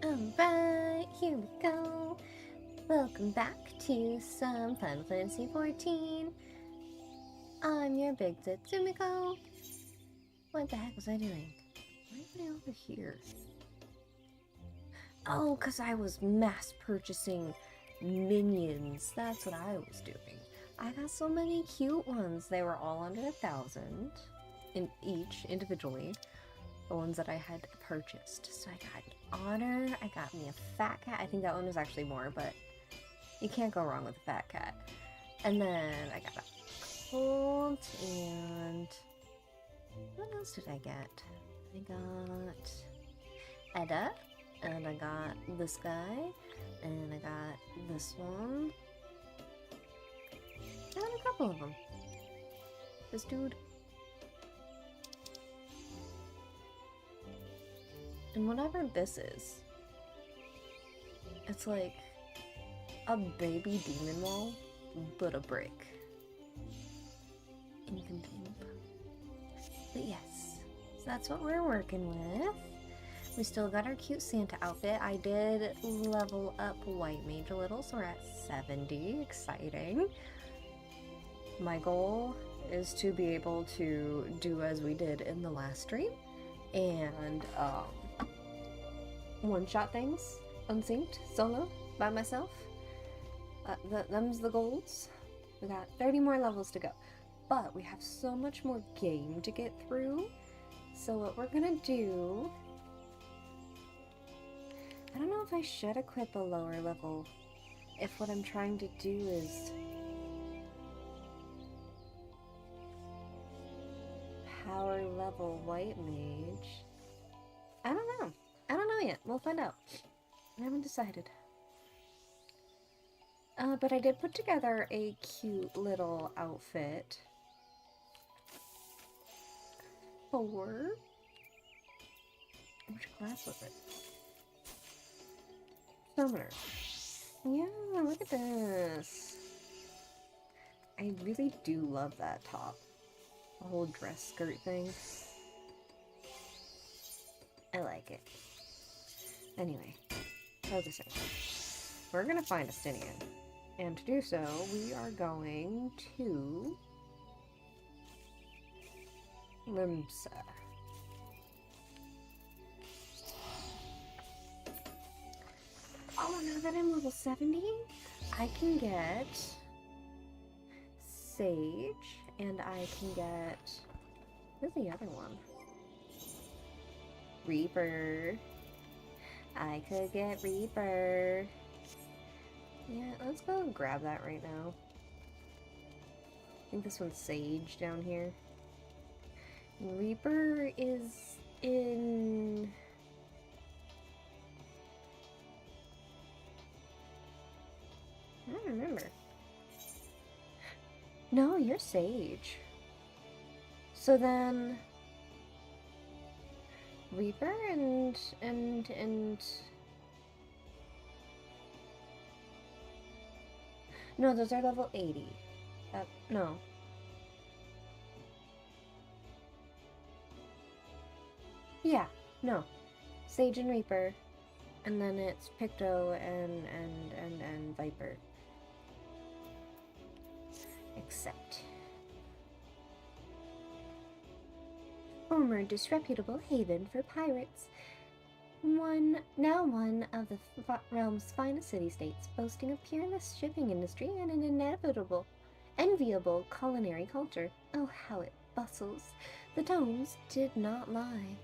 Alright, here we go. Welcome back to some Final Fantasy XIV. I'm your big sis Sumiko. What the heck was I doing? Why am I over here? Oh, because I was mass purchasing minions. That's what I was doing. I got so many cute ones. They were all under 1,000 in each individually. The ones that I had purchased. So I got Honor, I got me a fat cat. I think that one was actually more, but you can't go wrong with a fat cat. And then I got a Colt, and what else did I get? I got Edda, and I got this guy, and I got this one. I got a couple of them. This dude. And whatever this is, it's like a baby demon wall, but a brick. Infantine. But yes, so that's what we're working with. We still got our cute Santa outfit. I did level up White Mage a little, so we're at 70. Exciting. My goal is to be able to do as we did in the last stream, and one-shot things, unsynced, solo, by myself. Them's the goals. We got 30 more levels to go. But we have so much more game to get through. So what we're gonna do... I don't know if I should equip a lower level, if what I'm trying to do is... power level White Mage. I don't know. I don't know yet. We'll find out. I haven't decided. But I did put together a cute little outfit for... which class was it? Summoner. Yeah, look at this. I really do love that top. The whole dress skirt thing. I like it. Anyway, as I said, we're gonna find Estinien, and to do so, we are going to Limsa. Oh, now that I'm level 70, I can get Sage, and I can get... where's the other one? Reaper. I could get Reaper. Yeah, let's go and grab that right now. I think this one's Sage down here. And Reaper is in... I don't remember. No, you're Sage. So then... Reaper and... No, those are level 80. No. Yeah, no. Sage and Reaper. And then it's Picto and Viper. Except... former disreputable haven for pirates. Now one of the realm's finest city-states, boasting a peerless shipping industry and an enviable culinary culture. Oh, how it bustles. The tomes did not lie.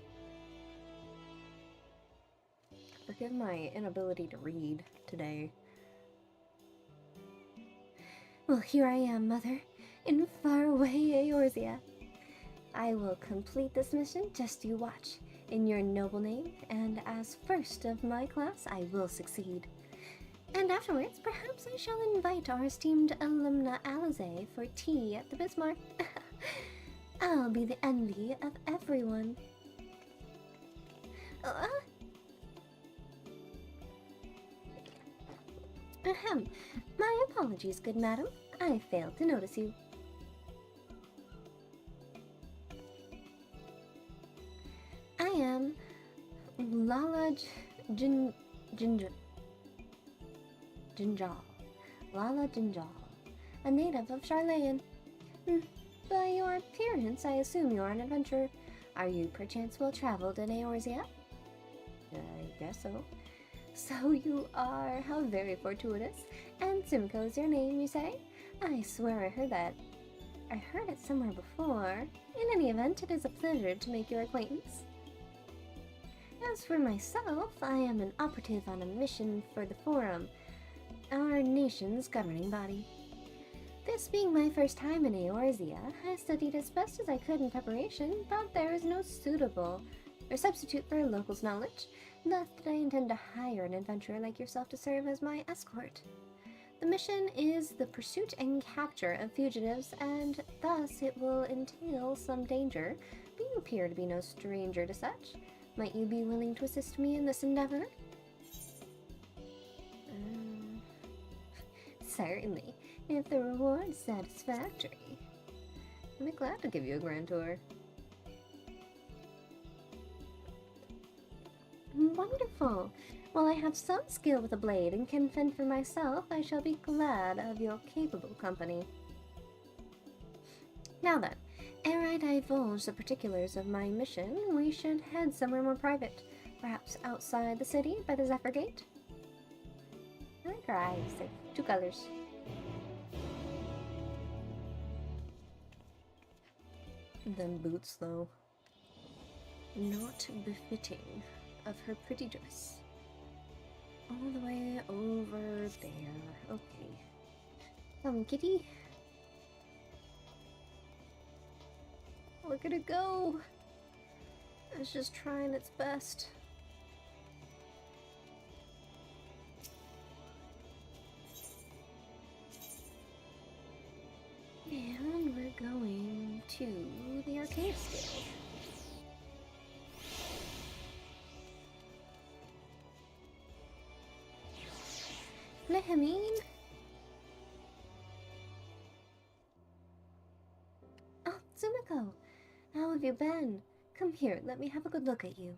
Forgive my inability to read today. Well, here I am, Mother, in faraway Eorzea. I will complete this mission, just you watch, in your noble name, and as first of my class, I will succeed. And afterwards, perhaps I shall invite our esteemed alumna Alize for tea at the Bismarck. I'll be the envy of everyone. Ahem. My apologies, good madam. I failed to notice you. I am Lala Jinjal. Lala Jinjal. A native of Charlayan. By your appearance, I assume you are an adventurer. Are you perchance well-traveled in Eorzea? I guess so. So you are. How very fortuitous. And Simcoe is your name, you say? I swear I heard that. I heard it somewhere before. In any event, it is a pleasure to make your acquaintance. As for myself, I am an operative on a mission for the Forum, our nation's governing body. This being my first time in Eorzea, I studied as best as I could in preparation, but there is no suitable or substitute for a local's knowledge. Thus did I intend to hire an adventurer like yourself to serve as my escort. The mission is the pursuit and capture of fugitives, and thus it will entail some danger, but you appear to be no stranger to such. Might you be willing to assist me in this endeavor? Certainly, if the reward is satisfactory. I'd be glad to give you a grand tour. Wonderful! While I have some skill with a blade and can fend for myself, I shall be glad of your capable company. Now then, ere I divulge the particulars of my mission, we should head somewhere more private, perhaps outside the city by the Zephyr Gate. I like her eyes, they're 2 colors. Them boots, though. Not befitting of her pretty dress. All the way over there. Okay. Come, kitty. Look at it go! It's just trying its best. And we're going to the arcade scale. Flehamine? Oh, Tsumiko! How have you been? Come here, let me have a good look at you.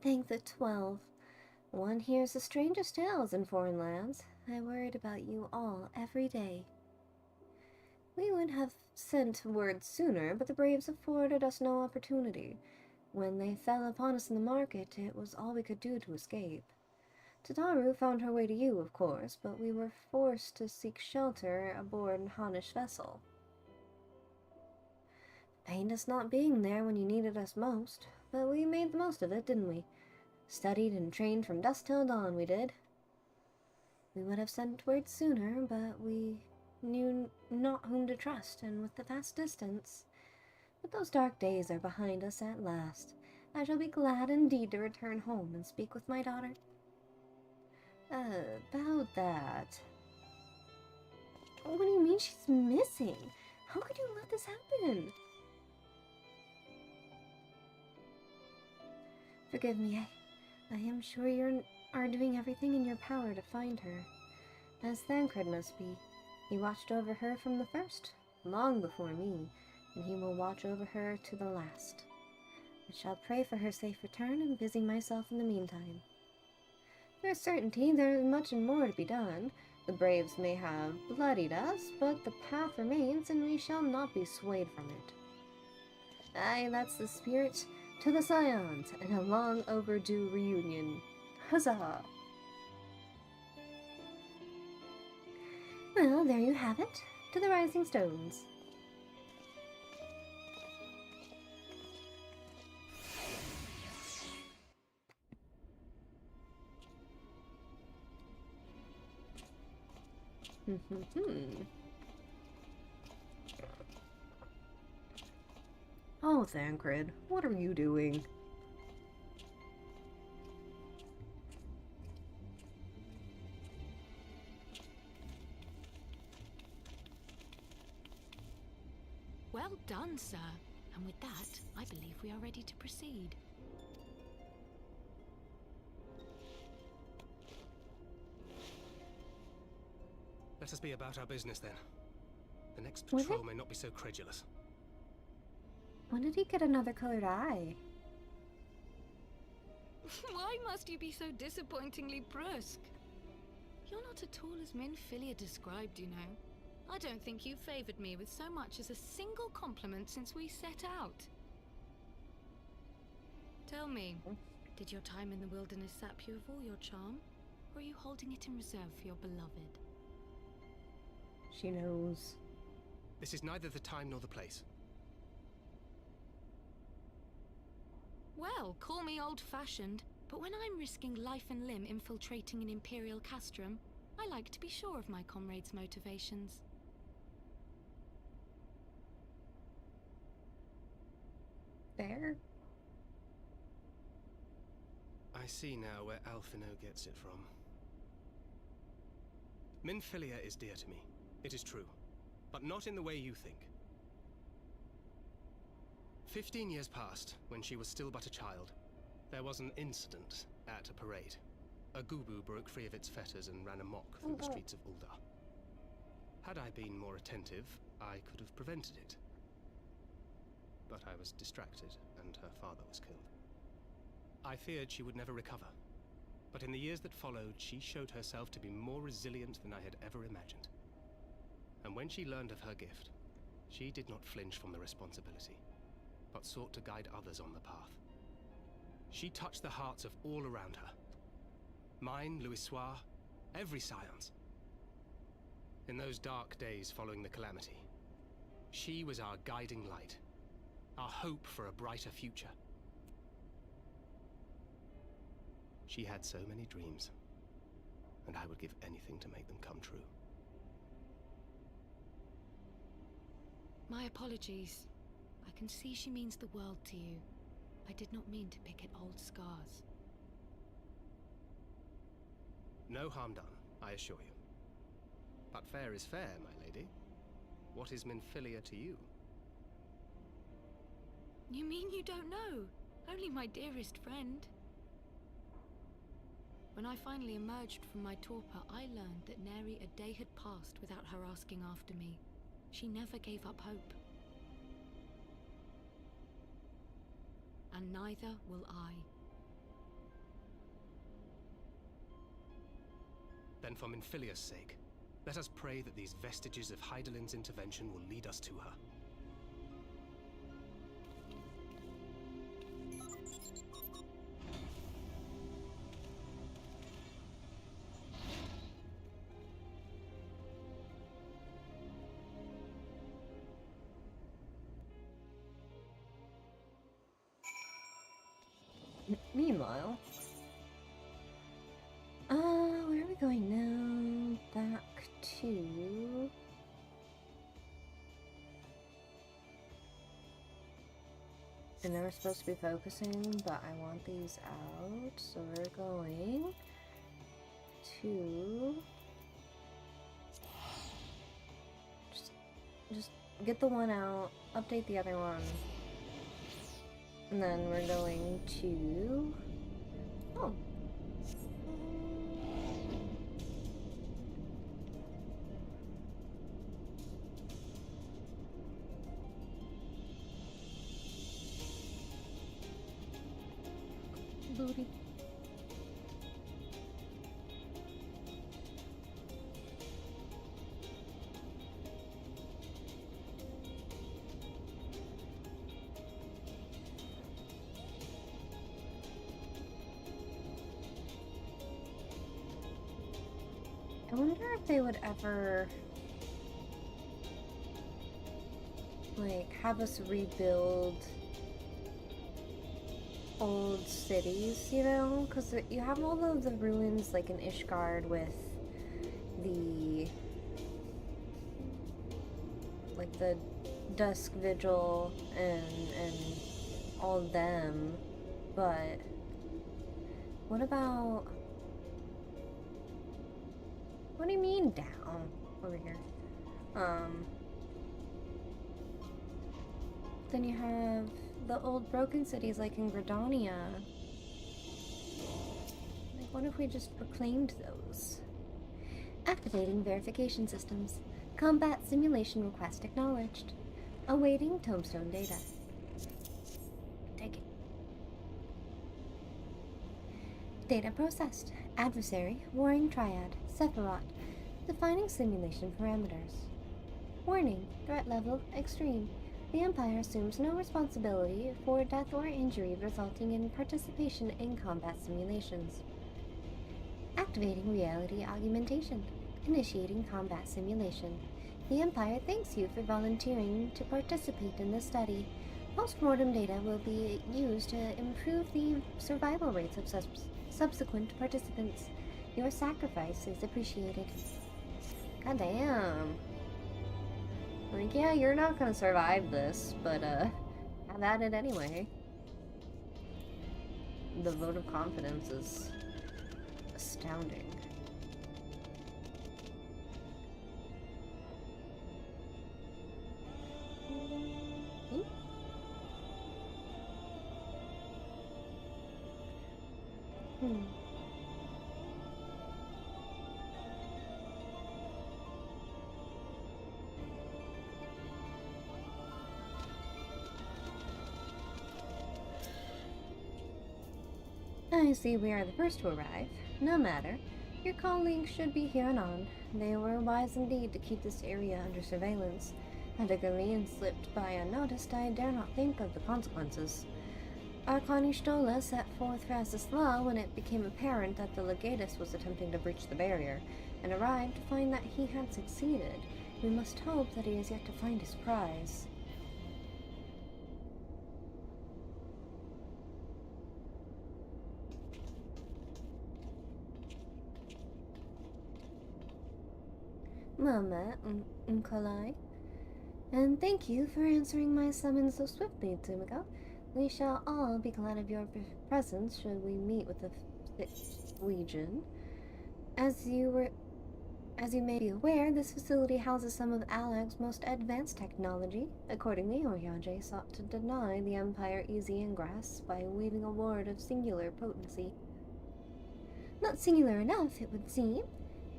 Thank the 12. One hears the strangest tales in foreign lands. I worried about you all every day. We would have sent word sooner, but the braves afforded us no opportunity. When they fell upon us in the market, it was all we could do to escape. Tataru found her way to you, of course, but we were forced to seek shelter aboard a Hanish vessel. Pained us not being there when you needed us most, but we made the most of it, didn't we? Studied and trained from dusk till dawn, we did. We would have sent word sooner, but we knew not whom to trust, and with the vast distance. But those dark days are behind us at last. I shall be glad indeed to return home and speak with my daughter. About that... What do you mean she's missing? How could you let this happen? Forgive me, I am sure you are doing everything in your power to find her. As Thancred must be. He watched over her from the first, long before me, and he will watch over her to the last. I shall pray for her safe return and busy myself in the meantime. For a certainty, there is much more to be done. The braves may have bloodied us, but the path remains, and we shall not be swayed from it. Aye, that's the spirit. To the Scions, and a long overdue reunion. Huzzah! Well, there you have it. To the Rising Stones. Oh, Thancred, what are you doing? Well done, sir. And with that, I believe we are ready to proceed. Let us be about our business then. The next patrol may not be so credulous. When did he get another colored eye? Why must you be so disappointingly brusque? You're not at all as Minfilia described, you know. I don't think you favored me with so much as a single compliment since we set out. Tell me, did your time in the wilderness sap you of all your charm? Or are you holding it in reserve for your beloved? She knows. This is neither the time nor the place. Well, call me old-fashioned, but when I'm risking life and limb infiltrating an Imperial castrum, I like to be sure of my comrades' motivations. Fair. I see now where Alphino gets it from. Minfilia is dear to me. It is true. But not in the way you think. 15 years passed, when she was still but a child. There was an incident at a parade. A Gubu broke free of its fetters and ran amok through the streets of Ul'dah. Had I been more attentive, I could have prevented it. But I was distracted, and her father was killed. I feared she would never recover. But in the years that followed, she showed herself to be more resilient than I had ever imagined. And when she learned of her gift, she did not flinch from the responsibility, but sought to guide others on the path. She touched the hearts of all around her. Mine, Louisoire, every scions. In those dark days following the calamity, she was our guiding light, our hope for a brighter future. She had so many dreams, and I would give anything to make them come true. My apologies. I can see she means the world to you. I did not mean to pick at old scars. No harm done, I assure you. But fair is fair, my lady. What is Minfilia to you? You mean you don't know? Only my dearest friend. When I finally emerged from my torpor, I learned that nary a day had passed without her asking after me. She never gave up hope. And neither will I. Then for Minfilia's sake, let us pray that these vestiges of Hydaelyn's intervention will lead us to her. Meanwhile, where are we going now? Back to... And they were supposed to be focusing, but I want these out, so we're going to... Just get the one out, update the other one. And then we're going to... Oh. Booty. I wonder if they would ever, like, have us rebuild old cities, you know? Because you have all of the ruins, like, in Ishgard with the, like, the Dusk Vigil and all them, but what about... What do you mean down? Over here. Then you have the old broken cities like in Gridania. Like, what if we just reclaimed those? Activating verification systems. Combat simulation request acknowledged. Awaiting tombstone data. Take it. Data processed. Adversary, Warring Triad, Sephiroth. Defining simulation parameters. Warning, threat level extreme. The Empire assumes no responsibility for death or injury resulting in participation in combat simulations. Activating reality augmentation. Initiating combat simulation. The Empire thanks you for volunteering to participate in this study. Post-mortem data will be used to improve the survival rates of subsequent participants. Your sacrifice is appreciated. God damn. Like, yeah, you're not gonna survive this, but, have at it anyway. The vote of confidence is astounding. I see we are the first to arrive. No matter. Your colleagues should be here and on. They were wise indeed to keep this area under surveillance. Had a Galleon slipped by unnoticed, I dare not think of the consequences. Archon Ishtola set forth Raz's law when it became apparent that the Legatus was attempting to breach the barrier, and arrived to find that he had succeeded. We must hope that he has yet to find his prize. Well met, Unkalai. And thank you for answering my summons so swiftly, Tsumiko. We shall all be glad of your presence should we meet with the Fifth Legion. As you may be aware, this facility houses some of Alag's most advanced technology. Accordingly, Oriage sought to deny the Empire easy ingress by weaving a ward of singular potency. Not singular enough, it would seem.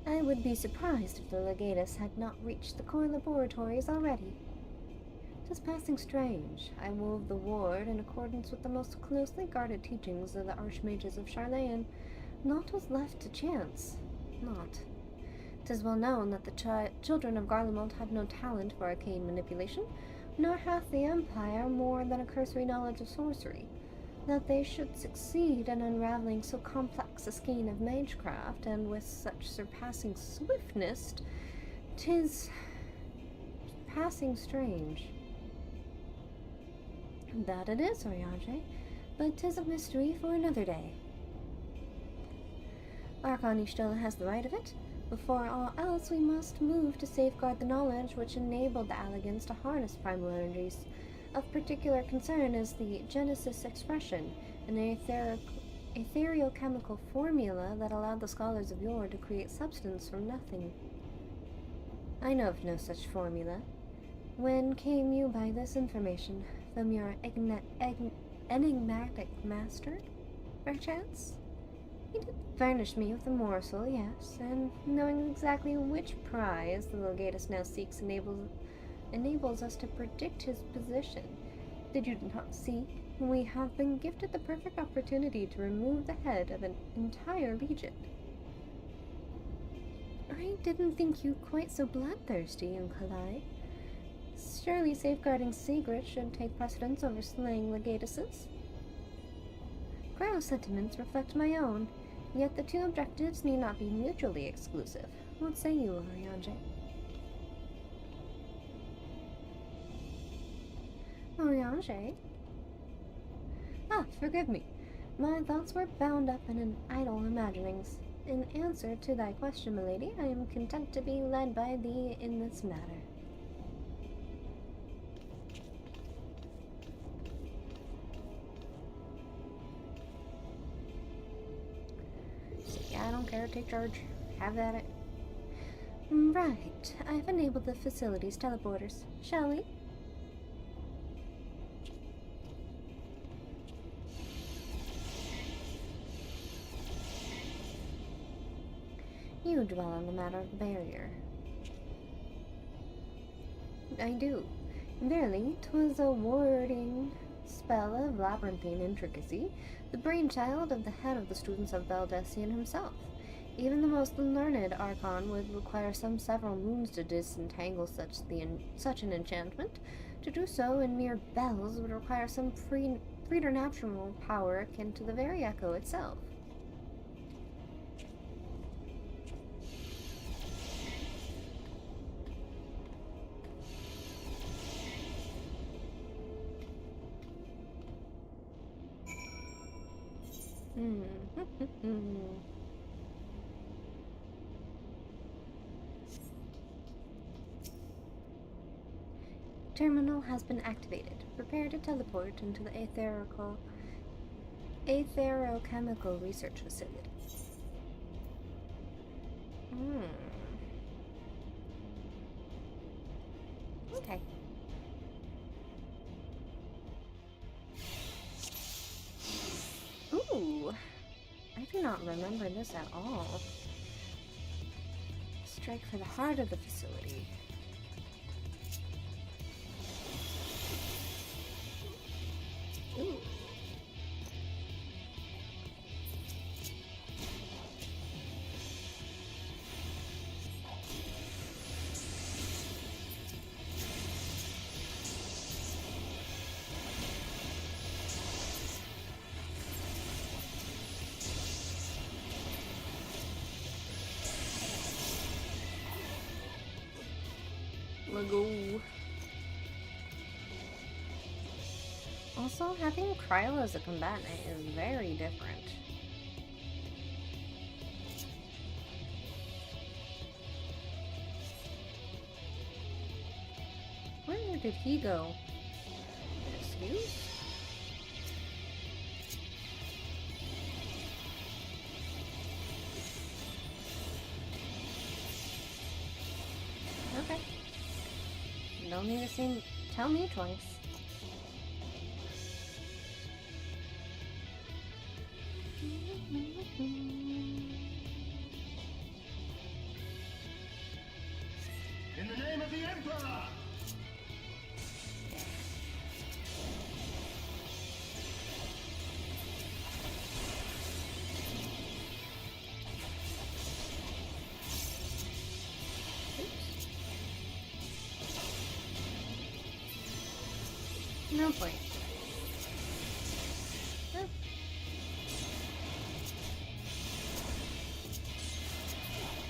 I would be surprised if the Legatus had not reached the core laboratories already. 'Tis passing strange. I wove the ward in accordance with the most closely guarded teachings of the Archmages of Charlayan. Naught was left to chance. Naught. 'Tis well known that the children of Garlemald have no talent for arcane manipulation, nor hath the Empire more than a cursory knowledge of sorcery. That they should succeed in unraveling so complex a skein of magecraft, and with such surpassing swiftness, 'tis passing strange. That it is, Oriage, but 'tis a mystery for another day. Archon Ishtola has the right of it. Before all else, we must move to safeguard the knowledge which enabled the Allegans to harness primal energies. Of particular concern is the Genesis expression, an ethereal chemical formula that allowed the scholars of yore to create substance from nothing. I know of no such formula. When came you by this information? From your enigmatic master, perchance? He did furnish me with a morsel, yes, and knowing exactly which prize the Legatus now seeks enables us to predict his position. Did you not see? We have been gifted the perfect opportunity to remove the head of an entire legion. I didn't think you quite so bloodthirsty, Unkalai. Surely safeguarding secrets should take precedence over slaying Legatuses. Crow's sentiments reflect my own, yet the two objectives need not be mutually exclusive. What say you, Oriage? Oriage? Ah, forgive me. My thoughts were bound up in idle imaginings. In answer to thy question, milady, I am content to be led by thee in this matter. So, yeah, I don't care. Take charge. Have at it. Right. I've enabled the facility's teleporters. Shall we? You dwell on the matter of the barrier. I do. Verily, 'twas a warding spell of labyrinthine intricacy, the brainchild of the head of the students of Estinien himself. Even the most learned archon would require some several moons to disentangle such an enchantment. To do so in mere bells would require some preternatural power akin to the very echo itself. Terminal has been activated. Prepare to teleport into the aetherochemical research facility. Okay. Ooh, I do not remember this at all. Strike for the heart of the facility. Ooh. Let's go. Also, having Cryo as a combatant is very different. Where did he go? Excuse? Okay. Don't need to tell me twice. In the name of the Emperor! No point. Huh.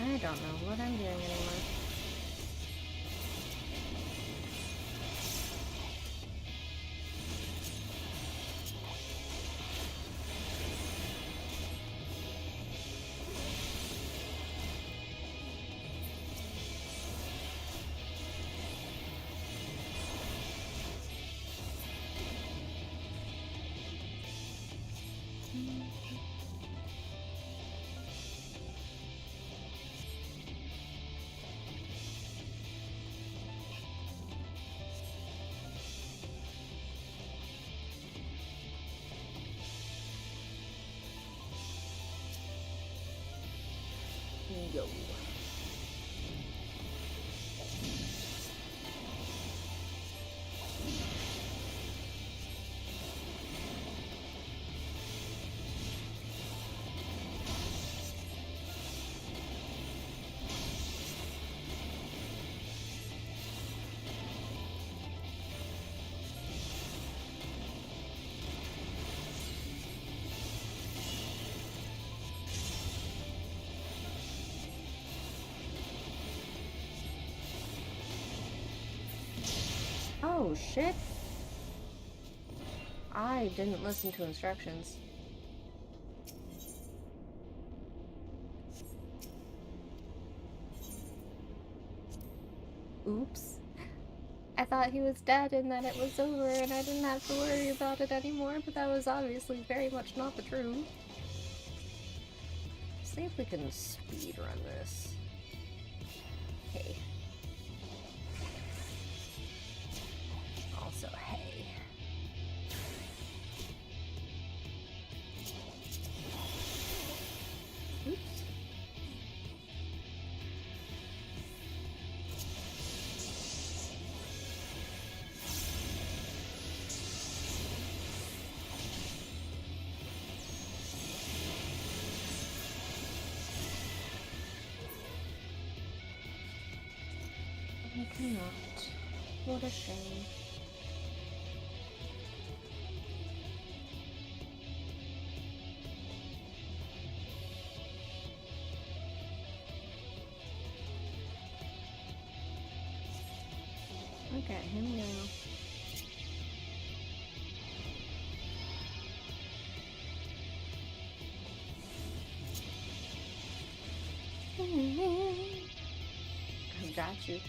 I don't know what I'm doing anymore. Go. Oh shit. I didn't listen to instructions. Oops. I thought he was dead and that it was over and I didn't have to worry about it anymore, but that was obviously very much not the truth. See if we can speedrun this. Hey. Also, hey. Oops. I cannot. What a shame. Okay, here we go. I got you.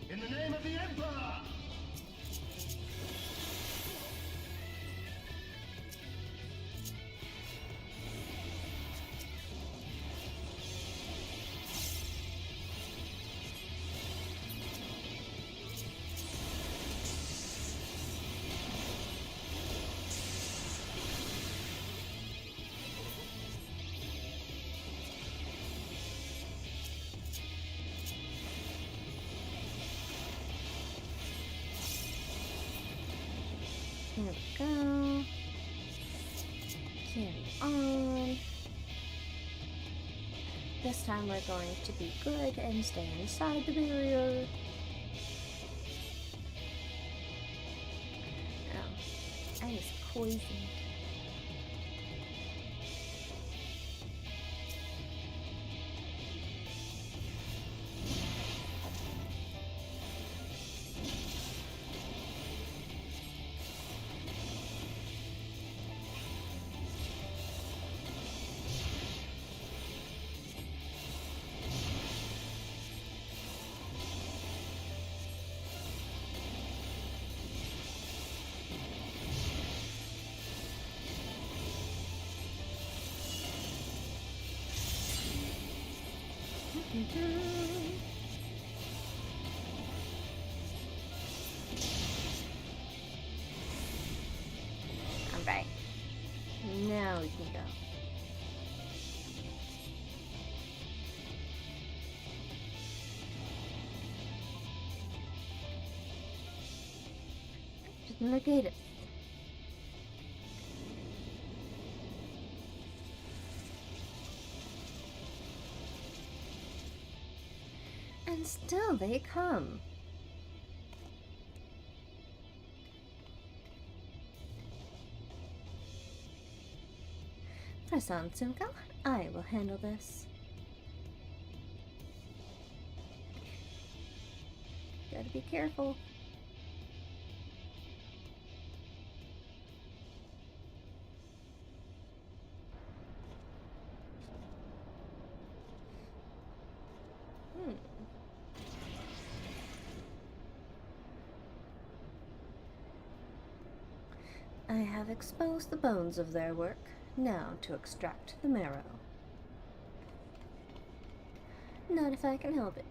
In the name of the Emperor! Here we go. Carry on. This time we're going to be good and stay inside the barrier. Oh, I was poisoned. Alright. Now we can go. Just negate it. And still they come. Press on, Simco. I will handle this. Gotta be careful. I have exposed the bones of their work. Now to extract the marrow. Not if I can help it.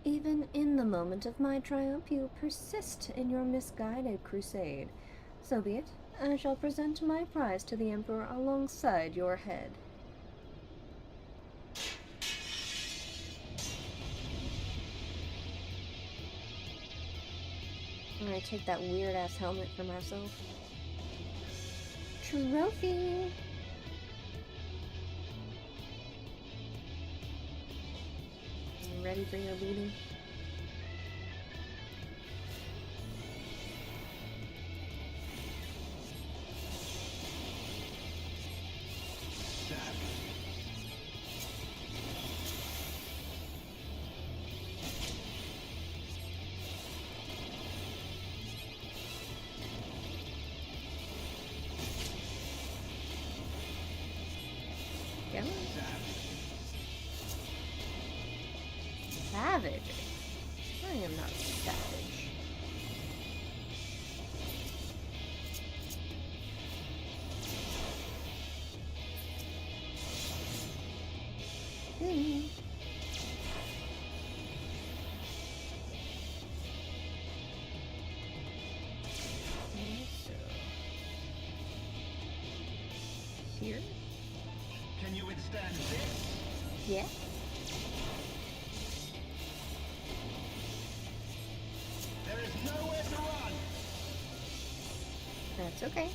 Even in the moment of my triumph, you persist in your misguided crusade. So be it. I shall present my prize to the Emperor alongside your head. I'm gonna take that weird-ass helmet for myself. Trophy! You ready for your beating? Savage. I am not savage. Here? Can you withstand this? Yeah. There is nowhere to run. That's okay.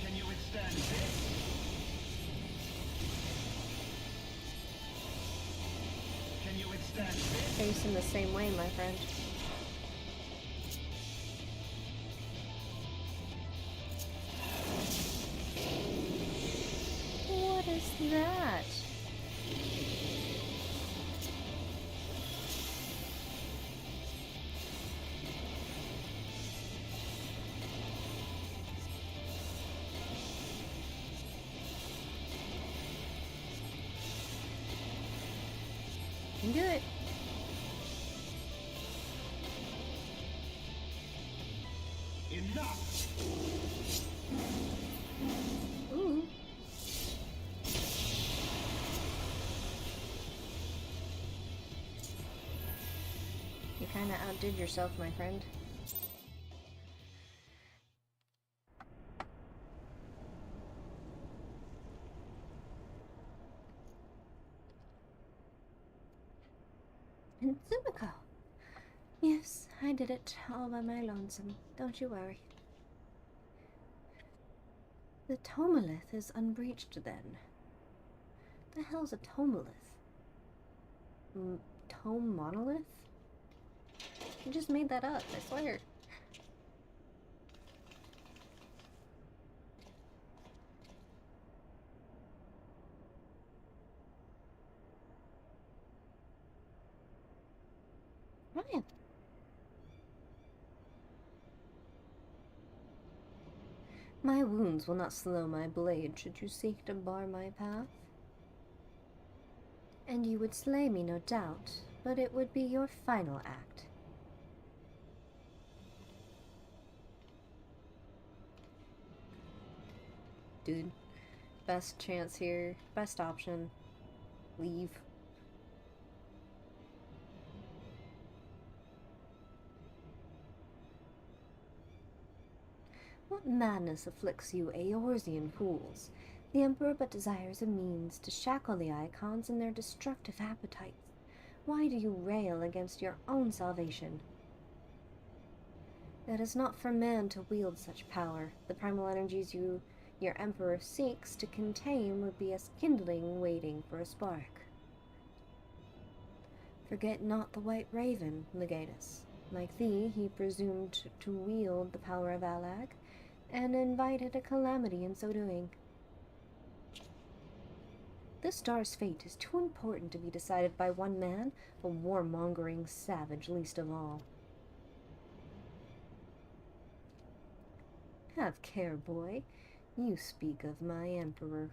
Can you withstand this? Can you withstand this? Face in the same way, my friend. What is that? You can do it. Enough. Ooh. You kinda outdid yourself, my friend. And Sumiko. Yes, I did it all by my lonesome. Don't you worry. The Tomalith is unbreached then. The hell's a Tomalith? Tome monolith? You just made that up, I swear. Ryan. My wounds will not slow my blade should you seek to bar my path. And you would slay me, no doubt, but it would be your final act. Dude, best chance here, best option. Leave. What madness afflicts you, Eorzean fools? The Emperor but desires a means to shackle the Icons in their destructive appetites. Why do you rail against your own salvation? It is not for man to wield such power. The primal energies your Emperor seeks to contain would be as kindling waiting for a spark. Forget not the White Raven, Legatus. Like thee, he presumed to wield the power of Alag, and invited a calamity in so doing. This star's fate is too important to be decided by one man, a warmongering savage least of all. Have care, boy. You speak of my Emperor.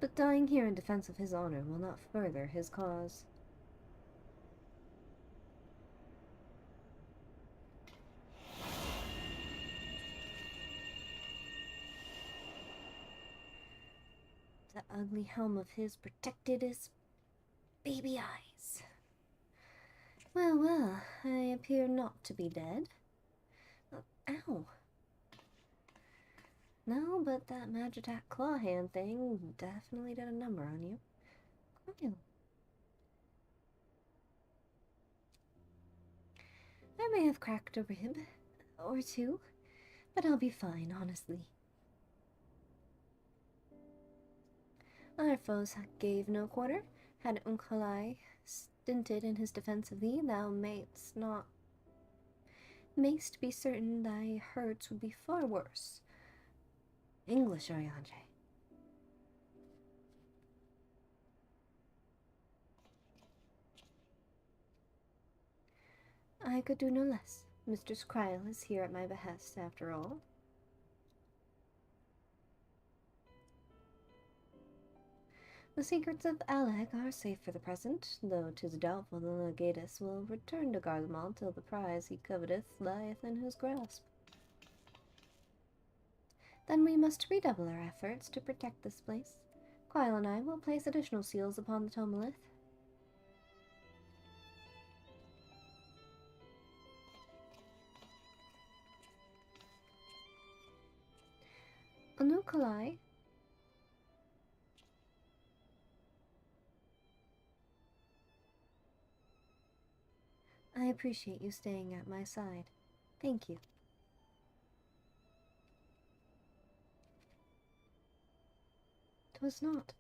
But dying here in defense of his honor will not further his cause. The ugly helm of his protected his baby eyes. Well, well, I appear not to be dead. Ow. No, but that Magitek claw hand thing definitely did a number on you. Cool. I may have cracked a rib or two, but I'll be fine, honestly. Our foes gave no quarter. Had Unkalai stinted in his defense of thee, thou mayst be certain thy hurts would be far worse. English, Oriange. I could do no less. Mistress Kryl is here at my behest, after all. The secrets of Alag are safe for the present, though 'tis doubtful the Legatus will return to Garlemald till the prize he coveteth lieth in his grasp. Then we must redouble our efforts to protect this place. Kryl and I will place additional seals upon the Tomalith. Kalai. I appreciate you staying at my side. Thank you. "'Twas not."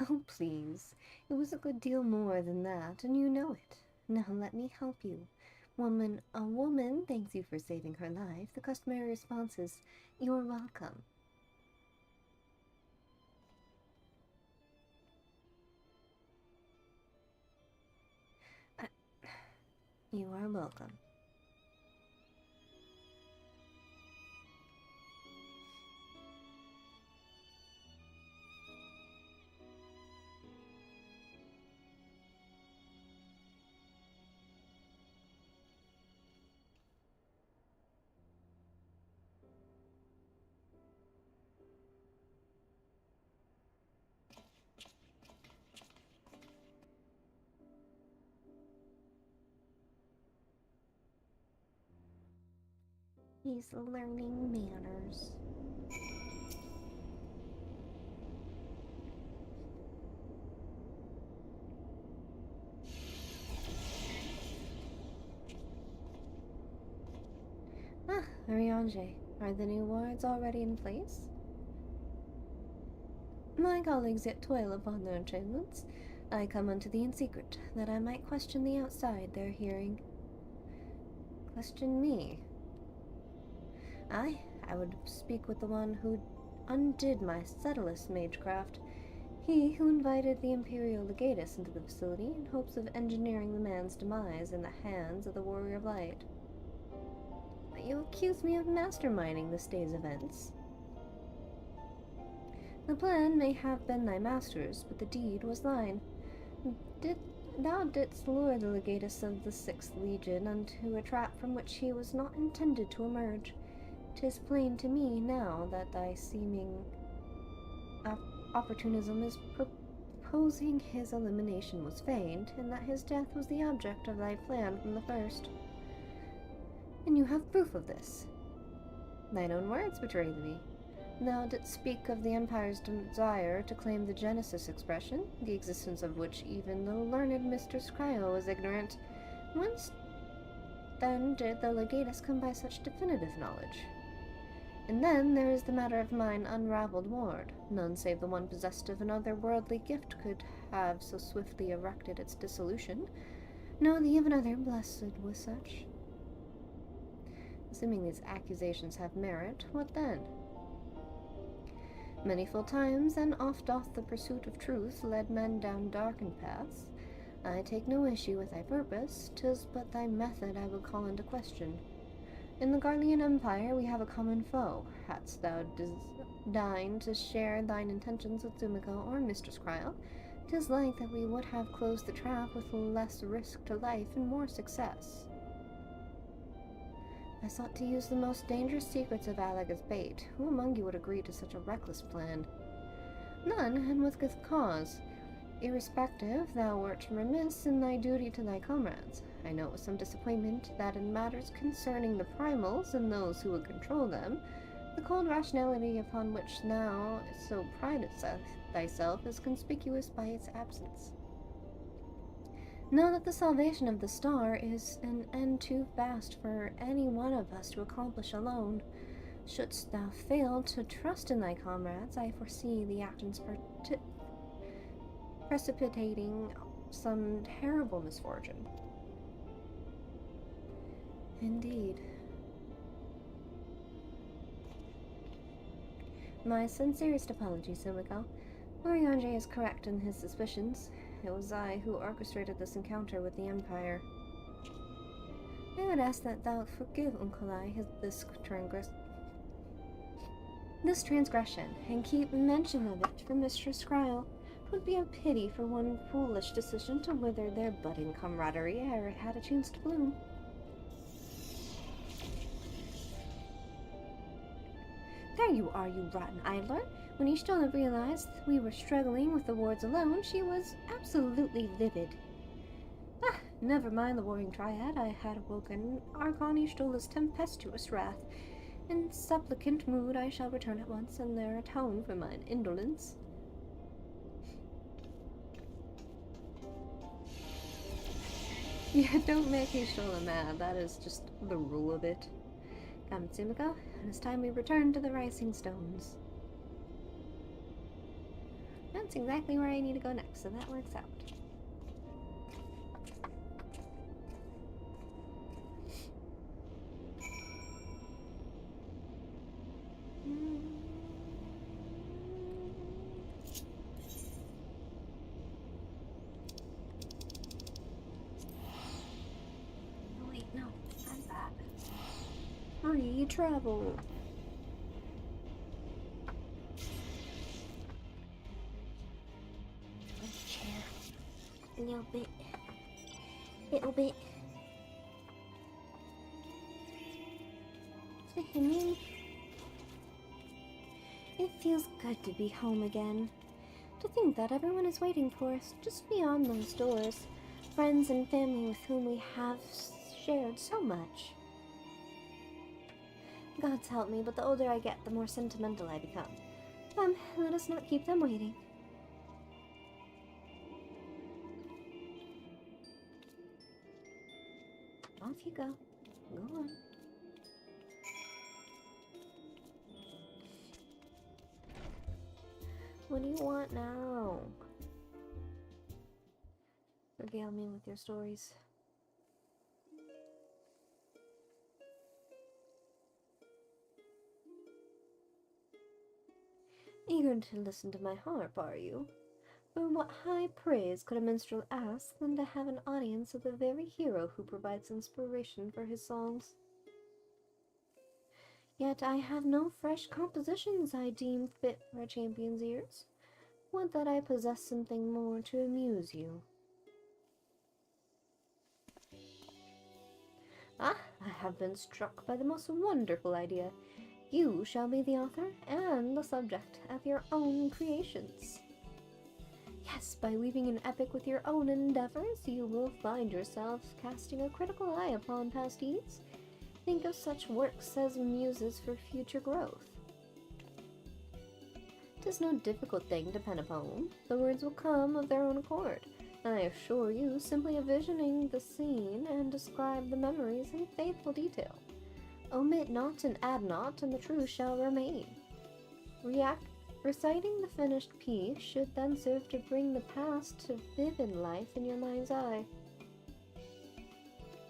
"Oh, please. It was a good deal more than that, and you know it. Now let me help you. A woman thanks you for saving her life. The customary response is, 'You're welcome.'" You are welcome. He's learning manners. Ah, Ariange, are the new wards already in place? My colleagues yet toil upon their enchantments. I come unto thee in secret, that I might question the outside their hearing. Question me? I would speak with the one who undid my subtlest magecraft, he who invited the Imperial Legatus into the facility in hopes of engineering the man's demise in the hands of the Warrior of Light. You accuse me of masterminding this day's events. The plan may have been thy master's, but the deed was thine. Thou didst lure the Legatus of the 6th Legion unto a trap from which he was not intended to emerge. 'Tis plain to me now that thy seeming opportunism is proposing his elimination was feigned, and that his death was the object of thy plan from the first. And you have proof of this. Thine own words betray thee. Thou didst speak of the Empire's desire to claim the Genesis expression, the existence of which even the learned Mistress Cryo was ignorant. Whence then did the Legatus come by such definitive knowledge? And then there is the matter of mine unraveled ward. None save the one possessed of an otherworldly gift could have so swiftly erected its dissolution. No, the even other blessed was such. Assuming these accusations have merit, what then? Many full times and oft doth the pursuit of truth lead men down darkened paths. I take no issue with thy purpose, 'tis but thy method I would call into question. In the Garlean Empire we have a common foe. Hadst thou deigned to share thine intentions with Sumiko or Mistress Cryo, 'tis like that we would have closed the trap with less risk to life and more success. I sought to use the most dangerous secrets of Alag as bait. Who among you would agree to such a reckless plan? None, and with good cause. Irrespective, thou wert remiss in thy duty to thy comrades. I know with some disappointment that in matters concerning the primals and those who would control them, the cold rationality upon which thou so pridest thyself is conspicuous by its absence. Know that the salvation of the star is an end too vast for any one of us to accomplish alone. Shouldst thou fail to trust in thy comrades, I foresee the actions precipitating some terrible misfortune. Indeed. My sincerest apologies, Sumiko. Oriange is correct in his suspicions. It was I who orchestrated this encounter with the Empire. I would ask that thou forgive Unkalai this transgression, and keep mention of it for Mistress Cryo. 'Twould be a pity for one foolish decision to wither their budding camaraderie ere it had a chance to bloom. There you are, you rotten idler. When Ishtona realized we were struggling with the wards alone, she was absolutely livid. Ah, Never mind the warring triad I had awoken. Archon stole his tempestuous wrath. In supplicant mood I shall return at once, and there atone for mine indolence. Yeah, don't make Ishtola mad. That is just the rule of it. Come, Tsumiko, it is time we return to the Rising Stones. That's exactly where I need to go next, so that works out. Oh wait, no, I'm bad. Free travel. Chair. A little bit. Little bit. Swimming. It feels good to be home again. To think that everyone is waiting for us just beyond those doors. Friends and family with whom we have shared so much. God's help me, but the older I get, the more sentimental I become. Let us not keep them waiting. Off you go. Go on. What do you want now? Regale me with your stories. Eager to listen to my harp, are you? For what high praise could a minstrel ask than to have an audience of the very hero who provides inspiration for his songs? Yet I have no fresh compositions I deem fit for a champion's ears. Would that I possessed something more to amuse you. Ah, I have been struck by the most wonderful idea. You shall be the author and the subject of your own creations. Yes, by weaving an epic with your own endeavors, you will find yourselves casting a critical eye upon past deeds. Think of such works as muses for future growth. 'Tis no difficult thing to pen a poem. The words will come of their own accord. I assure you, simply envisioning the scene and describe the memories in faithful detail. Omit not and add not, and the truth shall remain. Reciting the finished piece should then serve to bring the past to vivid life in your mind's eye.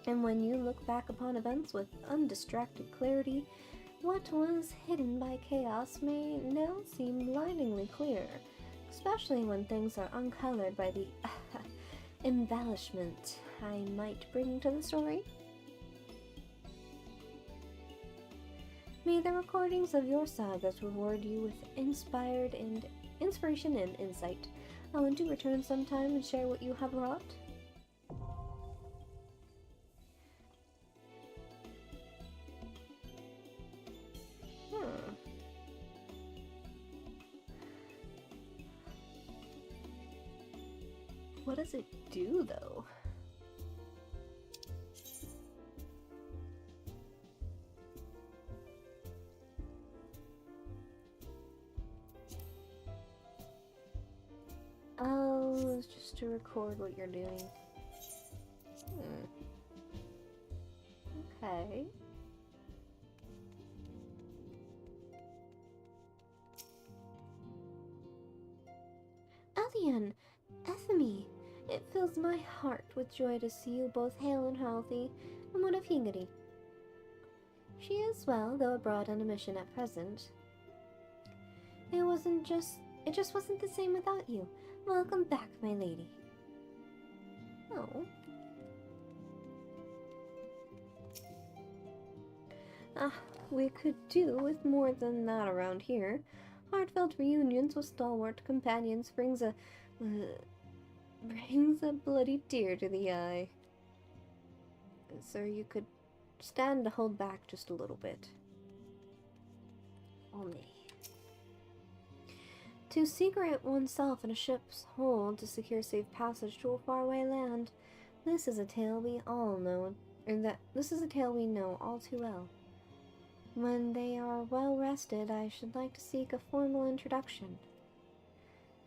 And when you look back upon events with undistracted clarity, what was hidden by chaos may now seem blindingly clear, especially when things are uncolored by the embellishment I might bring to the story. May the recordings of your sagas reward you with inspiration and insight. I want to return sometime and share what you have wrought. What does it do, though? Oh, it's just to record what you're doing. Okay. Elian, Ethemy, it fills my heart with joy to see you both hale and healthy. And what of Hingari? She is well, though abroad on a mission at present. It just wasn't the same without you. Welcome back, my lady. Oh. We could do with more than that around here. Heartfelt reunions with stalwart companions brings a bloody tear to the eye. Sir, you could stand to hold back just a little bit. Only. To secret oneself in a ship's hold to secure safe passage to a faraway land, This is a tale we all know, this is a tale we know all too well. When they are well rested, I should like to seek a formal introduction.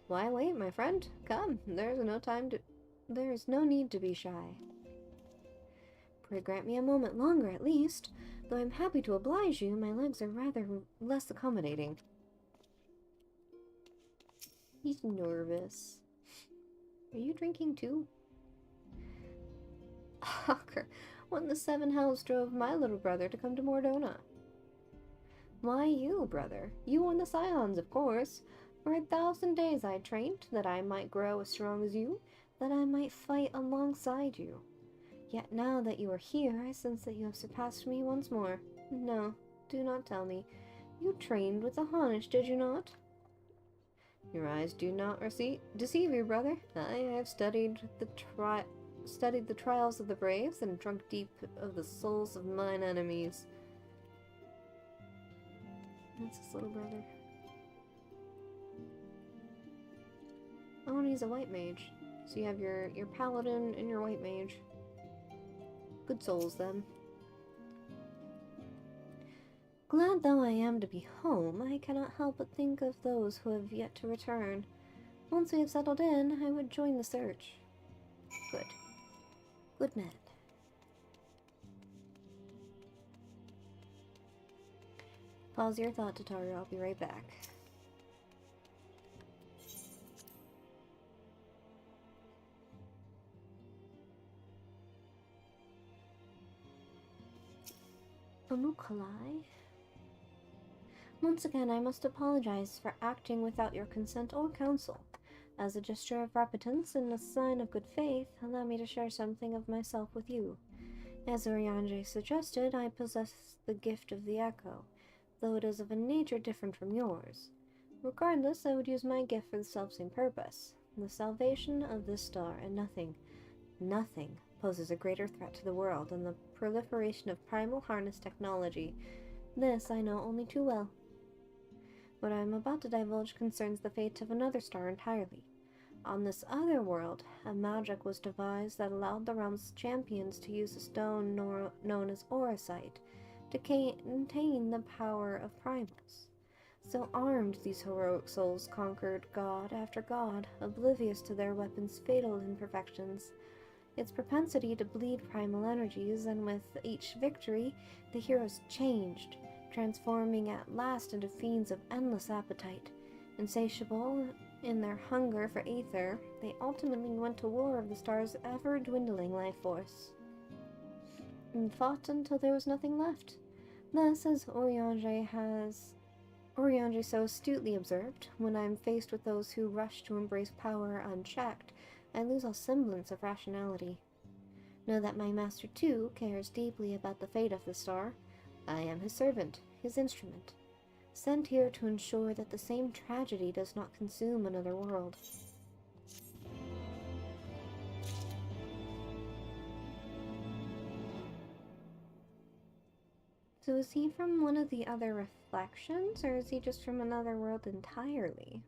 Why wait, my friend? Come, there is no need to be shy. Pray grant me a moment longer at least. Though I'm happy to oblige you, my legs are rather less accommodating. He's nervous. Are you drinking too? Hunker, when the seven hells drove my little brother to come to Mordona. Why you, brother? You and the Scions, of course. For 1,000 days I trained, that I might grow as strong as you, that I might fight alongside you. Yet now that you are here, I sense that you have surpassed me once more. No, do not tell me. You trained with the Hunnish, did you not? Your eyes do not deceive you, brother. I have studied the trials of the braves and drunk deep of the souls of mine enemies. That's his little brother. Oh, and he's a white mage. So you have your paladin and your white mage. Good souls, then. Glad though I am to be home, I cannot help but think of those who have yet to return. Once we have settled in, I would join the search. Good. Good man. Pause your thought, Tataru. I'll be right back. Amukalai? Once again, I must apologize for acting without your consent or counsel. As a gesture of repentance and a sign of good faith, allow me to share something of myself with you. As Urianger suggested, I possess the gift of the echo, though it is of a nature different from yours. Regardless, I would use my gift for the selfsame purpose, the salvation of this star, and nothing poses a greater threat to the world than the proliferation of primal harness technology. This I know only too well. What I am about to divulge concerns the fate of another star entirely. On this other world, a magic was devised that allowed the realm's champions to use a stone known as Orosite to contain the power of primals. So armed, these heroic souls conquered god after god, oblivious to their weapons' fatal imperfections. Its propensity to bleed primal energies, and with each victory, the heroes changed, transforming at last into fiends of endless appetite. Insatiable in their hunger for aether, they ultimately went to war of the star's ever-dwindling life force, and fought until there was nothing left. Thus, as Urianger so astutely observed, when I am faced with those who rush to embrace power unchecked, I lose all semblance of rationality. Know that my master, too, cares deeply about the fate of the star. I am his servant, his instrument, sent here to ensure that the same tragedy does not consume another world. So is he from one of the other reflections, or is he just from another world entirely?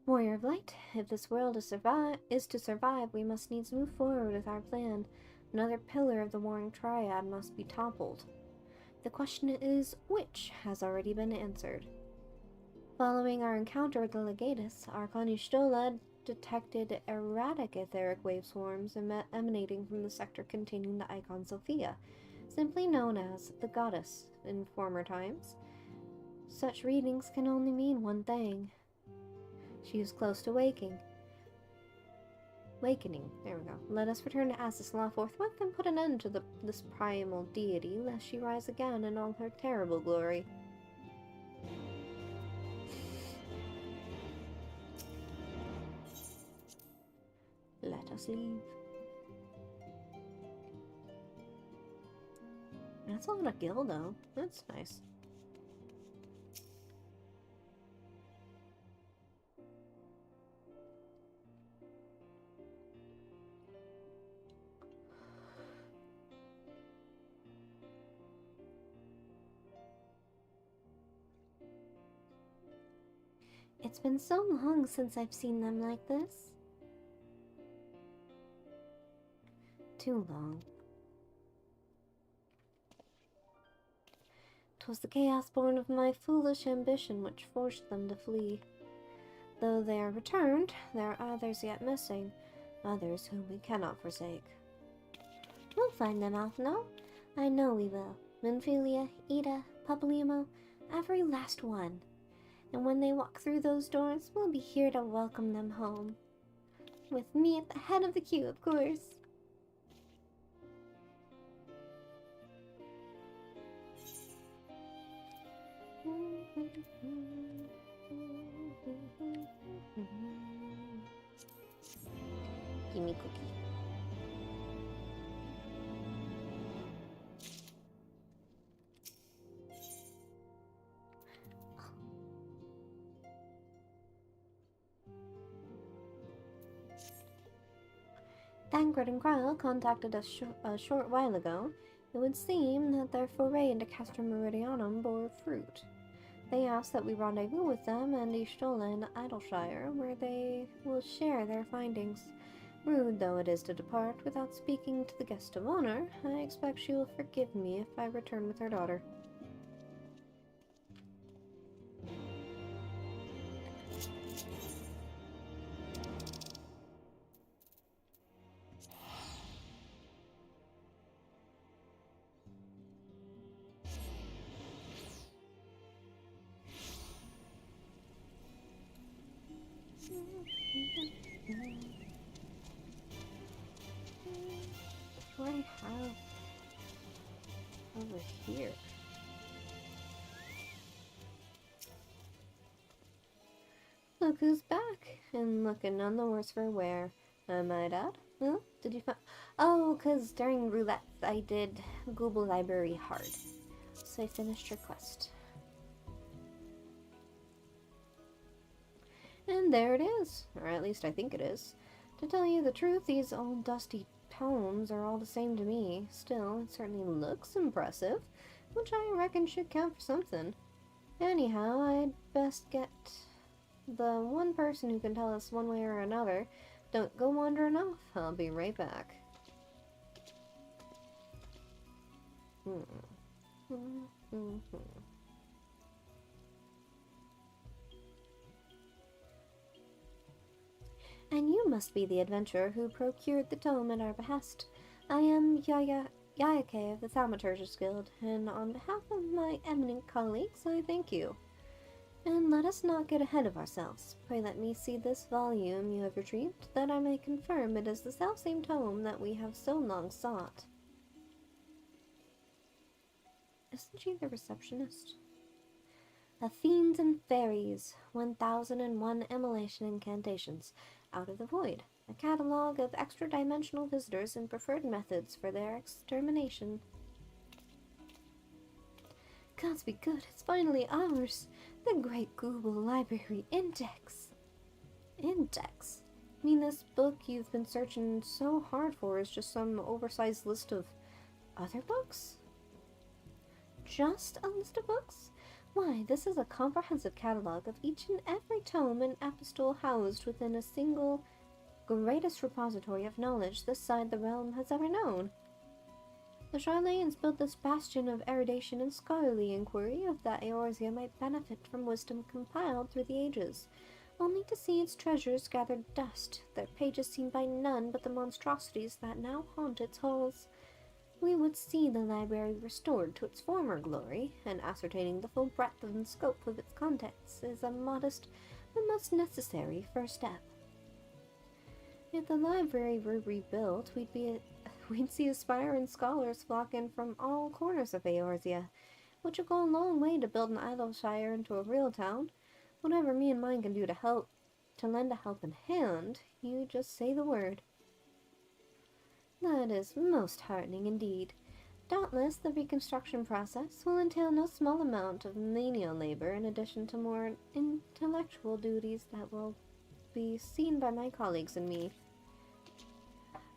Warrior of Light, if this world is to survive, we must needs move forward with our plan. Another pillar of the warring triad must be toppled. The question is, which has already been answered. Following our encounter with the Legatus, Archon Y'shtola detected erratic etheric wave swarms emanating from the sector containing the icon Sophia, simply known as the Goddess in former times. Such readings can only mean one thing. She is close to awakening. There we go. Let us return to Asisla forthwith and put an end to this primal deity, lest she rise again in all her terrible glory. Let us leave. That's a lot of gil, though. That's nice. It's been so long since I've seen them like this. Too long. 'Twas the chaos born of my foolish ambition which forced them to flee. Though they are returned, there are others yet missing, others whom we cannot forsake. We'll find them, Alphino. I know we will. Minfilia, Ida, Papalymo, every last one. And when they walk through those doors, we'll be here to welcome them home. With me at the head of the queue, of course. Give me cookie. Thancred and Cryle contacted us a short while ago. It would seem that their foray into Castra Meridianum bore fruit. They asked that we rendezvous with them and Ishtola in Idleshire, where they will share their findings. Rude though it is to depart without speaking to the guest of honor, I expect she will forgive me if I return with her daughter. What do I have over here? Look who's back, and looking none the worse for wear, I might add. Huh? Did you find? Oh, 'cause during roulette I did Google Library hard, so I finished your quest. And there it is, or at least I think it is. To tell you the truth, these old dusty tomes are all the same to me. Still, it certainly looks impressive, which I reckon should count for something. Anyhow, I'd best get the one person who can tell us one way or another. Don't go wandering off. I'll be right back. And you must be the adventurer who procured the tome at our behest. I am Yayake of the Thaumaturgist Guild, and on behalf of my eminent colleagues, I thank you. And let us not get ahead of ourselves. Pray let me see this volume you have retrieved, that I may confirm it is the selfsame tome that we have so long sought. Isn't she the receptionist? The Fiends and Fairies, 1001 Immolation Incantations, Out of the Void, a catalogue of extra-dimensional visitors and preferred methods for their extermination. Gods be good, it's finally ours! The Great Google Library Index! Index? I mean, this book you've been searching so hard for is just some oversized list of other books? Just a list of books? Why, this is a comprehensive catalogue of each and every tome and epistle housed within a single greatest repository of knowledge this side the realm has ever known. The Charlayans built this bastion of erudition and scholarly inquiry of that Eorzea might benefit from wisdom compiled through the ages, only to see its treasures gathered dust, their pages seen by none but the monstrosities that now haunt its halls. We would see the library restored to its former glory, and ascertaining the full breadth and scope of its contents is a modest but most necessary first step. If the library were rebuilt, we'd see aspiring scholars flock in from all corners of Eorzea, which would go a long way to build an Idleshire into a real town. Whatever me and mine can do to lend a helping hand, you just say the word. That is most heartening indeed. Doubtless, the reconstruction process will entail no small amount of menial labor in addition to more intellectual duties that will be seen by my colleagues and me.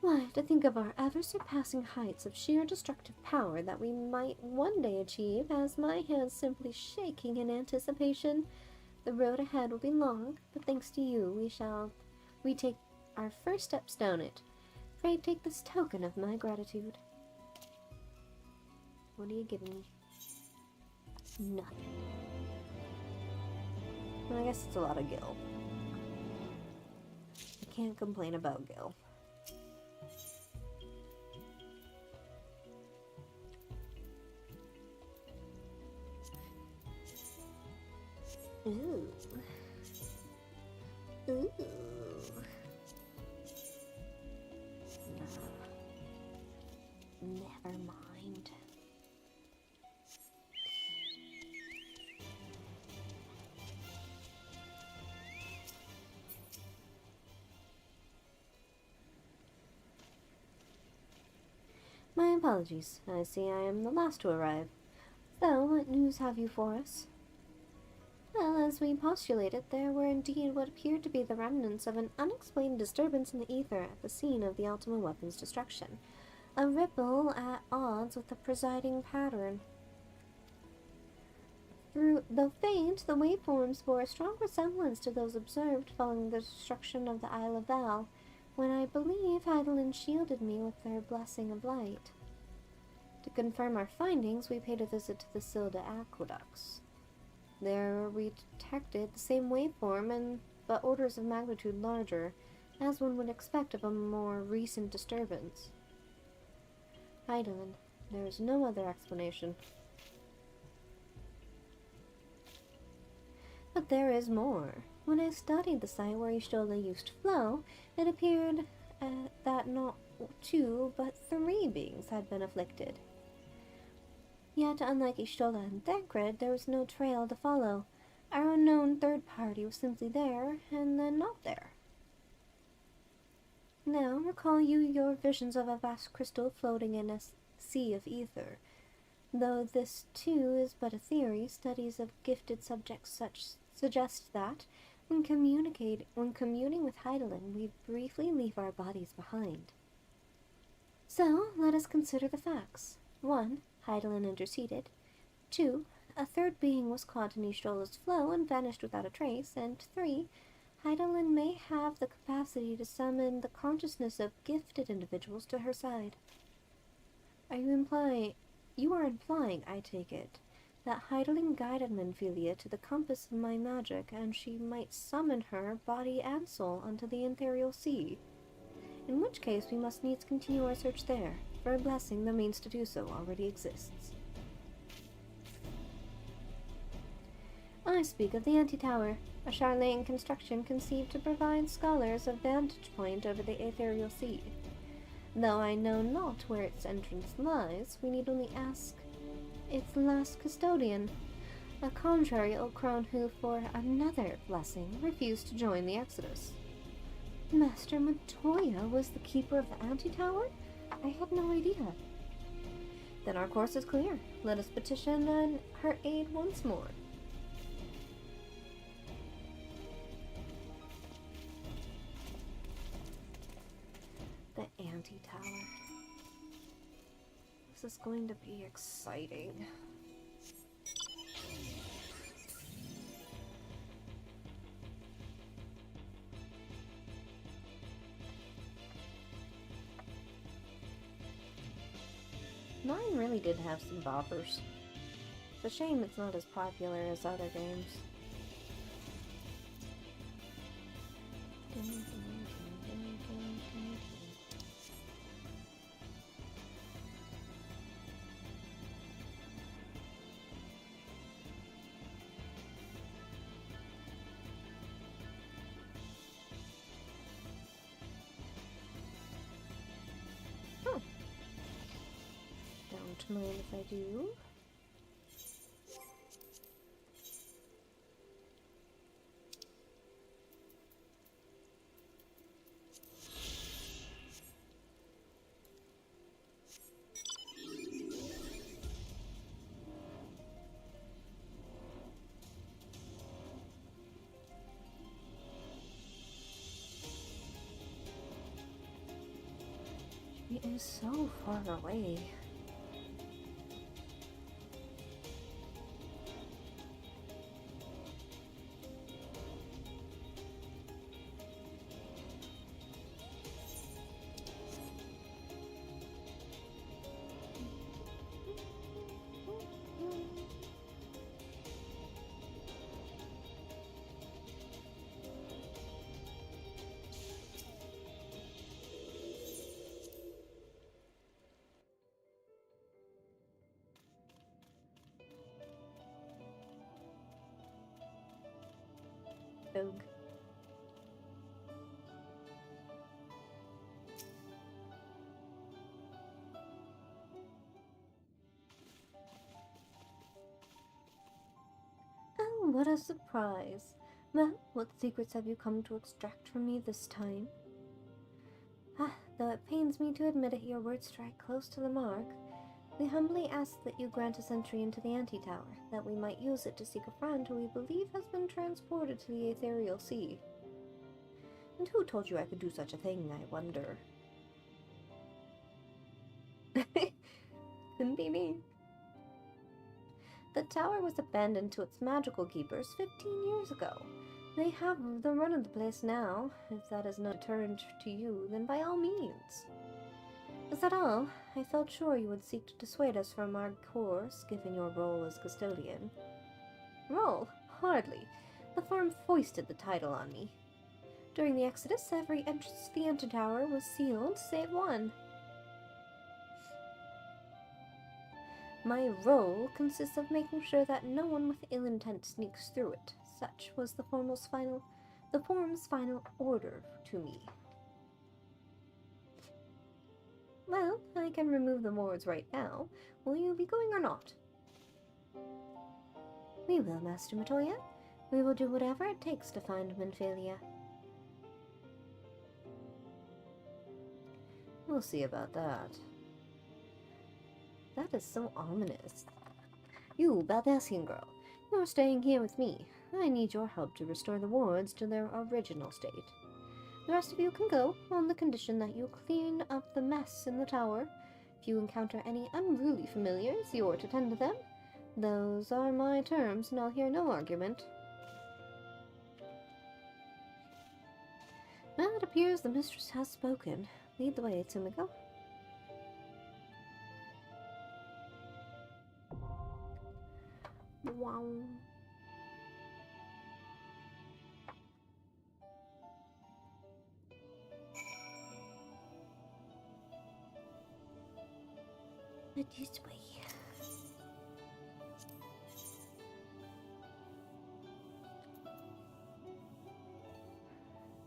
Why, to think of our ever-surpassing heights of sheer destructive power that we might one day achieve has my hands simply shaking in anticipation. The road ahead will be long, but thanks to you, we take our first steps down it. Pray take this token of my gratitude. What are you giving me? Nothing. Well, I guess it's a lot of gil. I can't complain about gil. Ooh. Ooh. Never mind. My apologies. I see I am the last to arrive. So, what news have you for us? Well, as we postulated, there were indeed what appeared to be the remnants of an unexplained disturbance in the ether at the scene of the Ultima weapon's destruction. A ripple at odds with the presiding pattern. Though faint, the waveforms bore a strong resemblance to those observed following the destruction of the Isle of Val, when I believe Heidelin shielded me with their blessing of light. To confirm our findings, we paid a visit to the Silda aqueducts. There we detected the same waveform, but orders of magnitude larger, as one would expect of a more recent disturbance. Heidelin, there is no other explanation. But there is more. When I studied the site where Y'shtola used to flow, it appeared that not 2, but 3 beings had been afflicted. Yet, unlike Y'shtola and Thancred, there was no trail to follow. Our unknown third party was simply there, and then not there. Now, recall you your visions of a vast crystal floating in a sea of ether. Though this, too, is but a theory, studies of gifted subjects suggest that, when communing with Heidelin, we briefly leave our bodies behind. So, let us consider the facts. 1. Heidelin interceded. 2. A third being was caught in Y'shtola's flow and vanished without a trace. And 3. Heidelin may have the capacity to summon the consciousness of gifted individuals to her side. You are implying, I take it, that Heidelin guided Menphilia to the compass of my magic, and she might summon her, body and soul, onto the ethereal sea. In which case we must needs continue our search there. For a blessing, the means to do so already exists. I speak of the Anti-Tower, a Charlatan construction conceived to provide scholars a vantage point over the ethereal sea. Though I know not where its entrance lies, we need only ask its last custodian, a contrary old crone who, for another blessing, refused to join the Exodus. Master Montoya was the keeper of the Anti-Tower? I had no idea. Then our course is clear. Let us petition her aid once more. The Anti-Tower. This is going to be exciting. Mine really did have some boppers. It's a shame it's not as popular as other games. Don't mind if I do. She is so far away. Oog. Oh, what a surprise. Well, what secrets have you come to extract from me this time? Though it pains me to admit it, your words strike close to the mark. We humbly ask that you grant us entry into the Anti-Tower, that we might use it to seek a friend who we believe has been transported to the Ethereal Sea. And who told you I could do such a thing, I wonder? Couldn't be me. The tower was abandoned to its magical keepers 15 years ago. They have the run of the place now. If that is no deterrent to you, then by all means. Is that all? I felt sure you would seek to dissuade us from our course, given your role as custodian. Role? Hardly. The firm foisted the title on me. During the Exodus, every entrance to the Anti-Tower was sealed, save one. My role consists of making sure that no one with ill intent sneaks through it. Such was the form's final order to me. Well, I can remove the wards right now. Will you be going or not? We will, Master Matoya. We will do whatever it takes to find Minfilia. We'll see about that. That is so ominous. You, Baldassian girl, you're staying here with me. I need your help to restore the wards to their original state. The rest of you can go, on the condition that you clean up the mess in the tower. If you encounter any unruly familiars, you're to tend to them. Those are my terms, and I'll hear no argument. Well, it appears the mistress has spoken. Lead the way, Tsumiko. Wow. This way.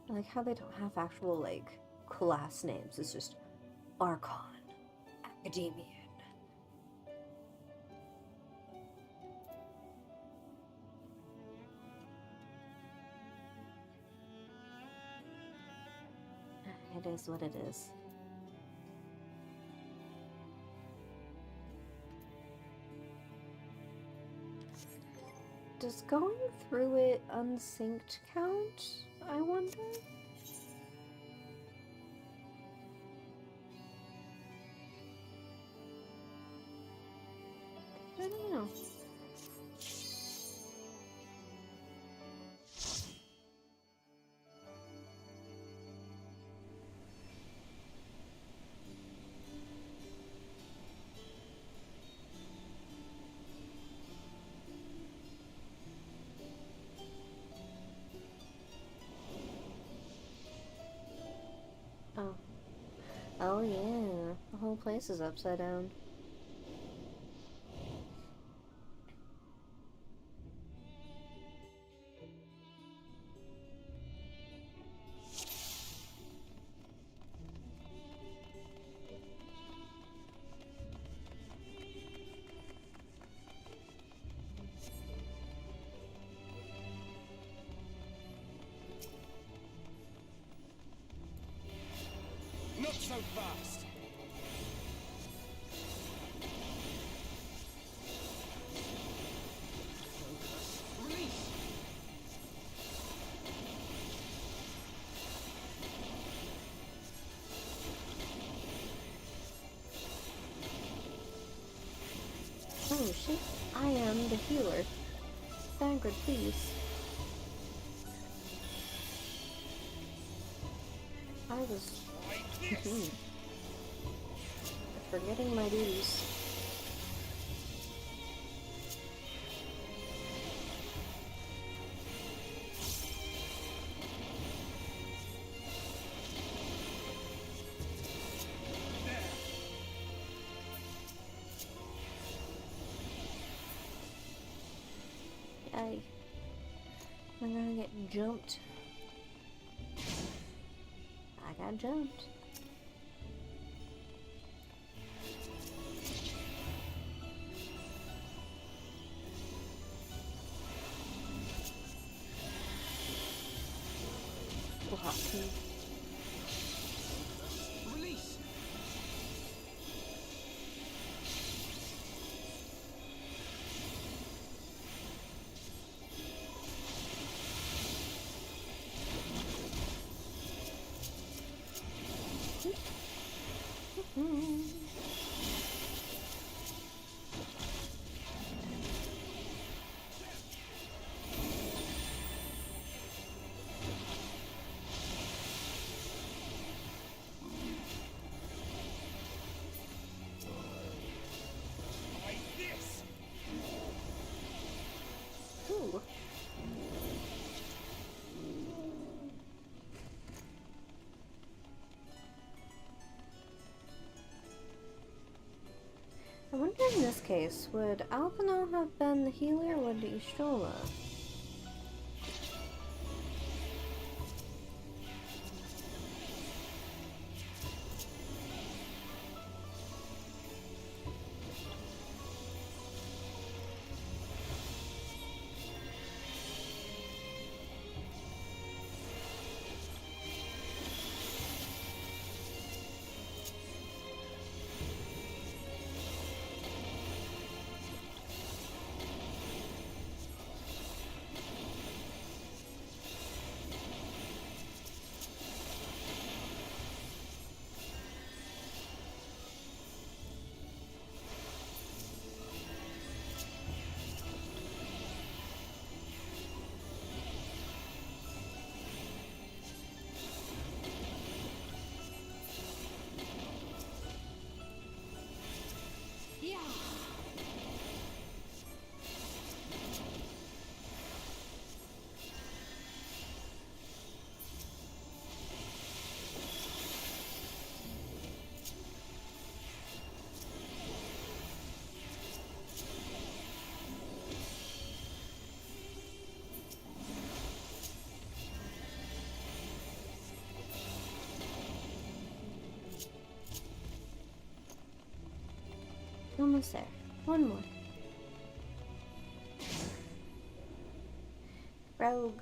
I like how they don't have actual, like, class names. It's just Archon, Academian. It is what it is. Does going through it unsynced count? I wonder? I don't know. Oh. Oh yeah, the whole place is upside down. Not so fast! Release! Oh shit, I am the healer. Sangrid, please. I was forgetting my duties. Yay. I'm gonna get jumped. I got jumped. Hotkey. Release! Ooh. I wonder in this case, would Alpino have been the healer or would Ishtola? Almost there. One more. Rogue.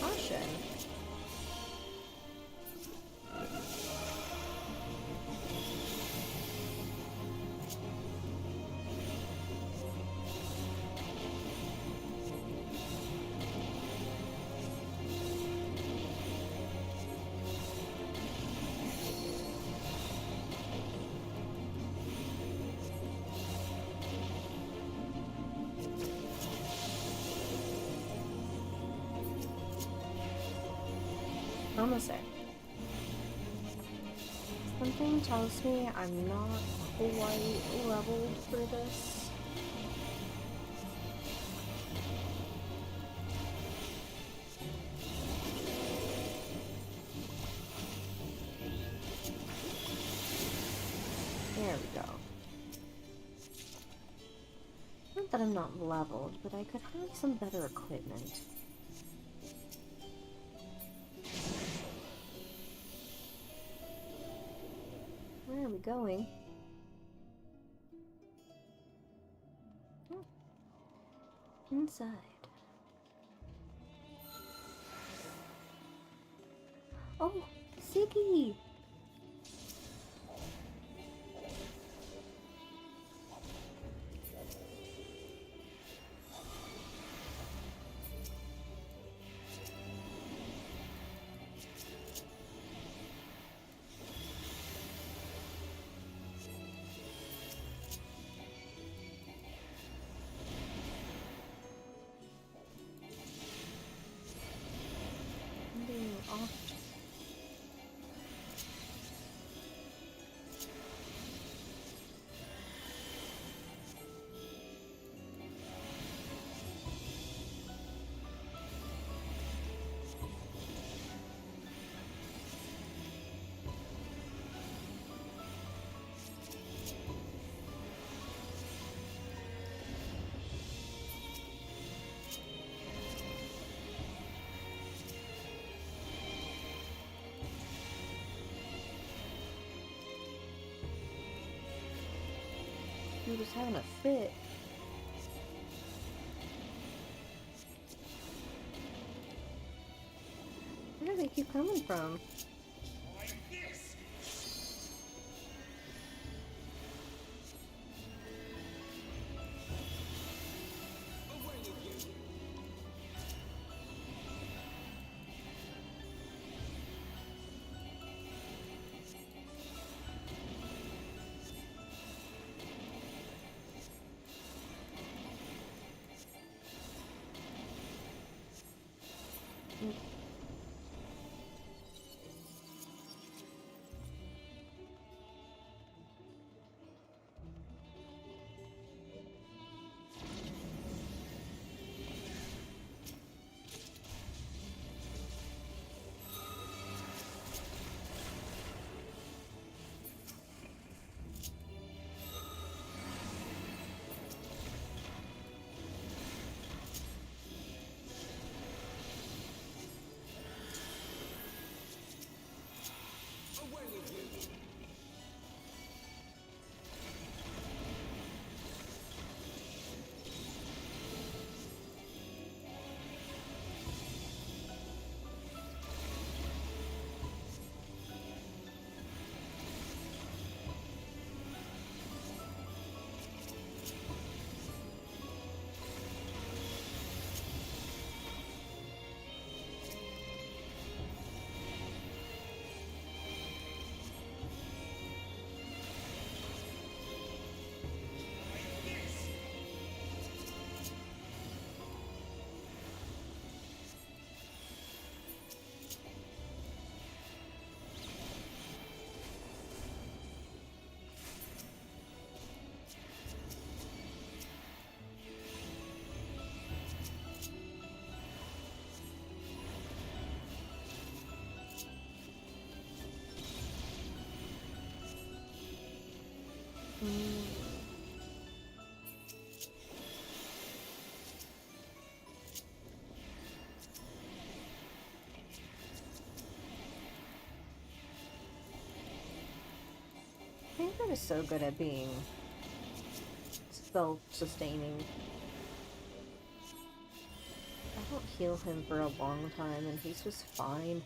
Caution. Almost there. Something tells me I'm not quite leveled for this. There we go. Not that I'm not leveled, but I could have some better equipment. Where are we going? Oh. Inside. Oh, Siggy! Off. He was having a fit. Where do they keep coming from? Heavensward is so good at being self-sustaining. I don't heal him for a long time and he's just fine.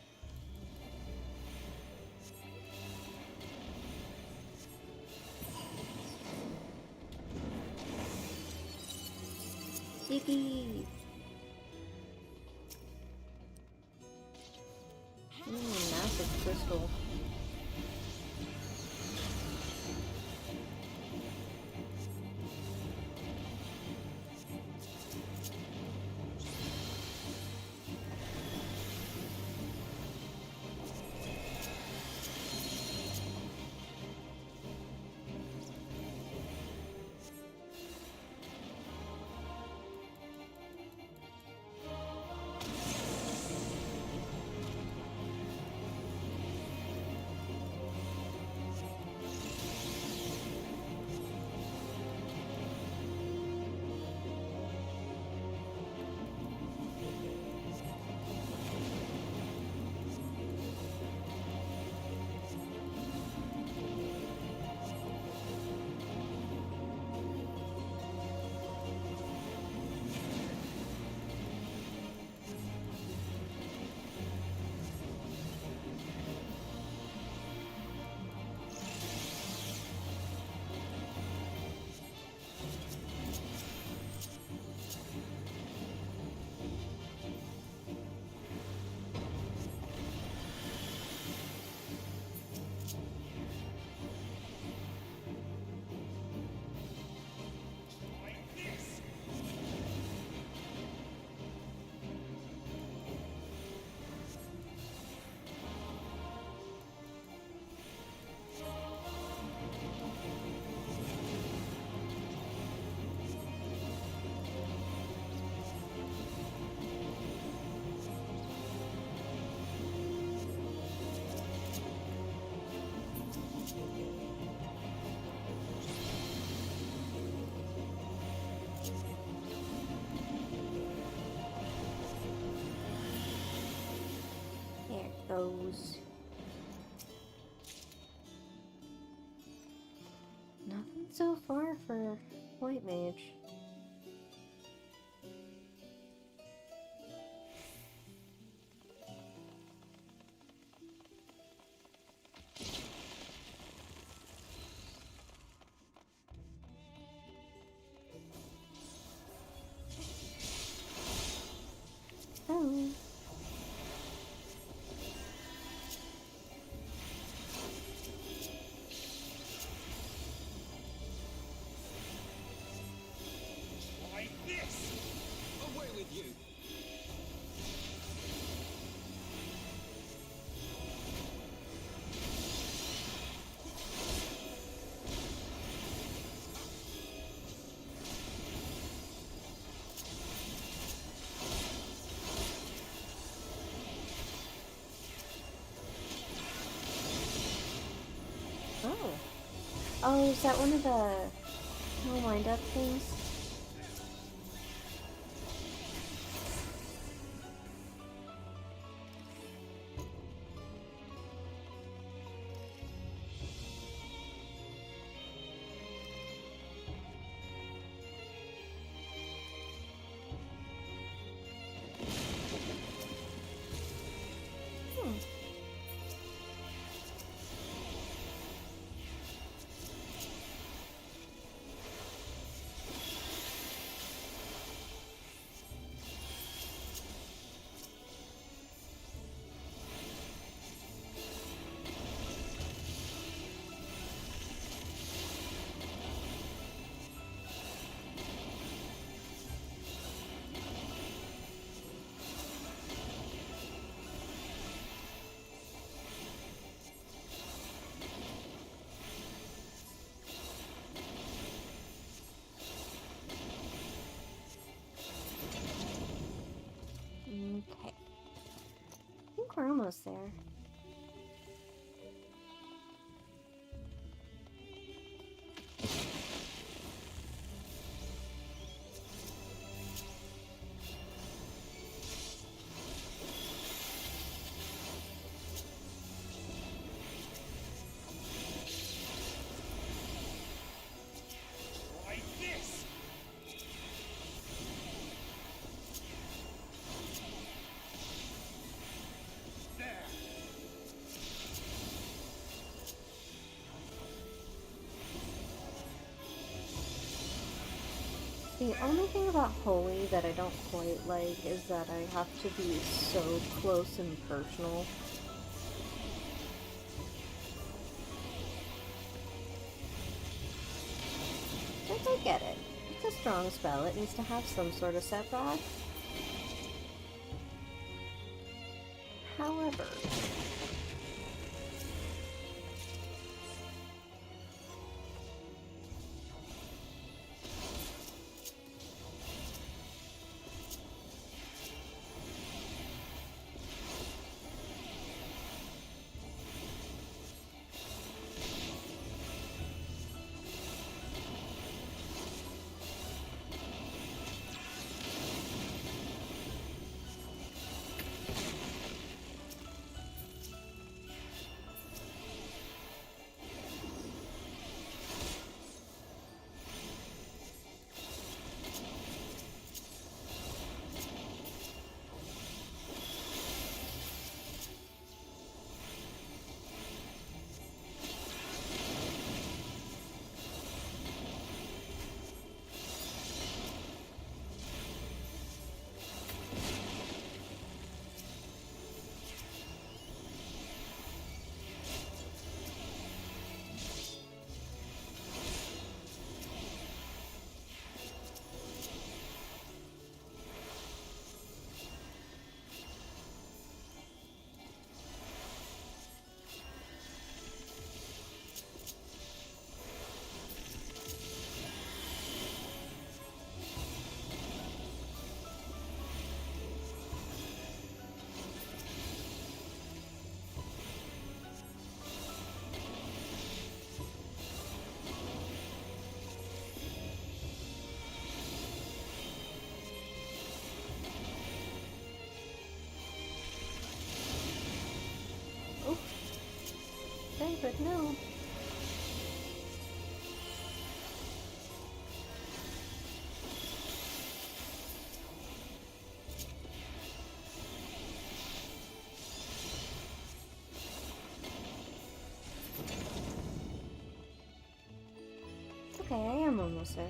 Iggy! Massive crystal. goes. Nothing so far for White Mage. Oh. Like this! Away with you! Oh. Oh, is that one of the no wind-up things? Hmm. Okay. I think we're almost there. Like this! There! The only thing about Holy that I don't quite like is that I have to be so close and personal. But I get it. It's a strong spell. It needs to have some sort of setback. However, know. Okay, I am almost there.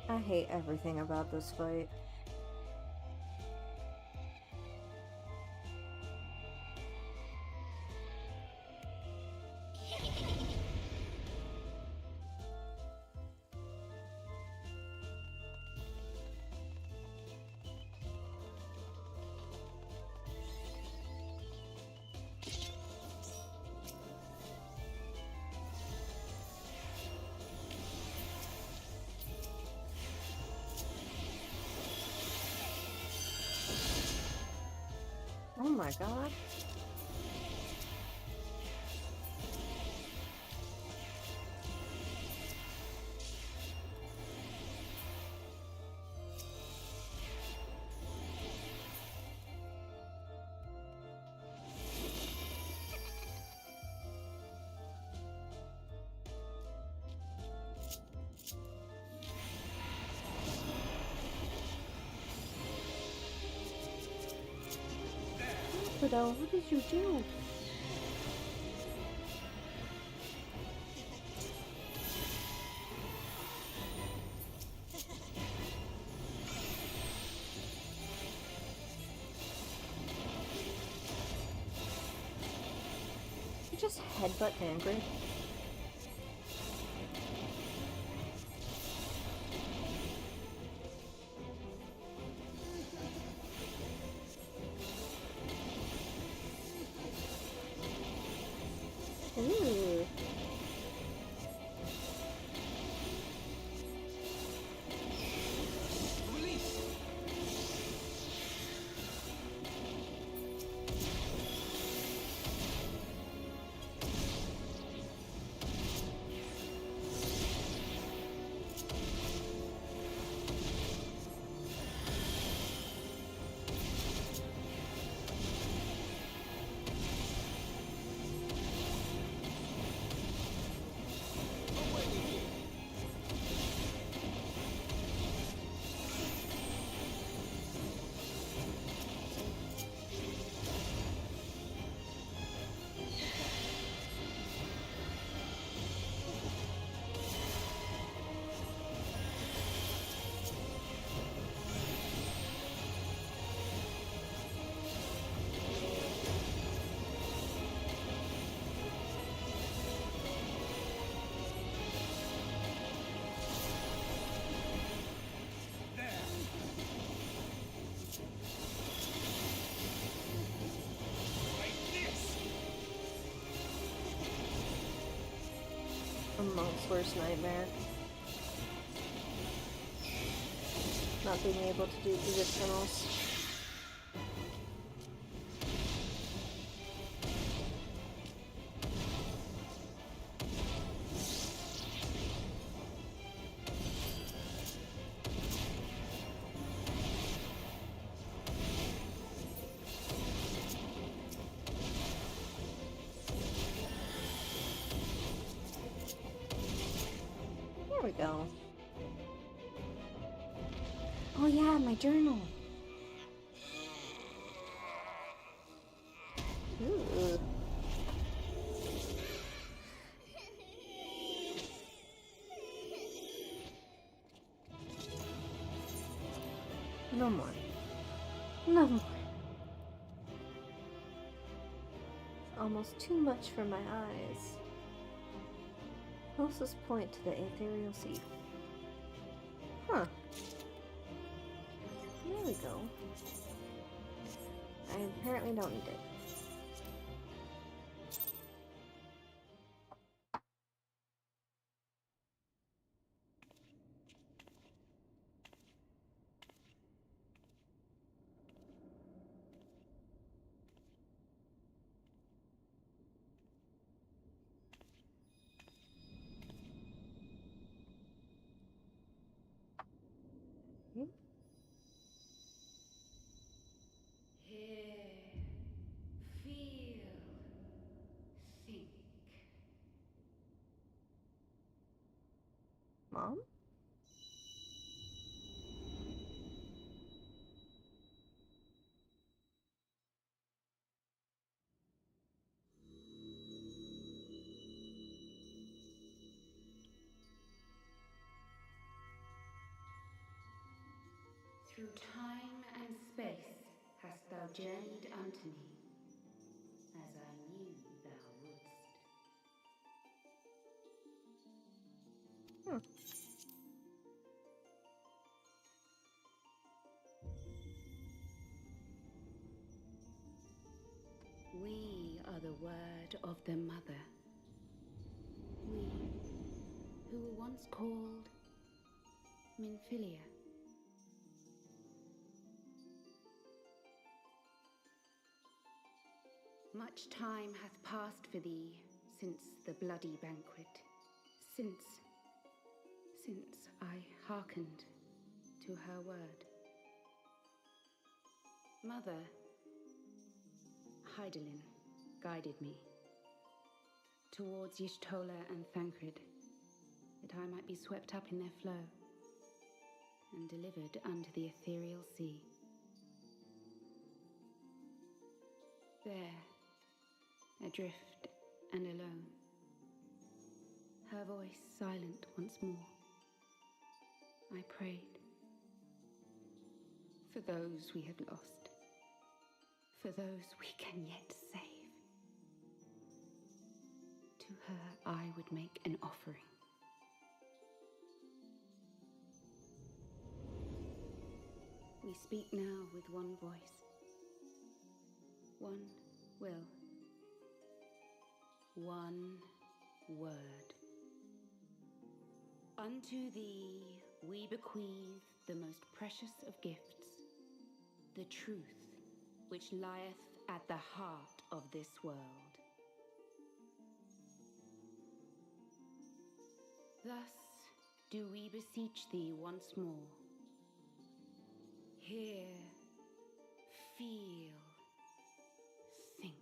I hate everything about this fight. Oh my god. Widow, what did you do? You just headbutt angry. Ooh. A monk's worst nightmare. Not being able to do positionals. There we go. Oh yeah, my journal. Ooh. No more. No more. It's almost too much for my eyes. Closest point to the ethereal sea. Huh. There we go. I apparently don't need it. Mom? Through time and space hast thou journeyed unto me, as I knew thou wouldst. We are the word of the mother. We, who were once called Minfilia. Much time hath passed for thee since the bloody banquet, since I hearkened to her word. Mother, Hydaelyn, guided me towards Y'shtola and Thancred, that I might be swept up in their flow and delivered unto the ethereal sea. There, adrift and alone, her voice silent once more, I prayed for those we had lost, for those we can yet save. To her I would make an offering. We speak now with one voice, one will, one word. Unto thee we bequeath the most precious of gifts, the truth which lieth at the heart of this world. Thus do we beseech thee once more. Hear, feel, think.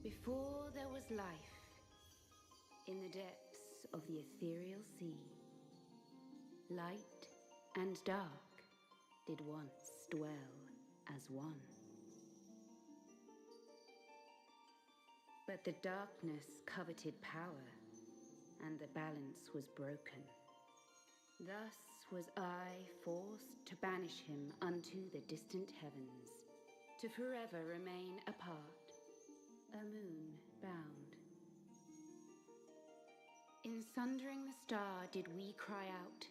Before there was life, in the depths of the ethereal sea, light and dark did once dwell as one. But the darkness coveted power, and the balance was broken. Thus was I forced to banish him unto the distant heavens, to forever remain apart, a moon bound. In sundering the star did we cry out,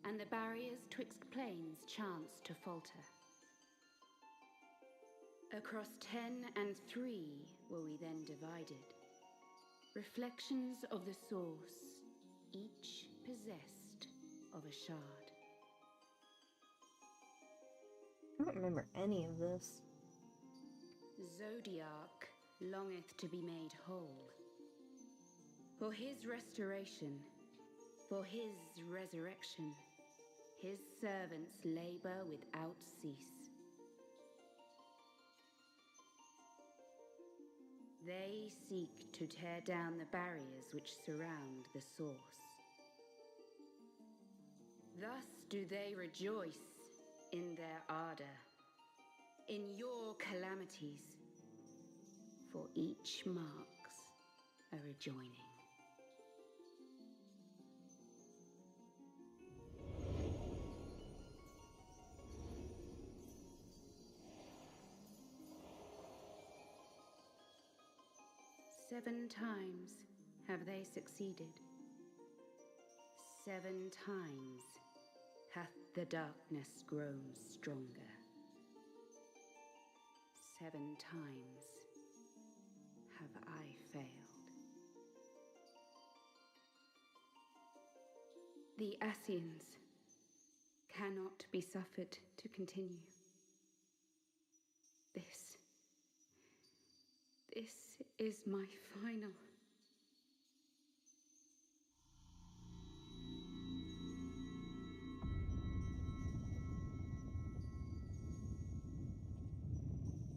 and the barriers twixt planes chanced to falter. Across 10 and 3 were we then divided, reflections of the source, each possessed of a shard. I don't remember any of this. Zodiac longeth to be made whole. For his restoration, for his resurrection, his servants labor without cease. They seek to tear down the barriers which surround the source. Thus do they rejoice in their ardor, in your calamities, for each marks a rejoining. Seven times have they succeeded. 7 times hath the darkness grown stronger. 7 times have I failed. The Ascians cannot be suffered to continue. This This is my final.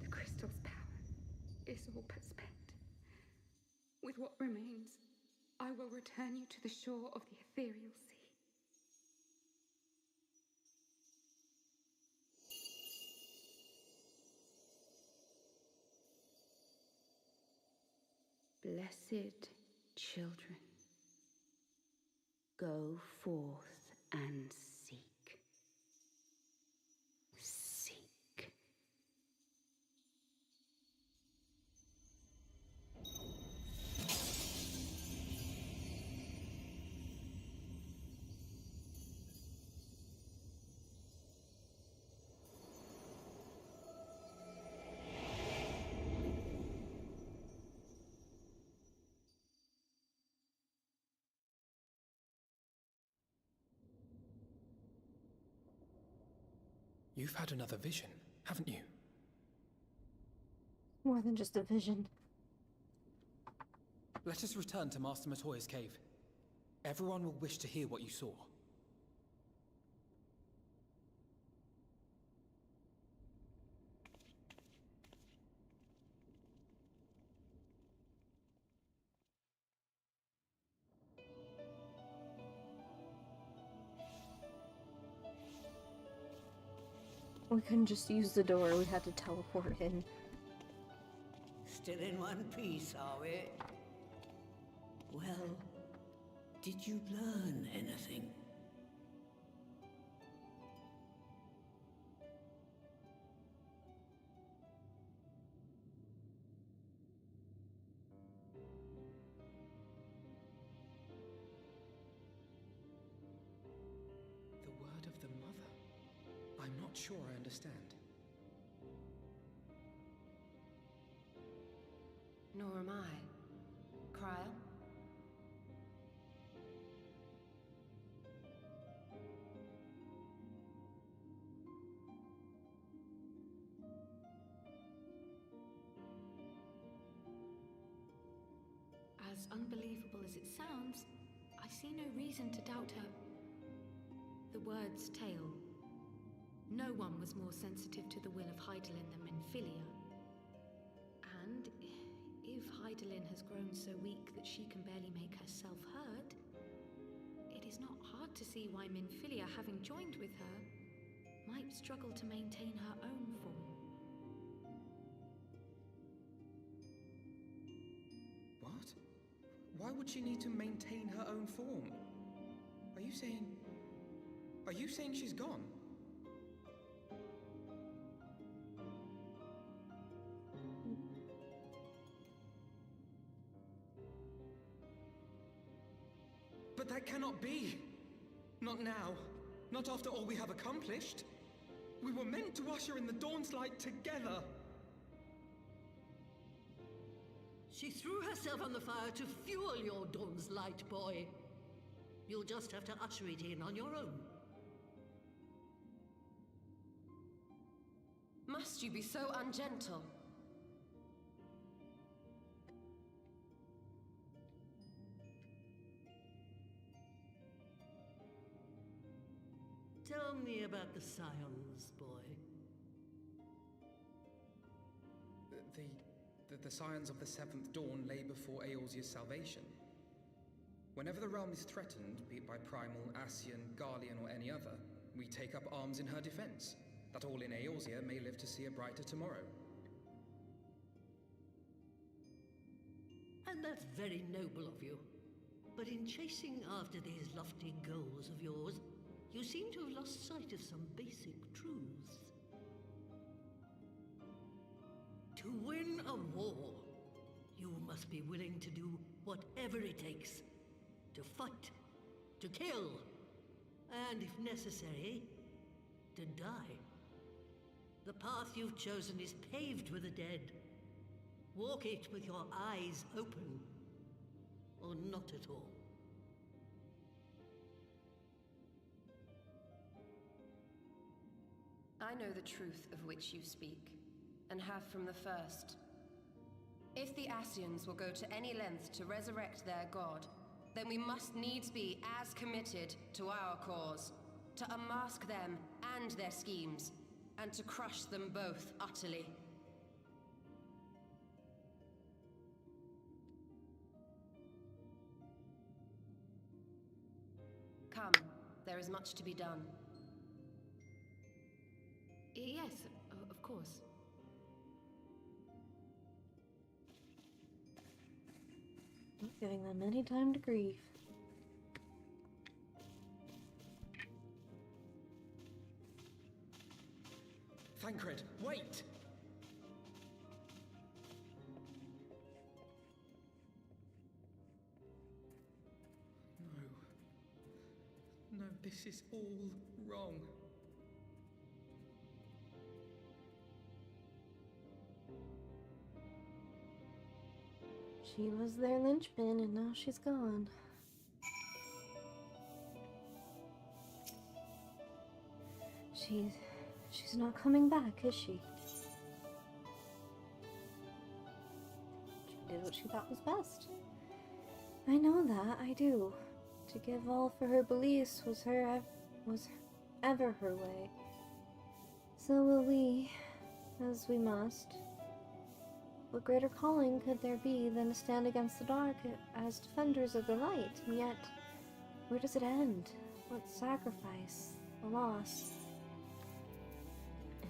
The crystal's power is all but spent. With what remains, I will return you to the shore of the ethereal sea. Blessed children, go forth and seek. Seek. You've had another vision, haven't you? More than just a vision. Let us return to Master Matoya's cave. Everyone will wish to hear what you saw. We couldn't just use the door, we had to teleport in. Still in one piece, are we? Well, did you learn anything? The word of the mother? I'm not sure I understand. Nor am I. Cryle? As unbelievable as it sounds, I see no reason to doubt her. The word's tale. No one was more sensitive to the will of Hydaelyn than Minfilia. And if Hydaelyn has grown so weak that she can barely make herself heard, it is not hard to see why Minfilia, having joined with her, might struggle to maintain her own form. What? Why would she need to maintain her own form? Are you saying... Are you saying she's gone? But that cannot be! Not now. Not after all we have accomplished. We were meant to usher in the dawn's light together. She threw herself on the fire to fuel your dawn's light, boy. You'll just have to usher it in on your own. Must you be so ungentle? Tell me about the Scions, boy. The scions of the Seventh Dawn lay before Eorzea's salvation. Whenever the realm is threatened, be it by Primal, Ascian, Garlean, or any other, we take up arms in her defense, that all in Eorzea may live to see a brighter tomorrow. And that's very noble of you. But in chasing after these lofty goals of yours, you seem to have lost sight of some basic truths. To win a war, you must be willing to do whatever it takes. To fight, to kill, and if necessary, to die. The path you've chosen is paved with the dead. Walk it with your eyes open, or not at all. I know the truth of which you speak, and have from the first. If the Ascians will go to any length to resurrect their god, then we must needs be as committed to our cause, to unmask them and their schemes, and to crush them both utterly. Come, there is much to be done. Yes, of course. Not giving them any time to grieve. Thancred, wait! No. No, this is all wrong. She was their linchpin and now she's gone. She's not coming back, is she? She did what she thought was best. I know that, I do. To give all for her beliefs was ever her way. So will we, as we must. What greater calling could there be than to stand against the dark as defenders of the light? And yet, where does it end? What sacrifice? A loss?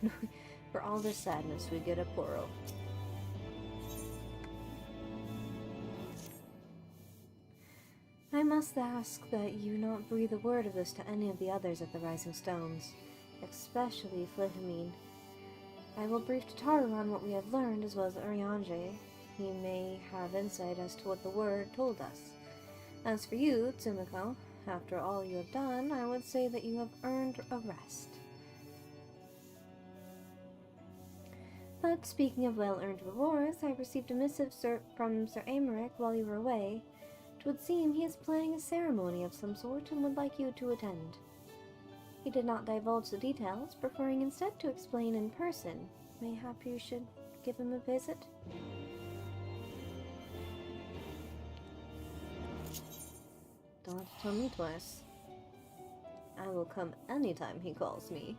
And for all this sadness, we get a Poro. I must ask that you not breathe a word of this to any of the others at the Rising Stones, especially Flihamine. I will brief Tataru on what we have learned, as well as Urianger. He may have insight as to what the word told us. As for you, Tsumiko, after all you have done, I would say that you have earned a rest. But speaking of well-earned rewards, I received a missive from Sir Aymeric while you were away. It would seem he is planning a ceremony of some sort and would like you to attend. He did not divulge the details, preferring instead to explain in person. Mayhap you should give him a visit? Don't have to tell me twice. I will come anytime he calls me.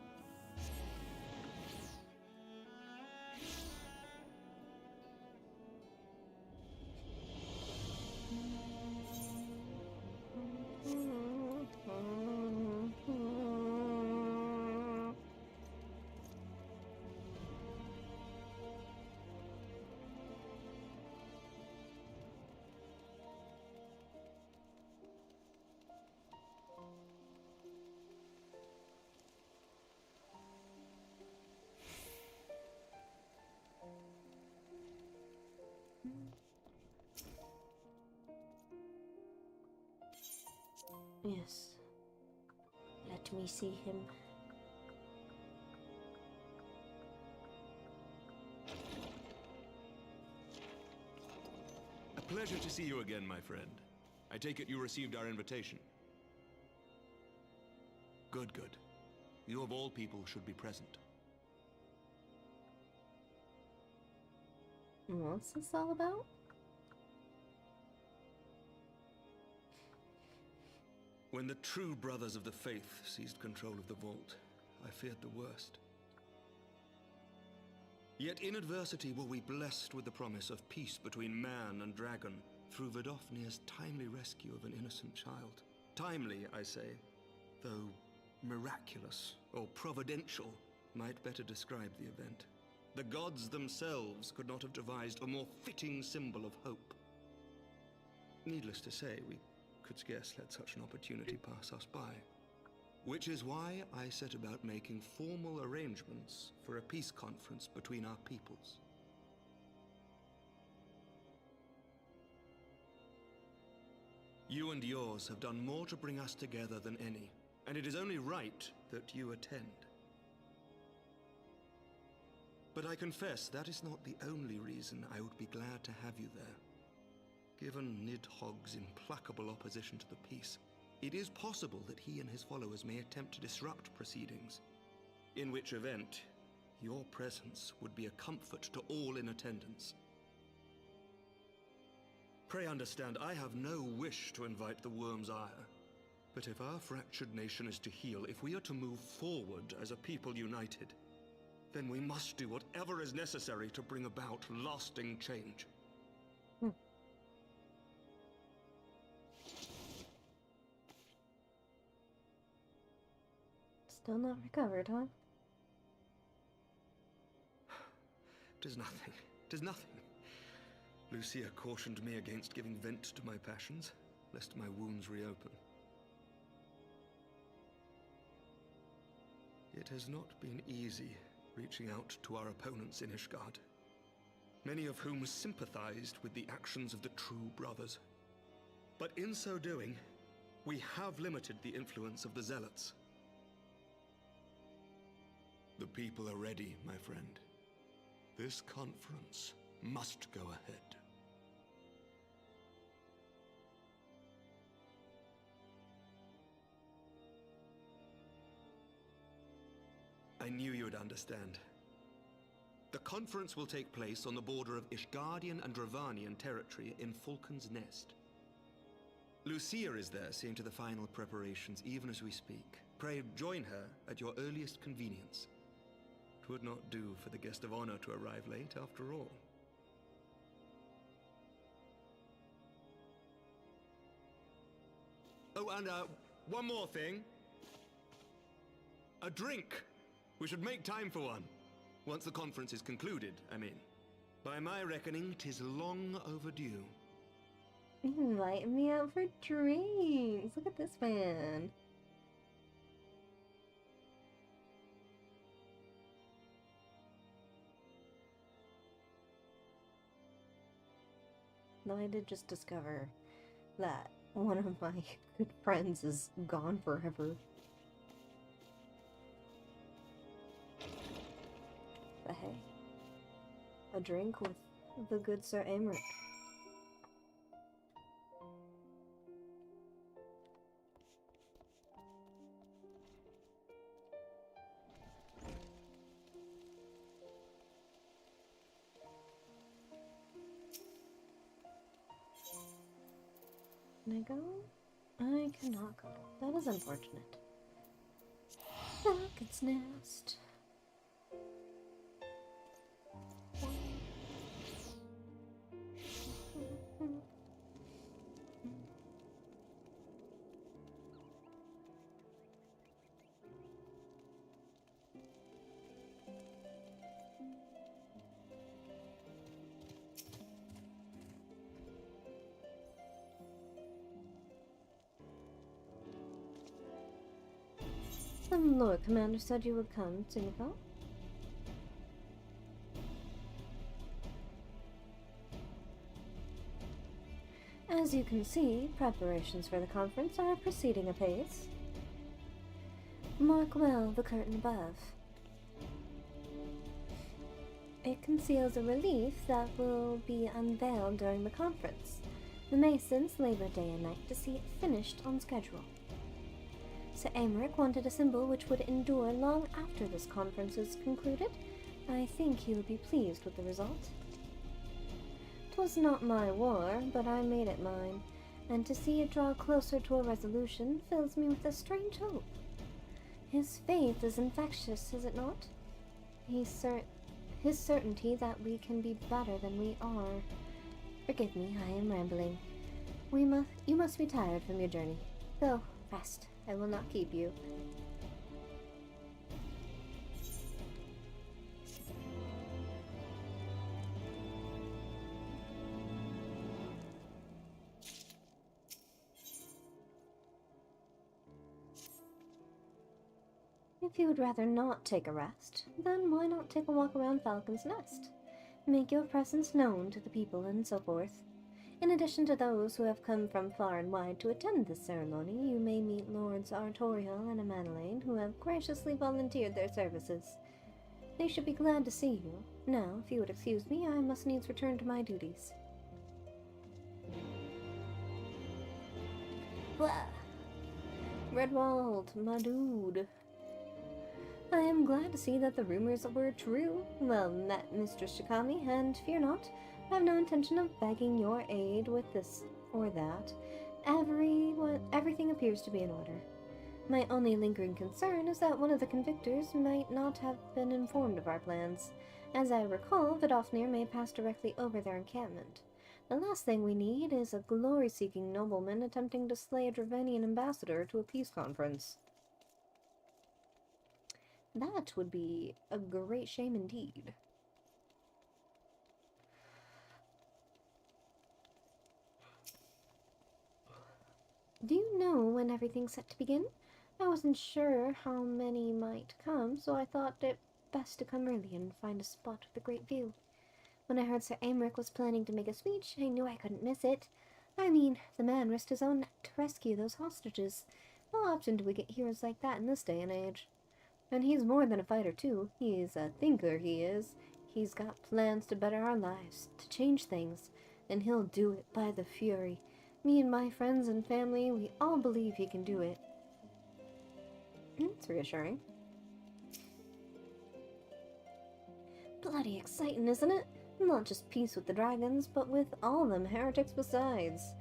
Yes. Let me see him. A pleasure to see you again, my friend. I take it you received our invitation. Good, good. You of all people should be present. What's this all about? When the true brothers of the faith seized control of the vault, I feared the worst. Yet in adversity were we blessed with the promise of peace between man and dragon through Vidofnir's timely rescue of an innocent child. Timely, I say, though miraculous or providential might better describe the event. The gods themselves could not have devised a more fitting symbol of hope. Needless to say, we could scarce let such an opportunity pass us by. Which is why I set about making formal arrangements for a peace conference between our peoples. You and yours have done more to bring us together than any, and it is only right that you attend. But I confess that is not the only reason I would be glad to have you there. Given Nidhogg's implacable opposition to the peace, it is possible that he and his followers may attempt to disrupt proceedings, in which event your presence would be a comfort to all in attendance. Pray understand, I have no wish to invite the worm's ire. But if our fractured nation is to heal, if we are to move forward as a people united, then we must do whatever is necessary to bring about lasting change. Still not recovered, huh? Tis nothing. Tis nothing. Lucia cautioned me against giving vent to my passions, lest my wounds reopen. It has not been easy reaching out to our opponents in Ishgard, many of whom sympathized with the actions of the true brothers. But in so doing, we have limited the influence of the zealots. The people are ready, my friend. This conference must go ahead. I knew you would understand. The conference will take place on the border of Ishgardian and Dravanian territory in Falcon's Nest. Lucia is there, seeing to the final preparations even as we speak. Pray join her at your earliest convenience. 'Twould not do for the guest of honor to arrive late, after all. Oh, and one more thing. A drink. We should make time for one. Once the conference is concluded, I mean. By my reckoning, 'tis long overdue. Inviting me out for drinks. Look at this man. Though I did just discover that one of my good friends is gone forever. But hey, a drink with the good Sir Aymeric. Can I go? I cannot go. That is unfortunate. Falcon's Nest. The Lord Commander said you would come, Sinico. As you can see, preparations for the conference are proceeding apace. Mark well the curtain above. It conceals a relief that will be unveiled during the conference. The Masons labor day and night to see it finished on schedule. Sir Aymeric wanted a symbol which would endure long after this conference is concluded. I think he will be pleased with the result. 'Twas not my war, but I made it mine, and to see it draw closer to a resolution fills me with a strange hope. His faith is infectious, is it not? His certainty that we can be better than we are. Forgive me, I am rambling. You must be tired from your journey. Go, rest. I will not keep you. If you would rather not take a rest, then why not take a walk around Falcon's Nest? Make your presence known to the people and so forth. In addition to those who have come from far and wide to attend this ceremony, you may meet Lords Artorial and Amadelaine, who have graciously volunteered their services. They should be glad to see you. Now, if you would excuse me, I must needs return to my duties. Blah! Redwald, my dude. I am glad to see that the rumors were true. Well met, Mistress Shikami, and fear not, I have no intention of begging your aid with this or that. Everything appears to be in order. My only lingering concern is that one of the convictors might not have been informed of our plans. As I recall, Vidofnir may pass directly over their encampment. The last thing we need is a glory-seeking nobleman attempting to slay a Dravenian ambassador to a peace conference. That would be a great shame indeed. Do you know when everything's set to begin? I wasn't sure how many might come, so I thought it best to come early and find a spot with a great view. When I heard Sir Aymeric was planning to make a speech, I knew I couldn't miss it. I mean, the man risked his own neck to rescue those hostages. How often do we get heroes like that in this day and age? And he's more than a fighter, too. He's a thinker, he is. He's got plans to better our lives, to change things, and he'll do it by the fury. Me and my friends and family, we all believe he can do it. It's reassuring. Bloody exciting, isn't it? Not just peace with the dragons, but with all them heretics besides.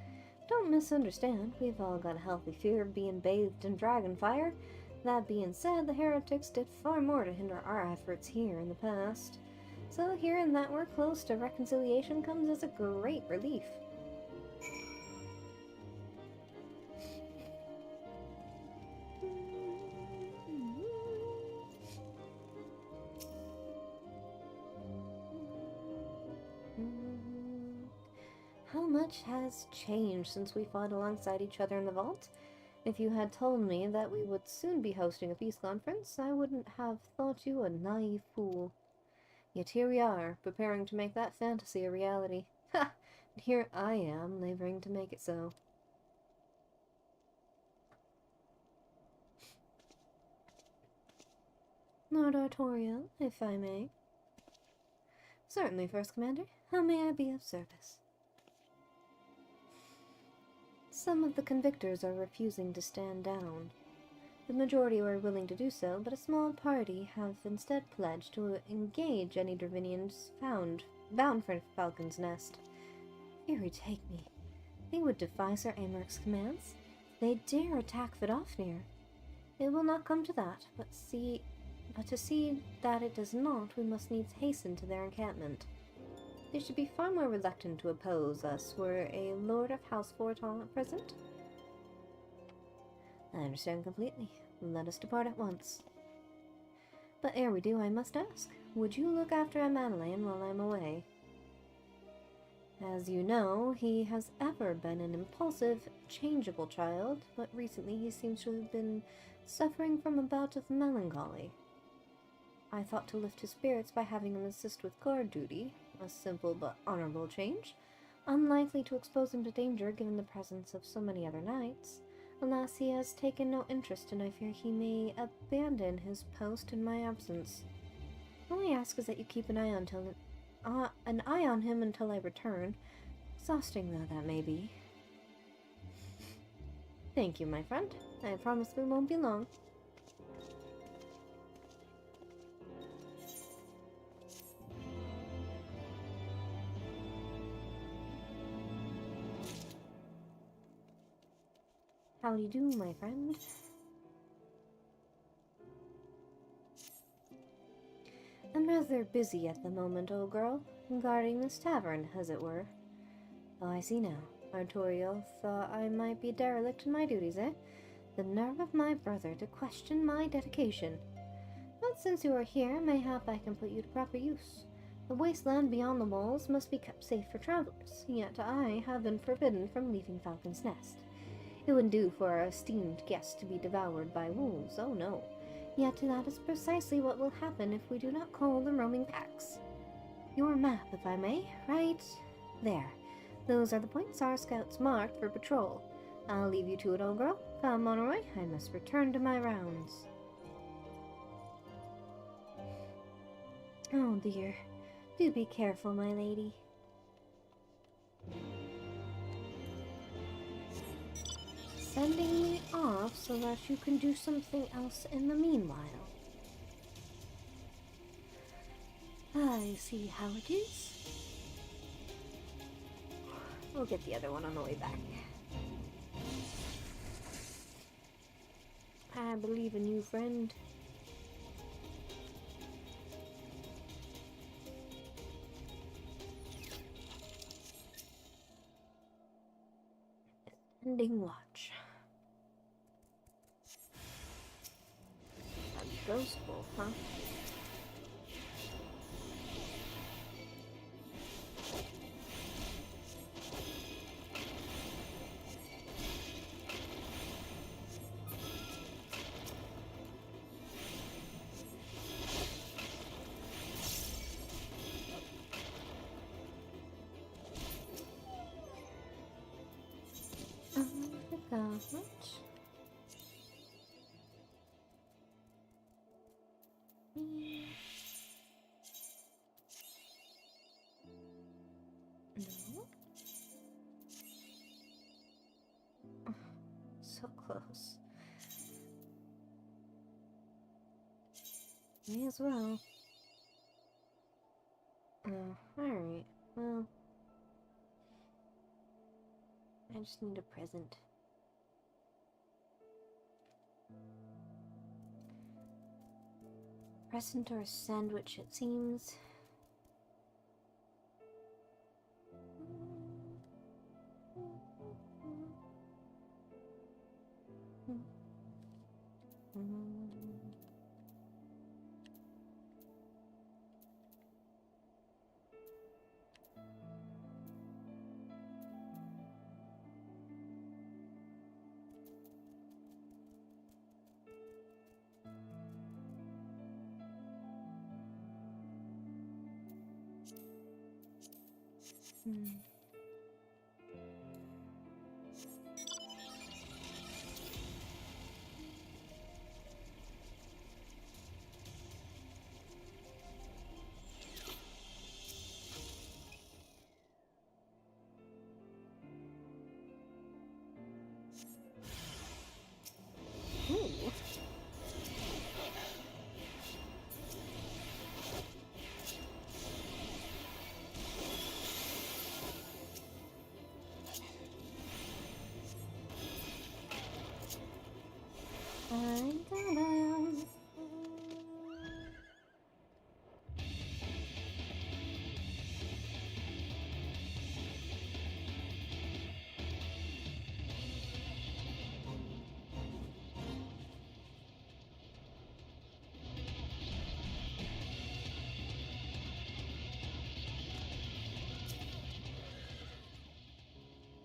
Don't misunderstand, we've all got a healthy fear of being bathed in dragon fire. That being said, the heretics did far more to hinder our efforts here in the past. So hearing that we're close to reconciliation comes as a great relief. How much has changed since we fought alongside each other in the vault? If you had told me that we would soon be hosting a peace conference, I wouldn't have thought you a naive fool. Yet here we are, preparing to make that fantasy a reality. Ha! And here I am, laboring to make it so. Lord Artorial, if I may. Certainly, First Commander. How may I be of service? Some of the convictors are refusing to stand down. The majority were willing to do so, but a small party have instead pledged to engage any Dravenians bound for Falcon's Nest. Here take me. They would defy Sir Aymeric's commands. They dare attack Vidofnir. It will not come to that, but to see that it does not, we must needs hasten to their encampment. They should be far more reluctant to oppose us were a Lord of House Forton present. I understand completely. Let us depart at once. But ere we do, I must ask, would you look after Madeleine while I'm away? As you know, he has ever been an impulsive, changeable child, but recently he seems to have been suffering from a bout of melancholy. I thought to lift his spirits by having him assist with guard duty, a simple but honorable change, unlikely to expose him to danger given the presence of so many other knights. Alas, he has taken no interest, and I fear he may abandon his post in my absence. All I ask is that you keep an eye on him until I return, exhausting though that may be. Thank you, my friend. I promise we won't be long. Howdy do, my friend. I'm rather busy at the moment, old girl, guarding this tavern, as it were. Oh, I see now. Artorial thought I might be derelict in my duties, eh? The nerve of my brother to question my dedication. But since you are here, mayhap I can put you to proper use. The wasteland beyond the walls must be kept safe for travelers, yet I have been forbidden from leaving Falcon's Nest. It wouldn't do for our esteemed guest to be devoured by wolves, oh no. Yet that is precisely what will happen if we do not call the roaming packs. Your map, if I may, right there. Those are the points our scouts marked for patrol. I'll leave you to it, old girl. Come, Monroy, I must return to my rounds. Oh dear. Do be careful, my lady. Sending me off so that you can do something else in the meanwhile. I see how it is. We'll get the other one on the way back. I believe in you, friend. Ending watch. A ghost wolf, huh? No. So close. May as well. Alright. Well, I just need a present. Present or a sandwich, it seems.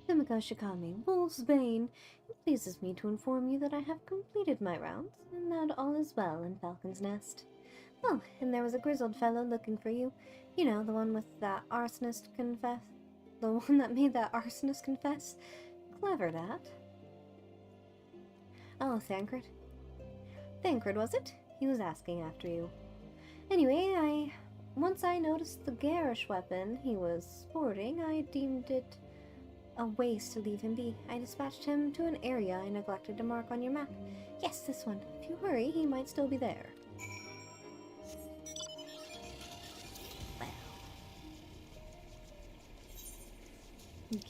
Himiko Shikami, Wolfsbane, it pleases me to inform you that I have completed my rounds, and that all is well in Falcon's Nest. Oh, and there was a grizzled fellow looking for you. You know, the one with that arsonist confess. The one that made that arsonist confess. Clever, that. Oh, Thancred. Thancred, was it? He was asking after you. Anyway, once I noticed the garish weapon he was sporting, I deemed it a waste to leave him be. I dispatched him to an area I neglected to mark on your map. Yes, this one. If you hurry, he might still be there. Well.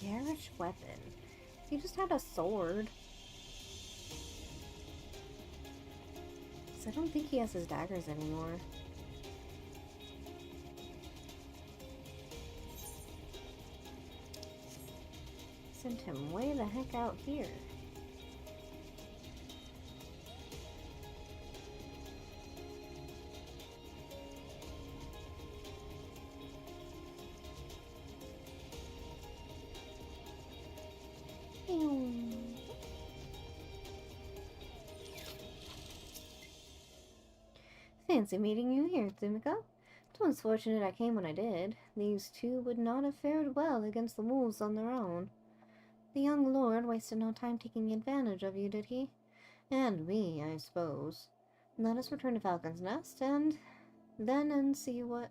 Garish weapon. He just had a sword. So I don't think he has his daggers anymore. Sent him way the heck out here. Fancy meeting you here, Tsumiko. 'Twas fortunate I came when I did. These two would not have fared well against the wolves on their own. The young lord wasted no time taking advantage of you, did he? And me, I suppose. Let us return to Falcon's Nest, and see what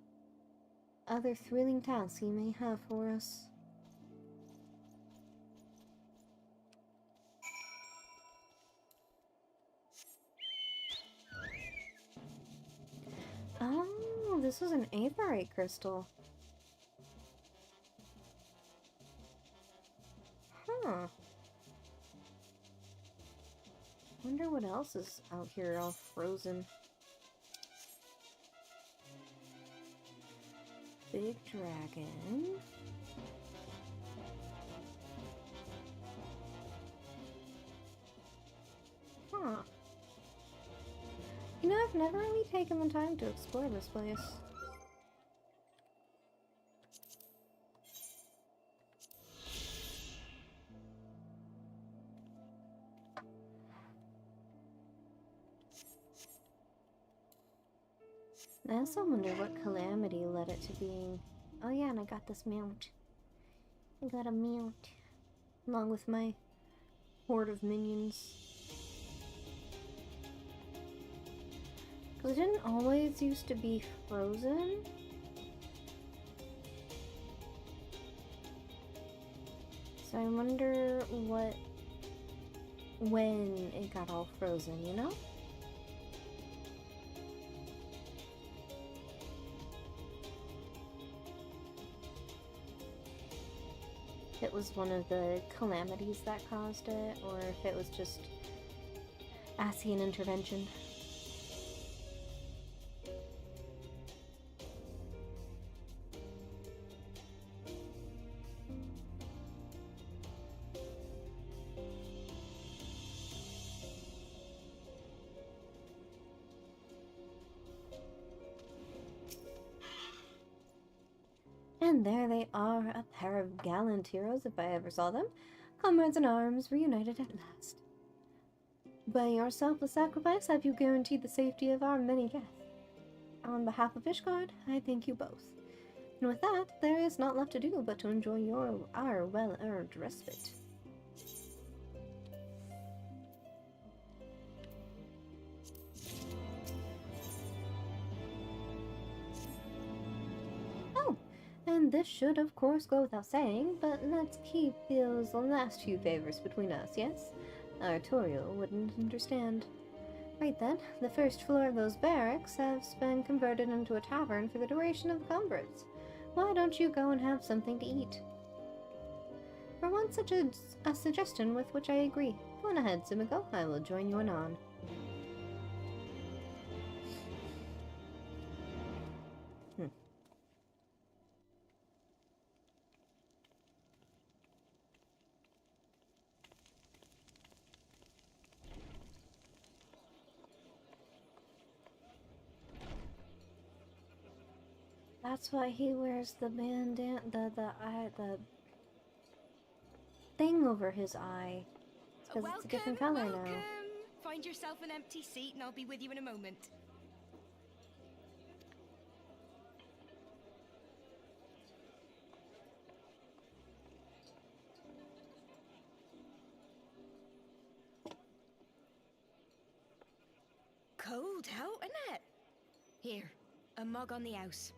other thrilling tasks he may have for us. Oh, this was an aetheryte crystal. Huh. Wonder what else is out here all frozen. Big dragon. Huh. You know, I've never really taken the time to explore this place. I also wonder what calamity led it to being... Oh yeah, and I got this mount. I got a mount. Along with my horde of minions. Because it didn't always used to be frozen. So I wonder when it got all frozen, you know? If it was one of the calamities that caused it, or if it was just Ascian intervention. And there they are, a pair of gallant heroes, if I ever saw them. Comrades in arms, reunited at last. By your selfless sacrifice have you guaranteed the safety of our many guests. On behalf of Ishgard, I thank you both. And with that, there is not left to do but to enjoy our well-earned respite. And this should, of course, go without saying, but let's keep those last few favors between us, yes? Artorial wouldn't understand. Right then, the first floor of those barracks has been converted into a tavern for the duration of the conference. Why don't you go and have something to eat? For once, such a suggestion with which I agree. Go on ahead, Sumiko. I will join you anon. That's why he wears the bandana, the thing over his eye. It's because it's a different color now. Find yourself an empty seat and I'll be with you in a moment. Cold out, isn't it? Here, a mug on the house.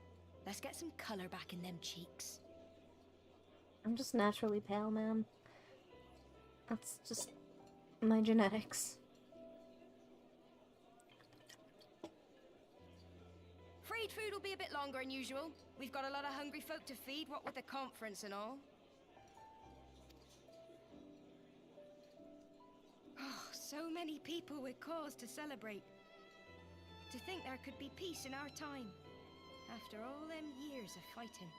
Let's get some color back in them cheeks. I'm just naturally pale, man. That's just my genetics. Afraid food will be a bit longer than usual. We've got a lot of hungry folk to feed, what with the conference and all. Oh, so many people with cause to celebrate. To think there could be peace in our time. After all them years of fighting.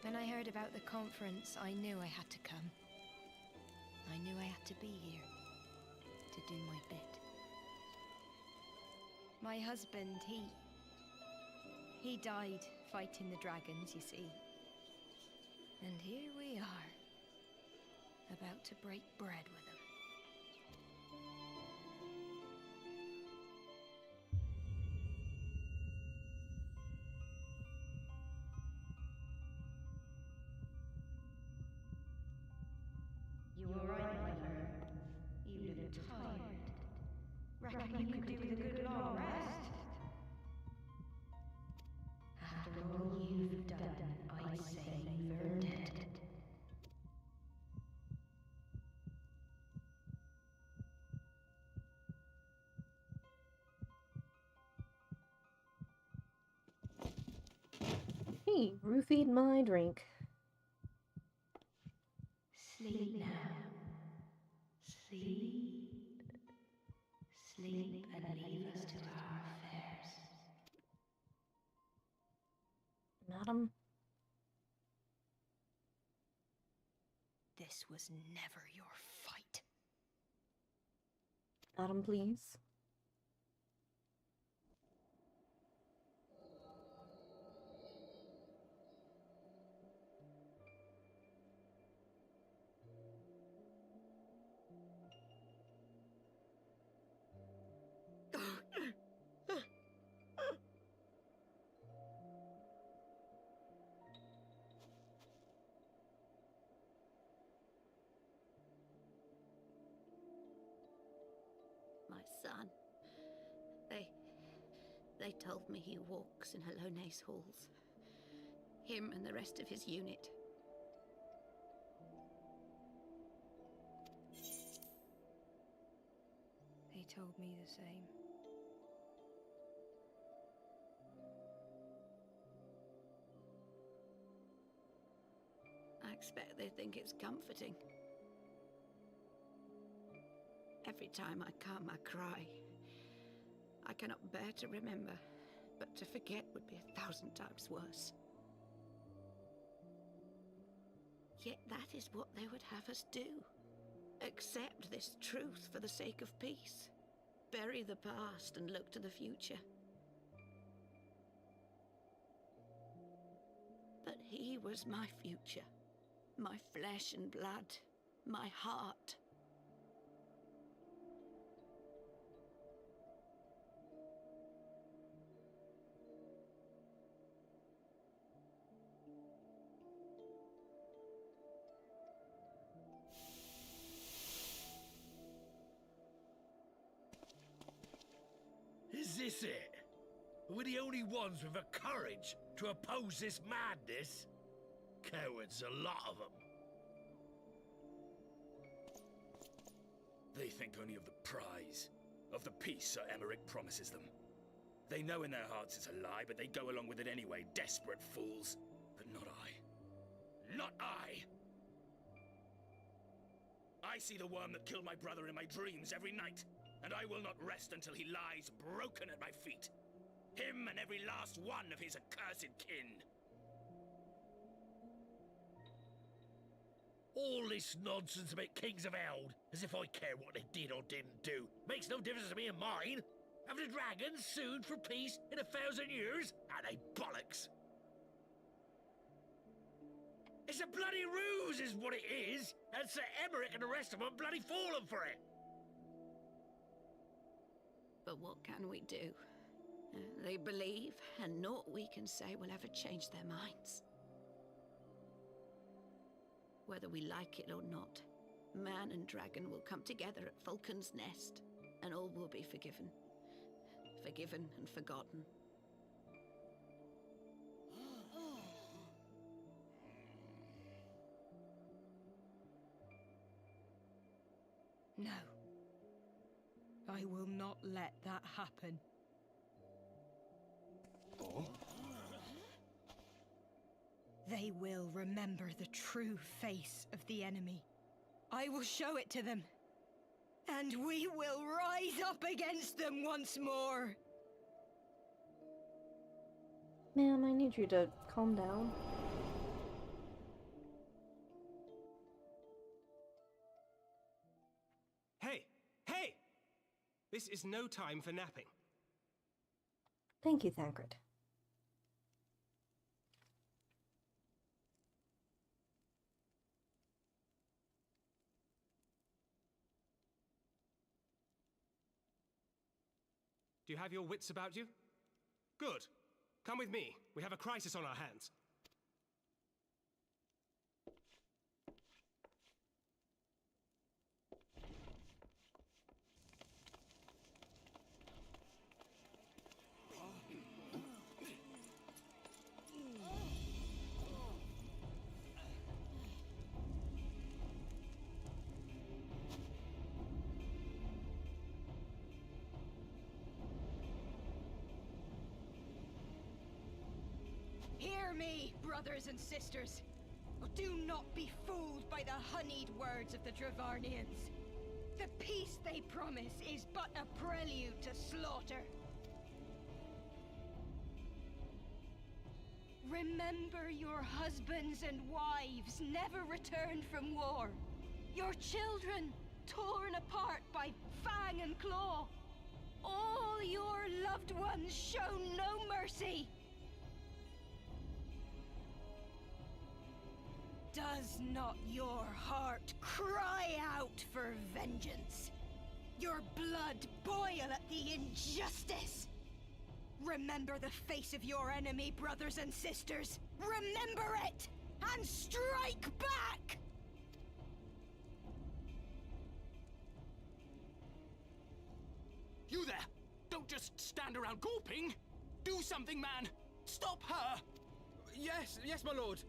When I heard about the conference, I knew I had to come. I knew I had to be here. To do my bit. My husband, he died fighting the dragons, you see. And here we are. About to break bread with him. You were right, my friend. You look tired. Reckon you could do with a good long rest? After all you've done, I'd say you've earned it. Hey, roofied my drink. Sleep now. Sleep. Sleep and leave us to our affairs. Madam? This was never your fight. Madam, please. My son. They told me he walks in Hallone's halls. Him and the rest of his unit. They told me the same. I expect they think it's comforting. Every time I come, I cry. I cannot bear to remember, but to forget would be 1,000 times worse. Yet that is what they would have us do. Accept this truth for the sake of peace. Bury the past and look to the future. But he was my future. My flesh and blood. My heart. Is this it? We're the only ones with the courage to oppose this madness? Cowards, a lot of them. They think only of the prize, of the peace Sir Emmerich promises them. They know in their hearts it's a lie, but they go along with it anyway, desperate fools. But not I. Not I! I see the worm that killed my brother in my dreams every night, and I will not rest until he lies broken at my feet. Him and every last one of his accursed kin. All this nonsense about Kings of Eld, as if I care what they did or didn't do, makes no difference to me and mine. Have the dragons sued for peace in 1,000 years? Are they bollocks? It's a bloody ruse is what it is, and Sir Emmerich and the rest of them bloody fallen for it. But what can we do? They believe, and naught we can say will ever change their minds. Whether we like it or not, man and dragon will come together at Vulcan's Nest, and all will be forgiven. Forgiven and forgotten. No. I will not let that happen. Oh? They will remember the true face of the enemy. I will show it to them. And we will rise up against them once more. Ma'am, I need you to calm down. Hey! Hey! This is no time for napping. Thank you, Thancred. Do you have your wits about you? Good. Come with me. We have a crisis on our hands. Hear me, brothers and sisters. Do not be fooled by the honeyed words of the Dravarnians. The peace they promise is but a prelude to slaughter. Remember, your husbands and wives never returned from war. Your children torn apart by fang and claw. All your loved ones shown no mercy. Does not your heart cry out for vengeance? Your blood boil at the injustice? Remember the face of your enemy, brothers and sisters. Remember it, and strike back! You there! Don't just stand around gawping! Do something, man! Stop her! Yes, my lord.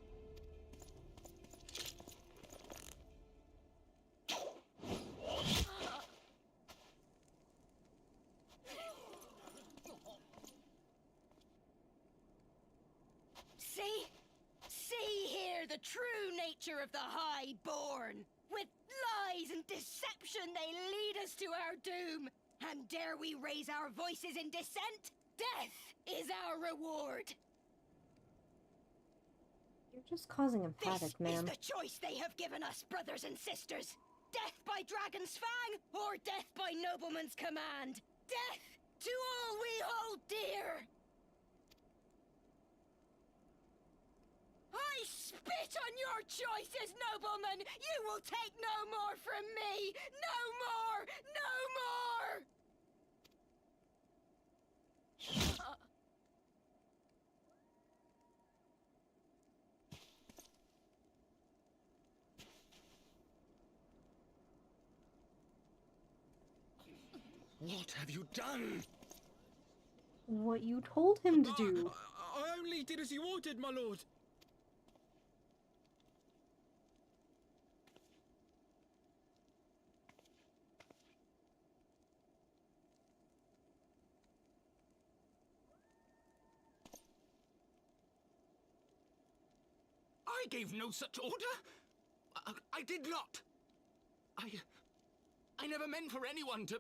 See here the true nature of the Highborn. With lies and deception they lead us to our doom. And dare we raise our voices in dissent? Death is our reward. You're just causing him havoc, ma'am. This is the choice they have given us, brothers and sisters. Death by dragon's fang, or death by nobleman's command. Death to all we hold dear. I spit on your choices, noblemen! You will take no more from me! No more! No more! What have you done? What you told him to do. I only did as you ordered, my lord. I gave no such order. I did not. I never meant for anyone to...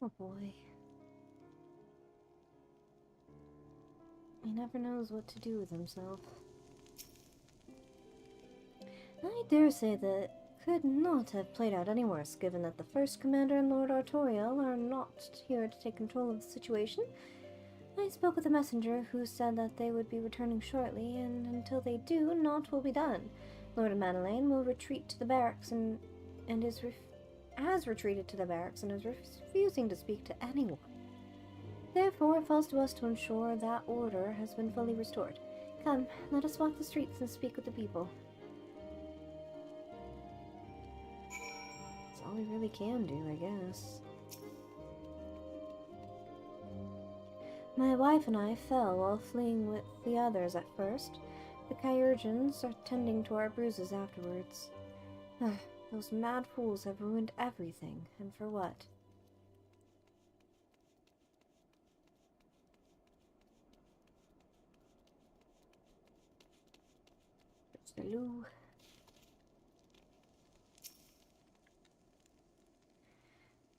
Oh boy. He never knows what to do with himself. I dare say that could not have played out any worse, given that the First Commander and Lord Artoriel are not here to take control of the situation. I spoke with a messenger who said that they would be returning shortly, and until they do, naught will be done. Lord Madeleine will retreat to the barracks has retreated to the barracks and is refusing to speak to anyone. Therefore, it falls to us to ensure that order has been fully restored. Come, let us walk the streets and speak with the people. That's all we really can do, I guess. My wife and I fell while fleeing with the others at first. The Kyurgens are tending to our bruises afterwards. Those mad fools have ruined everything, and for what? Hello.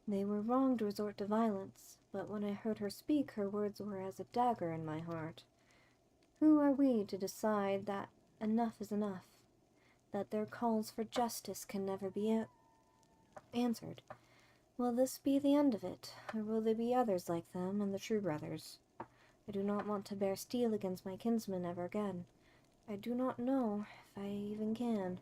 They were wrong to resort to violence, but when I heard her speak, her words were as a dagger in my heart. Who are we to decide that enough is enough? That their calls for justice can never be answered? Will this be the end of it, or will there be others like them and the true brothers? I do not want to bear steel against my kinsmen ever again. I do not know if I even can.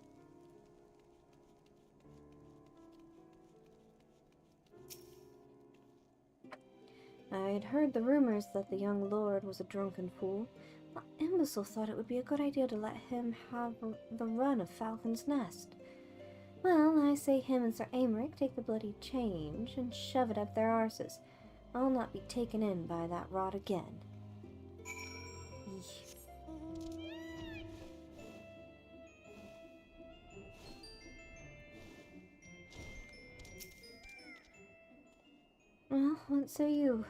I had heard the rumors that the young lord was a drunken fool. What imbecile thought it would be a good idea to let him have the run of Falcon's Nest? Well, I say him and Sir Aymeric take the bloody change and shove it up their arses. I'll not be taken in by that rot again. what say you?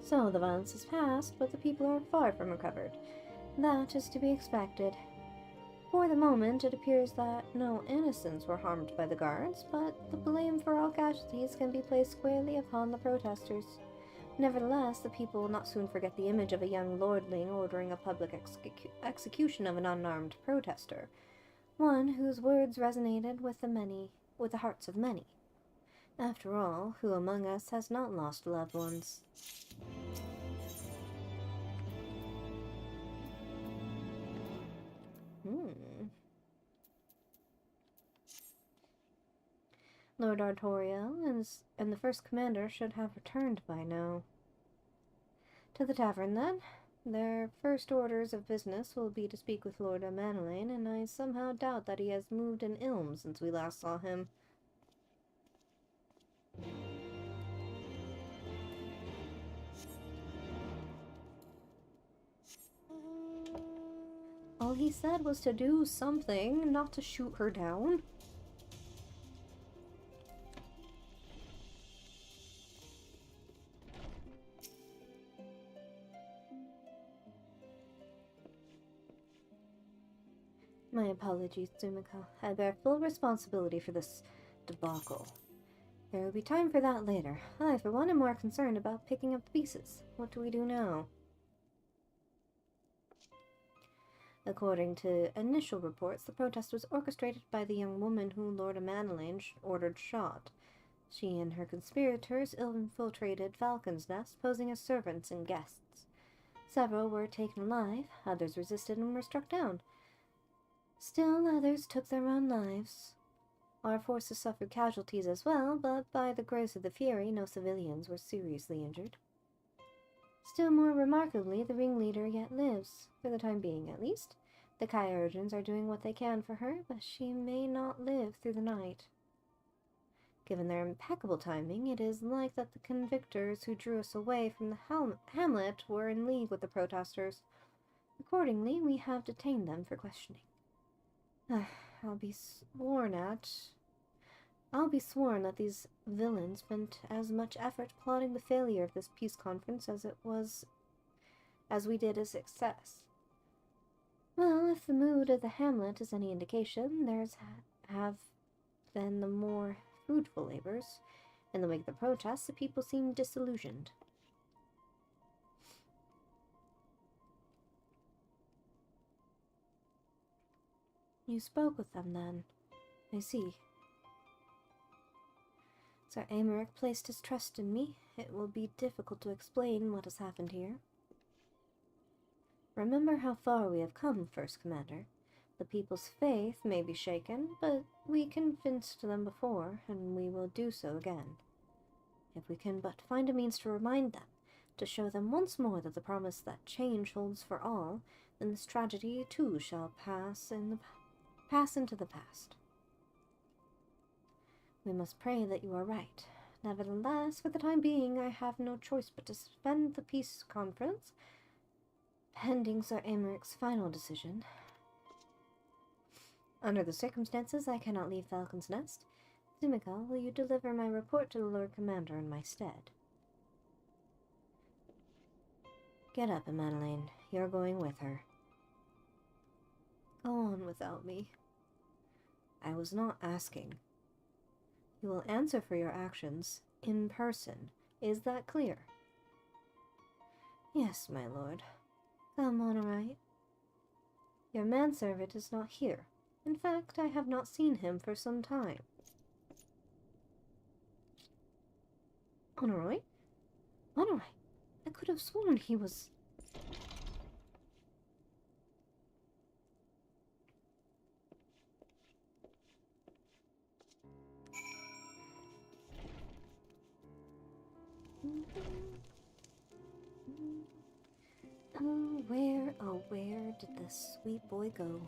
So the violence has passed, but the people are far from recovered. That is to be expected. For the moment, it appears that no innocents were harmed by the guards, but the blame for all casualties can be placed squarely upon the protesters. Nevertheless, the people will not soon forget the image of a young lordling ordering a public execution of an unarmed protester, one whose words resonated with the hearts of many. After all, who among us has not lost loved ones? Lord Artoriel and the first commander should have returned by now. To the tavern, then. Their first orders of business will be to speak with Lord Manelaine, and I somehow doubt that he has moved an ilm since we last saw him. All he said was to do something, not to shoot her down. My apologies, Tsumiko. I bear full responsibility for this debacle. There will be time for that later. I, for one, am more concerned about picking up the pieces. What do we do now? According to initial reports, the protest was orchestrated by the young woman whom Lord Manelaine ordered shot. She and her conspirators infiltrated Falcon's Nest, posing as servants and guests. Several were taken alive, others resisted and were struck down. Still, others took their own lives. Our forces suffered casualties as well, but by the grace of the Fury, no civilians were seriously injured. Still more remarkably, the ringleader yet lives, for the time being at least. The Kyurgens are doing what they can for her, but she may not live through the night. Given their impeccable timing, it is like that the convictors who drew us away from the hamlet were in league with the protesters. Accordingly, we have detained them for questioning. I'll be sworn that these villains spent as much effort plotting the failure of this peace conference as we did a success. Well, if the mood of the hamlet is any indication, theirs have been the more fruitful labors. In the wake of the protests, the people seem disillusioned. You spoke with them, then. I see. Sir Aymeric placed his trust in me. It will be difficult to explain what has happened here. Remember how far we have come, First Commander. The people's faith may be shaken, but we convinced them before, and we will do so again. If we can but find a means to remind them, to show them once more that the promise that change holds for all, then this tragedy too shall pass into the past. We must pray that you are right. Nevertheless, for the time being, I have no choice but to suspend the peace conference, pending Sir Aymeric's final decision. Under the circumstances, I cannot leave Falcon's Nest. Tsumiko, will you deliver my report to the Lord Commander in my stead? Get up, Manelaine. You're going with her. Go on without me. I was not asking. You will answer for your actions in person. Is that clear? Yes, my lord. Come on, right. Your manservant is not here. In fact, I have not seen him for some time. Honoroi? Honoroi? I could have sworn he was... Oh, where did this sweet boy go?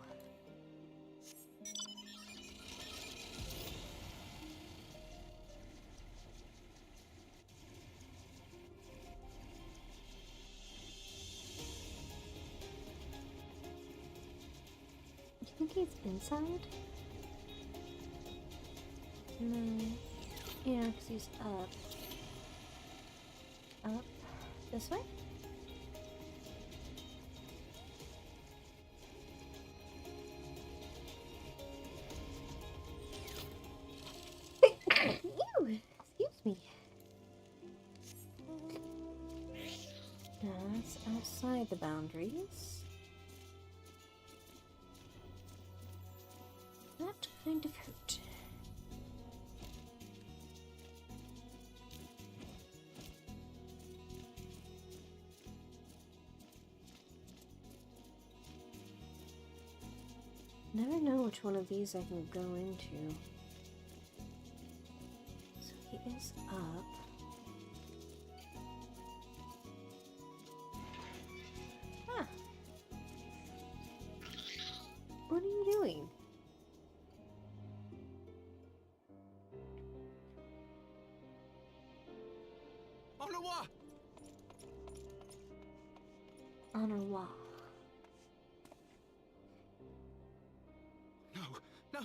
You think he's inside? No. here because he's up. Up this way? Ew, excuse me. That's outside the boundaries. That kind of hurt. Never know which one of these I can go into. So he is up. Ah. What are you doing? Honorwa. No, no.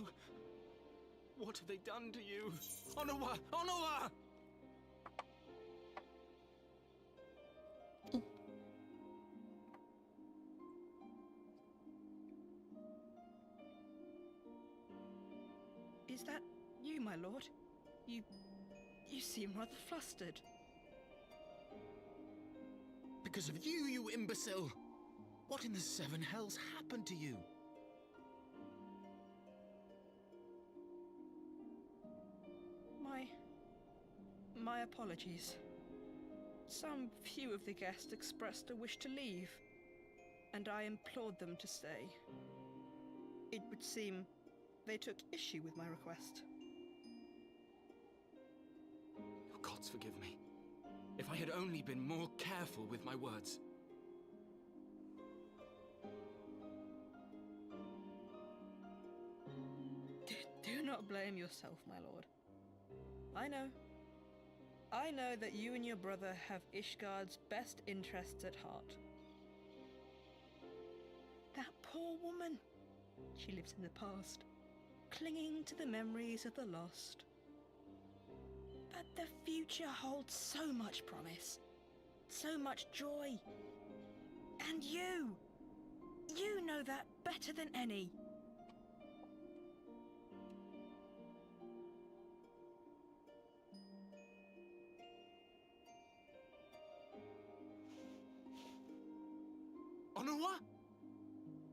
What have they done to you? Onowa! Onowa! Is that you, my lord? You seem rather flustered. Because of you, you imbecile! What in the seven hells happened to you? My apologies. Some few of the guests expressed a wish to leave, and I implored them to stay. It would seem they took issue with my request. Oh, gods forgive me. If I had only been more careful with my words. Do not blame yourself, my lord. I know that you and your brother have Ishgard's best interests at heart. That poor woman. She lives in the past, clinging to the memories of the lost. But the future holds so much promise, so much joy. And you know that better than any. Onowa?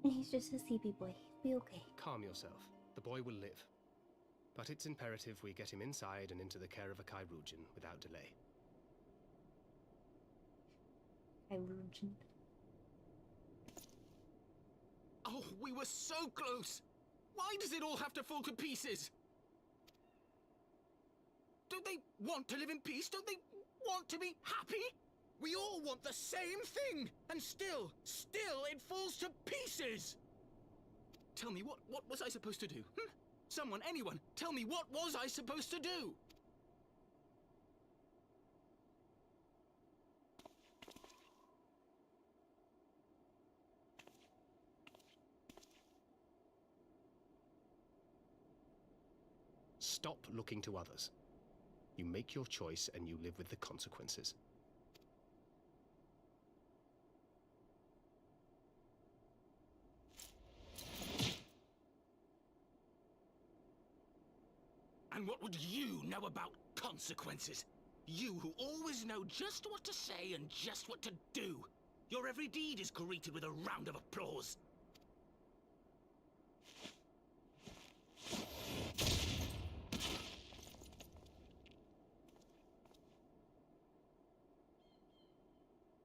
He's just a sleepy boy. Be okay. Calm yourself. The boy will live. But it's imperative we get him inside and into the care of a Kairujin without delay. Kairujin. Oh, we were so close! Why does it all have to fall to pieces? Don't they want to live in peace? Don't they want to be happy? We all want the same thing! And still it falls to pieces! Tell me, what was I supposed to do? Someone, anyone, tell me, what was I supposed to do? Stop looking to others. You make your choice and you live with the consequences. And what would you know about consequences? You who always know just what to say and just what to do. Your every deed is greeted with a round of applause.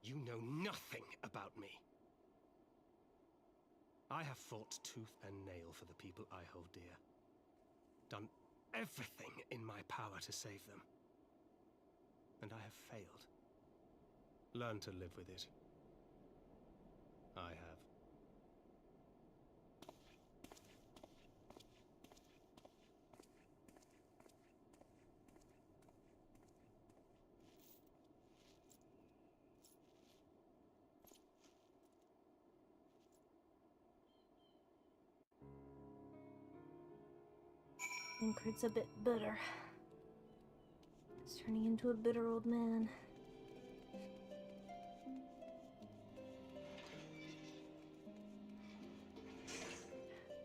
You know nothing about me. I have fought tooth and nail for the people I hold dear. Done everything in my power to save them. And I have failed. Learn to live with it. I have. Incred's a bit better. turning into a bitter old man.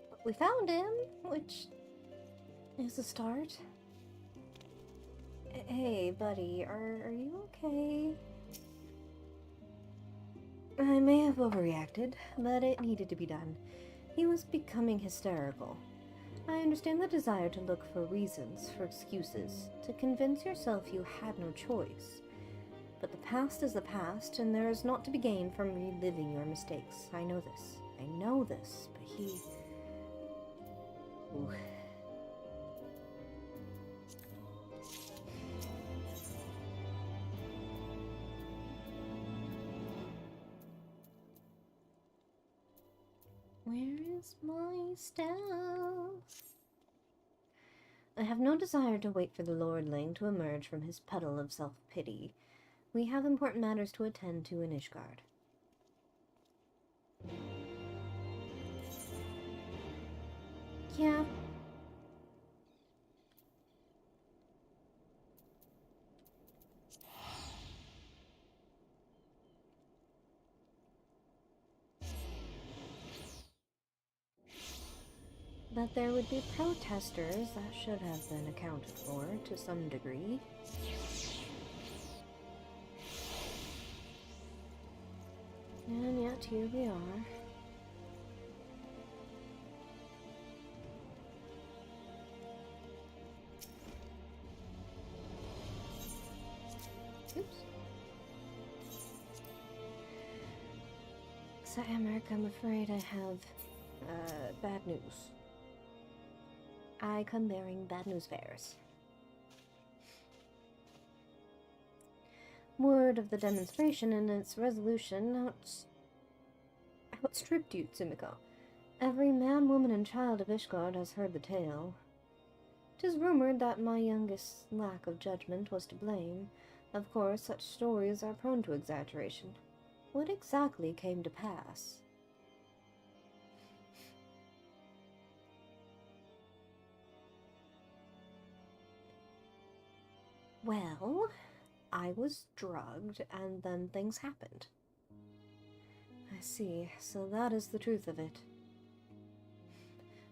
But we found him, which is a start. Hey, buddy, are you okay? I may have overreacted, but it needed to be done. He was becoming hysterical. I understand the desire to look for reasons, for excuses, to convince yourself you had no choice. But the past is the past, and there is naught to be gained from reliving your mistakes. I know this, but he... Ooh. Where is my staff? I have no desire to wait for the lordling to emerge from his puddle of self-pity. We have important matters to attend to in Ishgard. Yeah. But there would be protesters that should have been accounted for to some degree. And yet here we are. Oops. So, Emmerich, I'm afraid I have bad news. I come bearing bad news bears. Word of the demonstration and its resolution outstripped you, Tsumiko. Every man, woman, and child of Ishgard has heard the tale. 'Tis rumored that my youngest's lack of judgment was to blame. Of course, such stories are prone to exaggeration. What exactly came to pass? Well, I was drugged, and then things happened. I see, so that is the truth of it.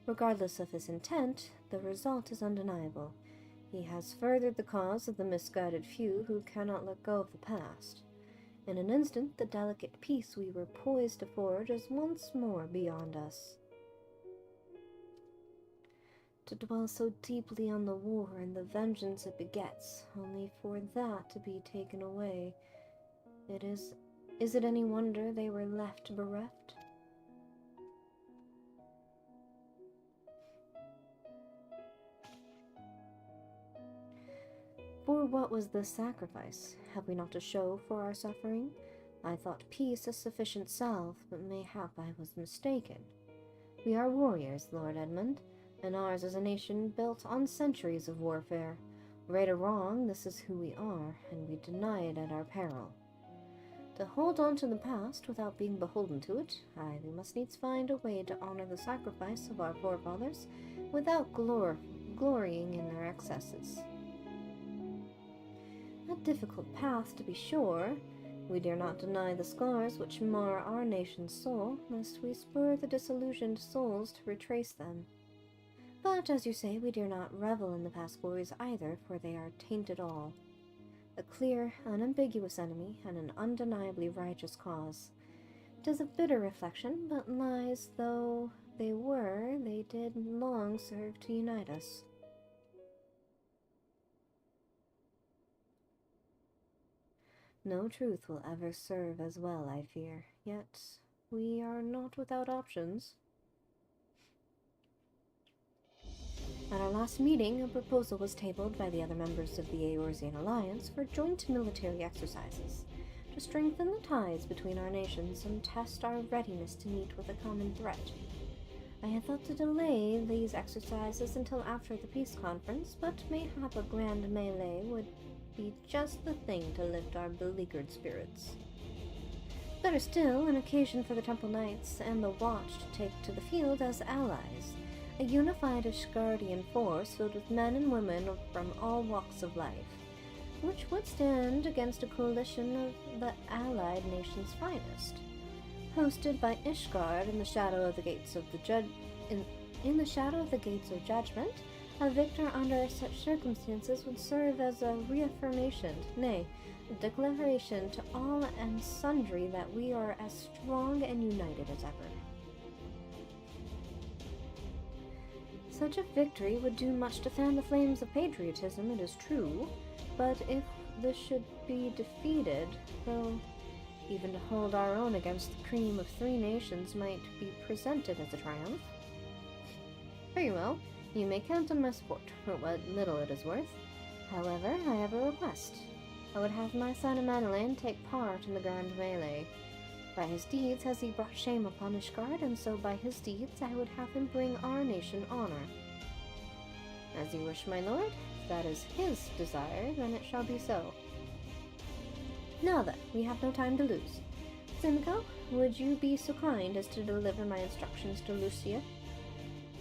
Regardless of his intent, the result is undeniable. He has furthered the cause of the misguided few who cannot let go of the past. In an instant, the delicate peace we were poised to forge is once more beyond us. To dwell so deeply on the war and the vengeance it begets, only for that to be taken away. Is it any wonder they were left bereft? For what was this sacrifice? Have we not to show for our suffering? I thought peace a sufficient salve, but mayhap I was mistaken. We are warriors, Lord Edmund, and ours is a nation built on centuries of warfare. Right or wrong, this is who we are, and we deny it at our peril. To hold on to the past without being beholden to it, we must needs find a way to honor the sacrifice of our forefathers without glorying in their excesses. A difficult path, to be sure. We dare not deny the scars which mar our nation's soul, lest we spur the disillusioned souls to retrace them. But, as you say, we dare not revel in the past glories either, for they are tainted all. A clear, unambiguous enemy, and an undeniably righteous cause. 'Tis a bitter reflection, but lies though they were, they did long serve to unite us. No truth will ever serve as well, I fear, yet we are not without options. At our last meeting, a proposal was tabled by the other members of the Eorzean Alliance for joint military exercises, to strengthen the ties between our nations and test our readiness to meet with a common threat. I had thought to delay these exercises until after the peace conference, but mayhap a grand melee would be just the thing to lift our beleaguered spirits. Better still, an occasion for the Temple Knights and the Watch to take to the field as allies, a unified Ishgardian force filled with men and women from all walks of life. which would stand against a coalition of the allied nation's finest. Hosted by Ishgard in the shadow of the gates of in the shadow of the gates of judgment, a victor under such circumstances would serve as a reaffirmation, nay, a declaration to all and sundry that we are as strong and united as ever. Such a victory would do much to fan the flames of patriotism, it is true, but if this should be defeated, though even to hold our own against the cream of 3 nations might be presented as a triumph. Very well, you may count on my support for what little it is worth. However, I have a request. I would have my son Emmanuel take part in the grand melee. By his deeds has he brought shame upon Ishgard, and so by his deeds I would have him bring our nation honor. As you wish, my lord. If that is his desire, then it shall be so. Now then, we have no time to lose. Simcoe, would you be so kind as to deliver my instructions to Lucia?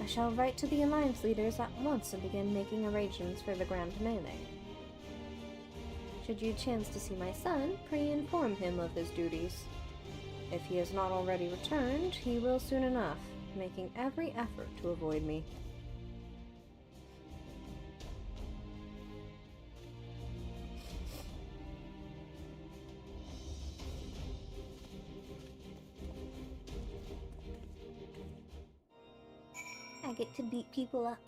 I shall write to the alliance leaders at once and begin making arrangements for the grand melee. Should you chance to see my son, pray inform him of his duties. If he has not already returned, he will soon enough, making every effort to avoid me. I get to beat people up.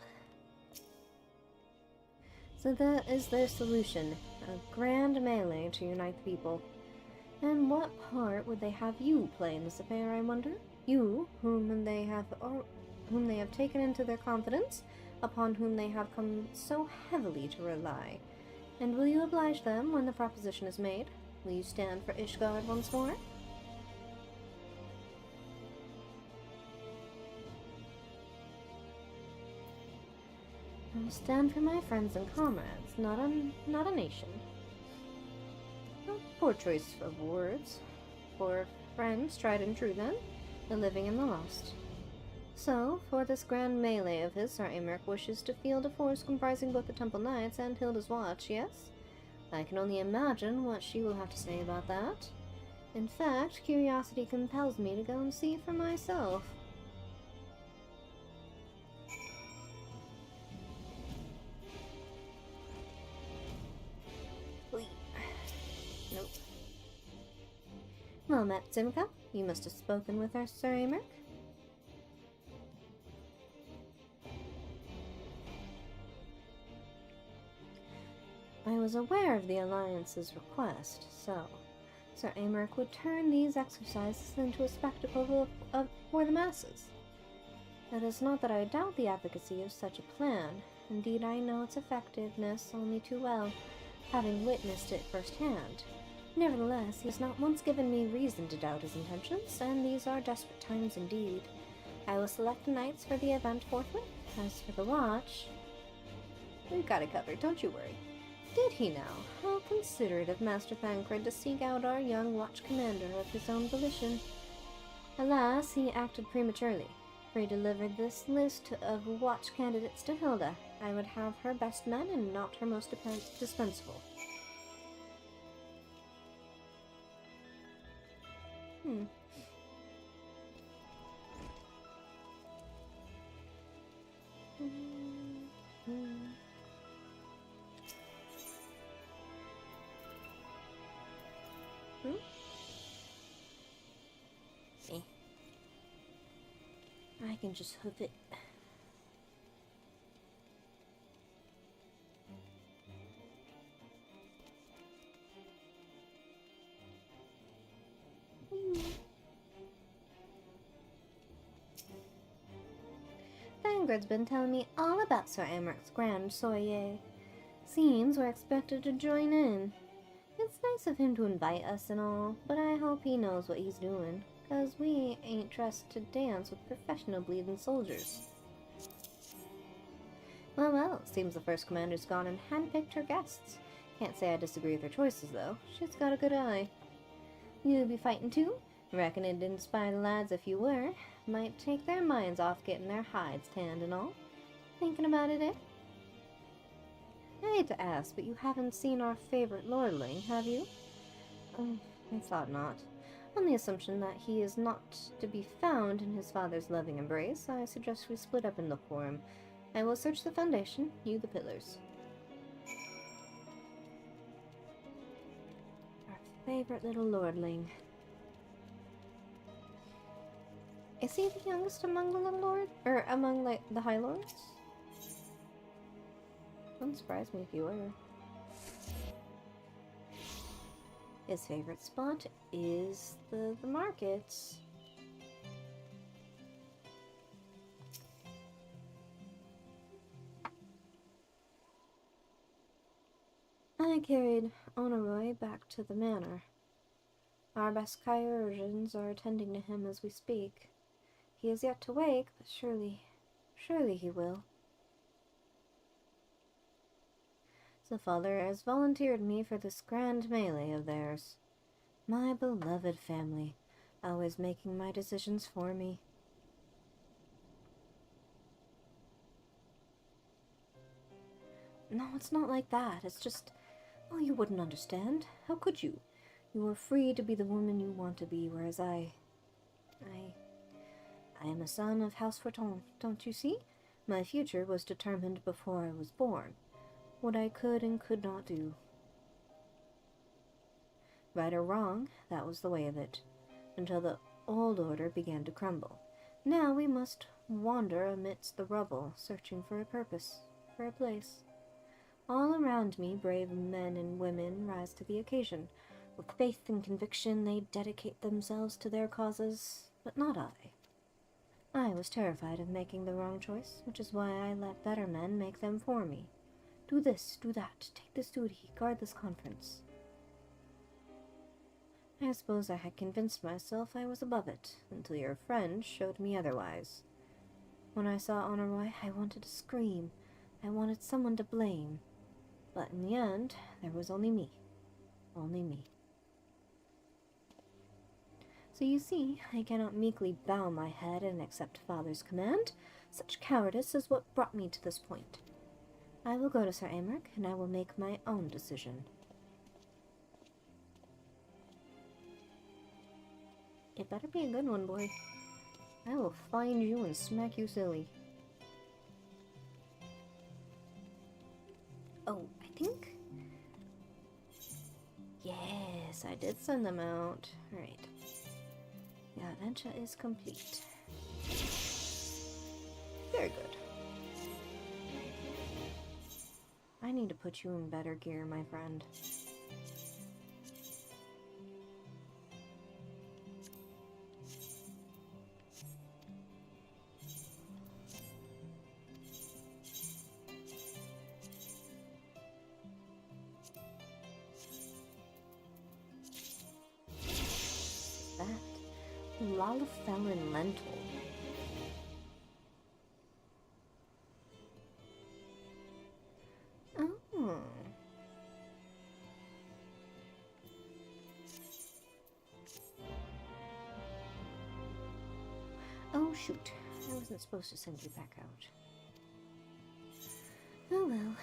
So that is their solution, a grand melee to unite the people. And what part would they have you play in this affair, I wonder? You, whom they have taken into their confidence, upon whom they have come so heavily to rely. And will you oblige them when the proposition is made? Will you stand for Ishgard once more? I will stand for my friends and comrades, not a nation. Poor choice of words. For friends, tried and true then, the living and the lost. So, for this grand melee of his, Sir Aymeric wishes to field a force comprising both the Temple Knights and Hilda's Watch, yes? I can only imagine what she will have to say about that. In fact, curiosity compels me to go and see for myself. Nope. Well met, Simcoe. You must have spoken with her, Sir Aymeric. I was aware of the Alliance's request, so Sir Aymeric would turn these exercises into a spectacle for the masses. It is not that I doubt the efficacy of such a plan. Indeed, I know its effectiveness only too well, having witnessed it firsthand. Nevertheless, he has not once given me reason to doubt his intentions, and these are desperate times indeed. I will select the knights for the event forthwith. As for the watch, we've got it covered, don't you worry. Did he now? How considerate of Master Thancred to seek out our young watch commander of his own volition. Alas, he acted prematurely. Pray deliver this list of watch candidates to Hilda. I would have her best men and not her most dispensable. I can just hoof it. Thangred's been telling me all about Sir Americ's grand soirée. Seems we're expected to join in. It's nice of him to invite us and all, but I hope he knows what he's doing, 'cause we ain't dressed to dance with professional bleeding soldiers. Well, seems the first commander's gone and handpicked her guests. Can't say I disagree with her choices, though. She's got a good eye. You'll be fighting too? Reckon it'd inspire the lads if you were. Might take their minds off getting their hides tanned and all. Thinking about it, eh? I hate to ask, but you haven't seen our favorite lordling, have you? I thought not. On the assumption that he is not to be found in his father's loving embrace, I suggest we split up and look for him. I will search the foundation, you the pillars. Our favorite little lordling. Is he the youngest among the little lords? Or among, like, the high lords? Wouldn't surprise me if you were. His favorite spot is the markets. I carried Honoroi back to the manor. Our best chirurgeons are attending to him as we speak. He is yet to wake, but surely he will. The father has volunteered me for this grand melee of theirs. My beloved family, always making my decisions for me. No, it's not like that. It's just, well, you wouldn't understand. How could you? You are free to be the woman you want to be, whereas I am a son of House Forton, don't you see? My future was determined before I was born. What I could and could not do. Right or wrong, that was the way of it, until the old order began to crumble. Now we must wander amidst the rubble, searching for a purpose, for a place. All around me, brave men and women rise to the occasion. With faith and conviction, they dedicate themselves to their causes, but not I. I was terrified of making the wrong choice, which is why I let better men make them for me. Do this, do that, take this duty, guard this conference. I suppose I had convinced myself I was above it, until your friend showed me otherwise. When I saw Honoroi, I wanted to scream. I wanted someone to blame. But in the end, there was only me. Only me. So you see, I cannot meekly bow my head and accept Father's command. Such cowardice is what brought me to this point. I will go to Sir Aymeric, and I will make my own decision. It better be a good one, boy. I will find you and smack you silly. Oh, I think... Yes, I did send them out. Alright. The adventure is complete. Very good. I need to put you in better gear, my friend. That Lalafellin lentil. Oh. Oh shoot. I wasn't supposed to send you back out. Oh well.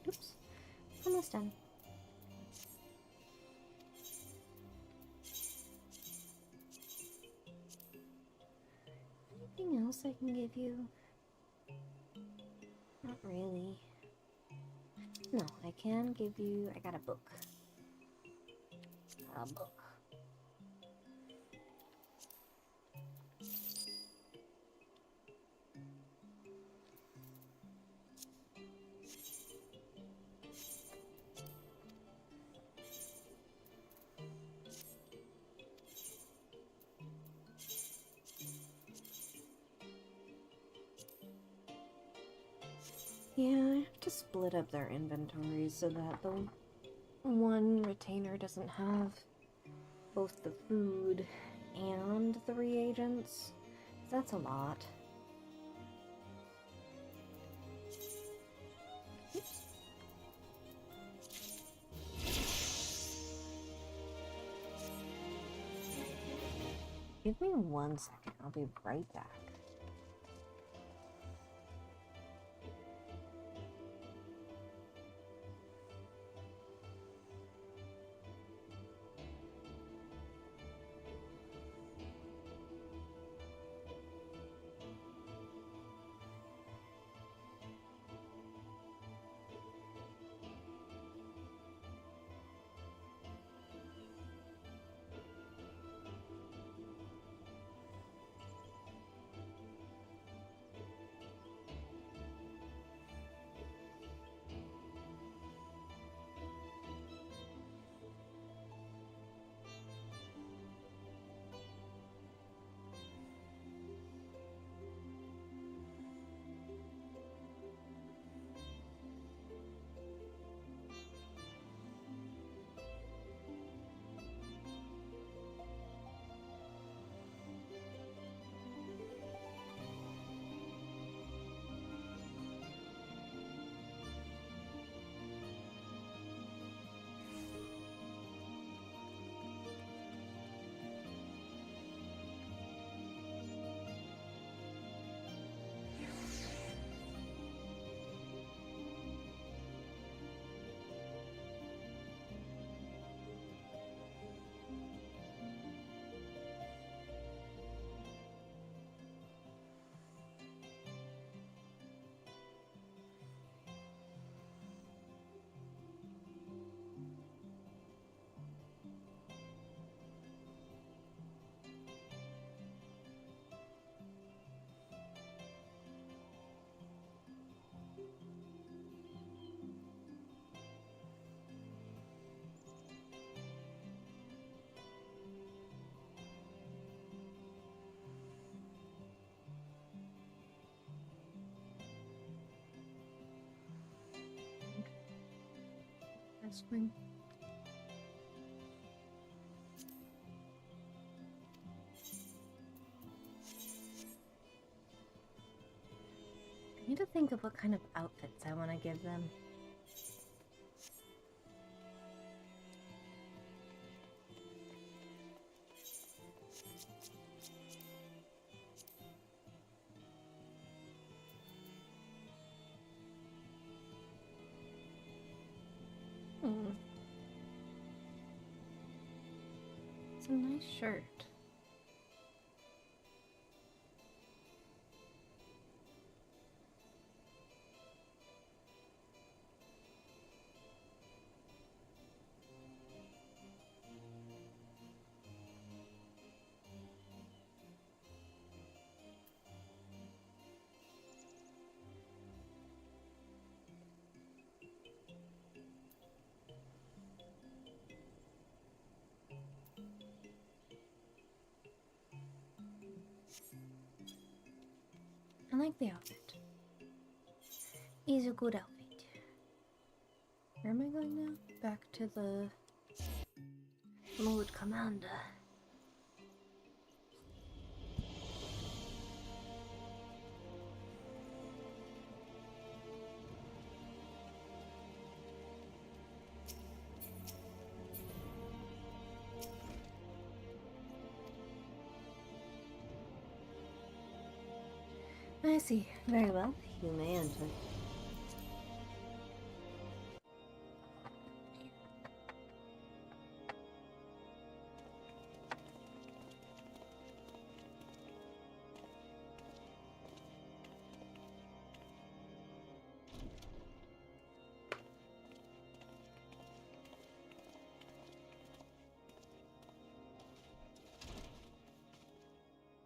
Oops. Almost done. Anything else I can give you? Not really. No, I can give you... I got a book. A book. Yeah, I have to split up their inventories so that the one retainer doesn't have both the food and the reagents. That's a lot. Give me 1 second. I'll be right back. Spring. I need to think of what kind of outfits I want to give them. It's a nice shirt. I like the outfit. It's a good outfit. Where am I going now? Back to the Lord Commander. I see. Very well. You may enter.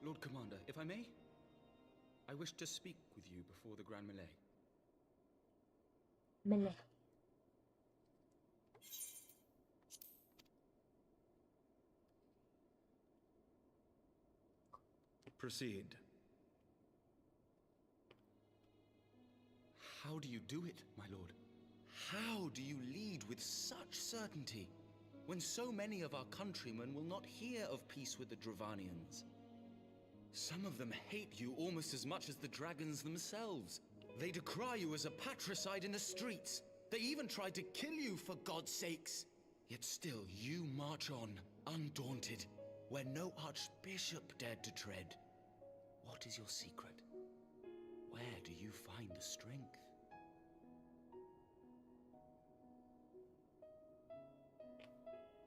Lord Commander, if I may? I wish to speak with you before the Grand Melee. Melee. Proceed. How do you do it, my lord? How do you lead with such certainty? when so many of our countrymen will not hear of peace with the Dravanians? Some of them hate you almost as much as the dragons themselves. They decry you as a patricide in the streets. They even tried to kill you, for God's sakes. Yet still you march on, undaunted, where no archbishop dared to tread. What is your secret? Where do you find the strength?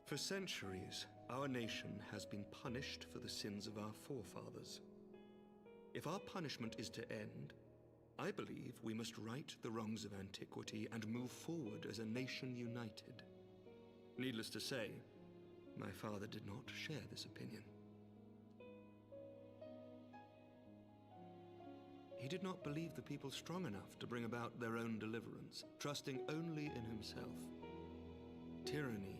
For centuries, our nation has been punished for the sins of our forefathers. If our punishment is to end, I believe we must right the wrongs of antiquity and move forward as a nation united. Needless to say, my father did not share this opinion. He did not believe the people strong enough to bring about their own deliverance, trusting only in himself. Tyranny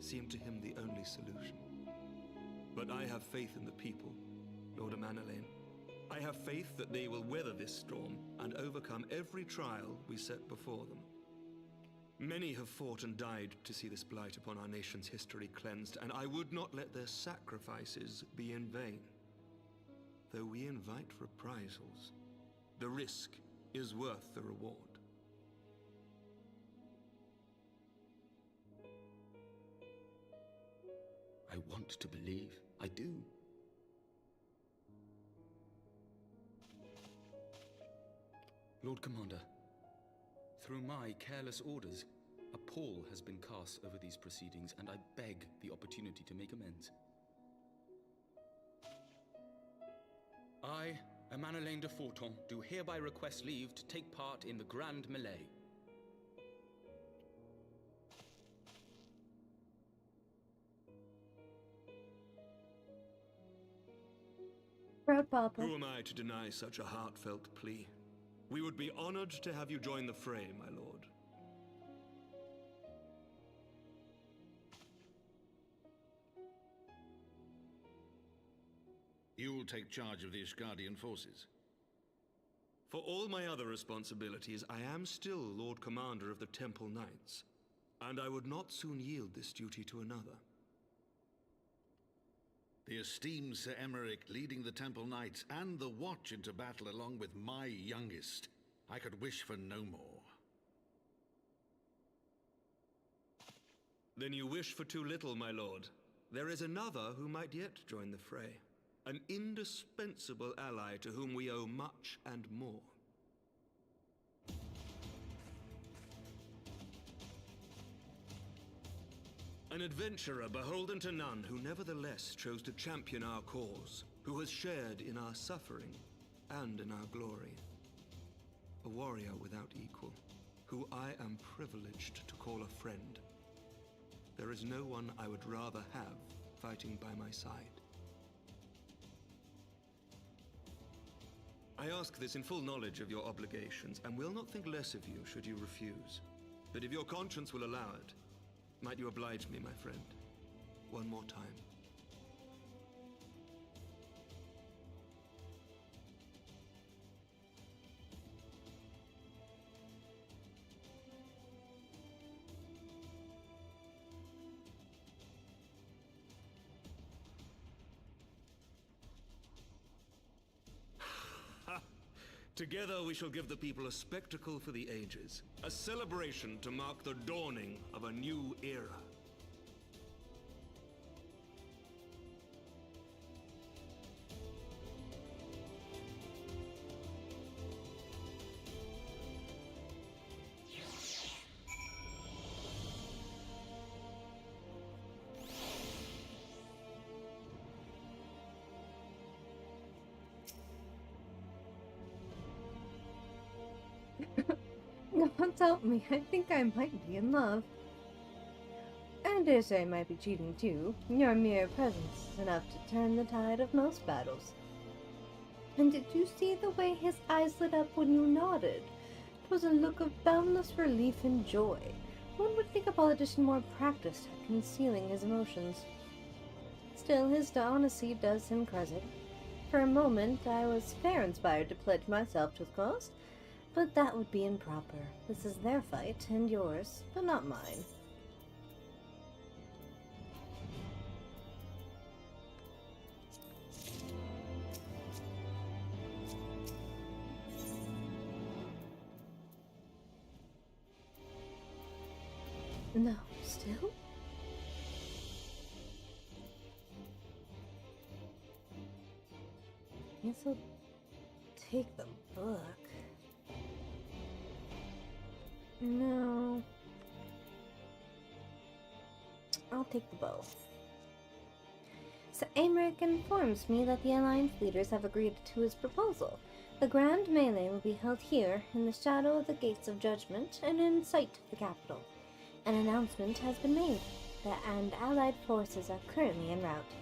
seemed to him the only solution. But I have faith in the people, Lord Amanalain. I have faith that they will weather this storm and overcome every trial we set before them. Many have fought and died to see this blight upon our nation's history cleansed, and I would not let their sacrifices be in vain. Though we invite reprisals, the risk is worth the reward. I want to believe. I do. Lord Commander, through my careless orders, a pall has been cast over these proceedings, and I beg the opportunity to make amends. I, Amanalain de Forton, do hereby request leave to take part in the Grand Melee. Proud Papa. Who am I to deny such a heartfelt plea? We would be honored to have you join the fray, my lord. You'll take charge of the Ishgardian forces. For all my other responsibilities, I am still Lord Commander of the Temple Knights, and I would not soon yield this duty to another. The esteemed Sir Emeric leading the Temple Knights and the Watch into battle along with my youngest. I could wish for no more. Then you wish for too little, my lord. There is another who might yet join the fray. An indispensable ally to whom we owe much and more. An adventurer beholden to none who nevertheless chose to champion our cause, who has shared in our suffering and in our glory. A warrior without equal, who I am privileged to call a friend. There is no one I would rather have fighting by my side. I ask this in full knowledge of your obligations, and will not think less of you should you refuse. But if your conscience will allow it, might you oblige me, my friend, one more time? Together we shall give the people a spectacle for the ages, a celebration to mark the dawning of a new era. God help me, I think I might be in love. I dare say I might be cheating too. Your mere presence is enough to turn the tide of most battles. And did you see the way his eyes lit up when you nodded? It was a look of boundless relief and joy. One would think a politician more practiced at concealing his emotions. Still, his honesty does him credit. For a moment, I was fair inspired to pledge myself to the cause. But that would be improper. This is their fight, and yours, but not mine. No, still? Guess I'll take the book. No. I'll take the bow. So Aymeric informs me that the Alliance leaders have agreed to his proposal. The grand melee will be held here, in the shadow of the Gates of Judgment, and in sight of the capital. An announcement has been made, and allied forces are currently en route.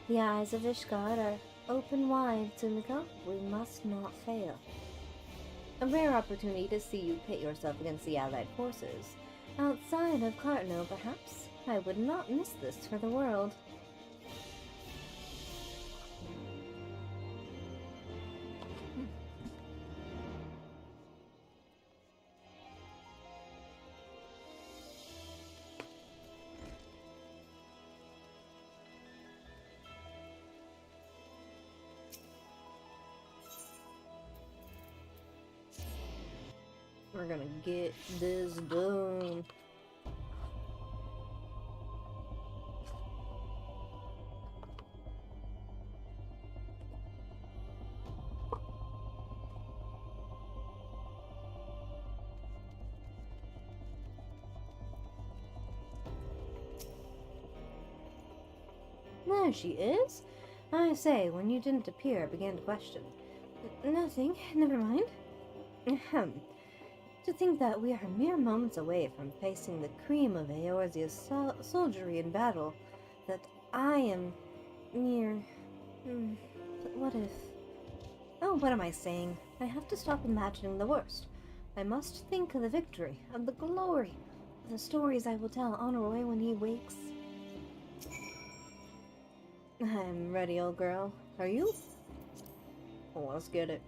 The eyes of Ishgard are open wide, Sumiko. We must not fail. A rare opportunity to see you pit yourself against the allied forces. Outside of Cartno, perhaps. I would not miss this for the world. We're gonna get this done. There she is. I say, when you didn't appear, I began to question. Nothing. Never mind. Ahem. To think that we are mere moments away from facing the cream of Eorzea's soldiery in battle, that I am mere... But what if... Oh, what am I saying? I have to stop imagining the worst. I must think of the victory, of the glory, of the stories I will tell Honoroi when he wakes. I'm ready, old girl. Are you? Oh, let's get it.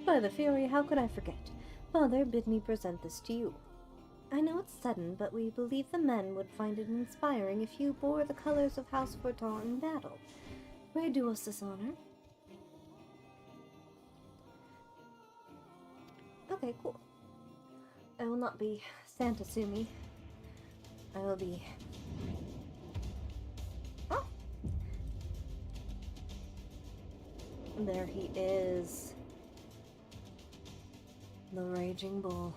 By the Fury, how could I forget? Father bid me present this to you. I know it's sudden, but we believe the men would find it inspiring if you bore the colors of House Forton in battle. Pray do us this honor. Okay, cool. I will not be Santa Sumi. I will be... Oh! There he is. The Raging Bull.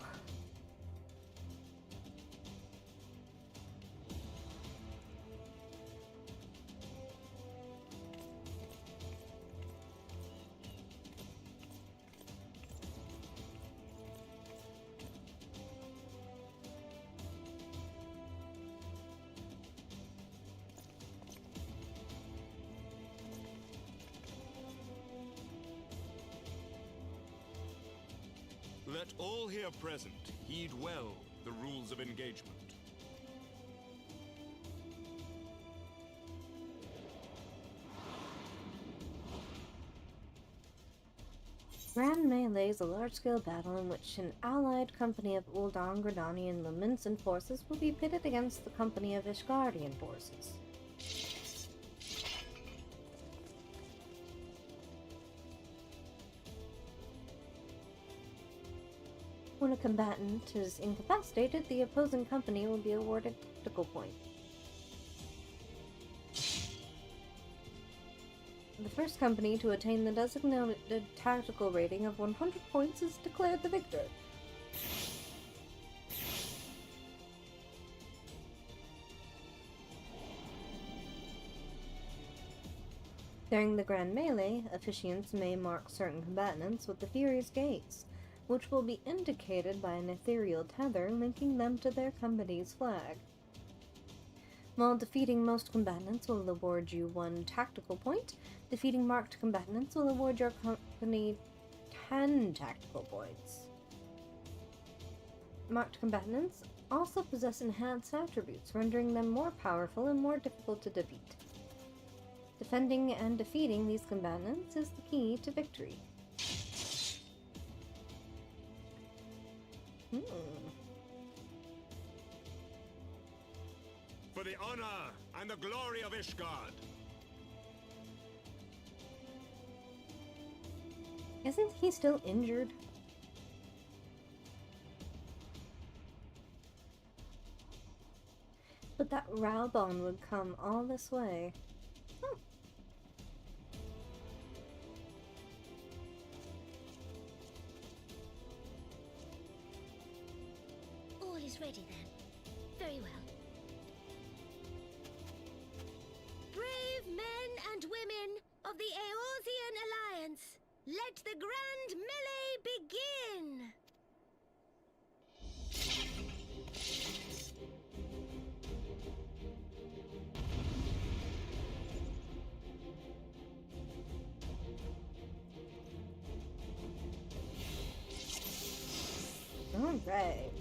Let all here present heed well the rules of engagement. Grand Melee is a large-scale battle in which an allied company of Uldan Gradanian Luminsan forces will be pitted against the company of Ishgardian forces. When a combatant is incapacitated, the opposing company will be awarded tactical point. The first company to attain the designated tactical rating of 100 points is declared the victor. During the Grand Melee, officiants may mark certain combatants with the Fury's gaze, which will be indicated by an ethereal tether linking them to their company's flag. While defeating most combatants will award you 1 tactical point, defeating marked combatants will award your company 10 tactical points. Marked combatants also possess enhanced attributes, rendering them more powerful and more difficult to defeat. Defending and defeating these combatants is the key to victory. For the honor and the glory of Ishgard. Isn't he still injured? But that Raubon would come all this way. Huh. All is ready then. Very well. Brave men and women of the Eorzean Alliance, let the grand melee begin! All right.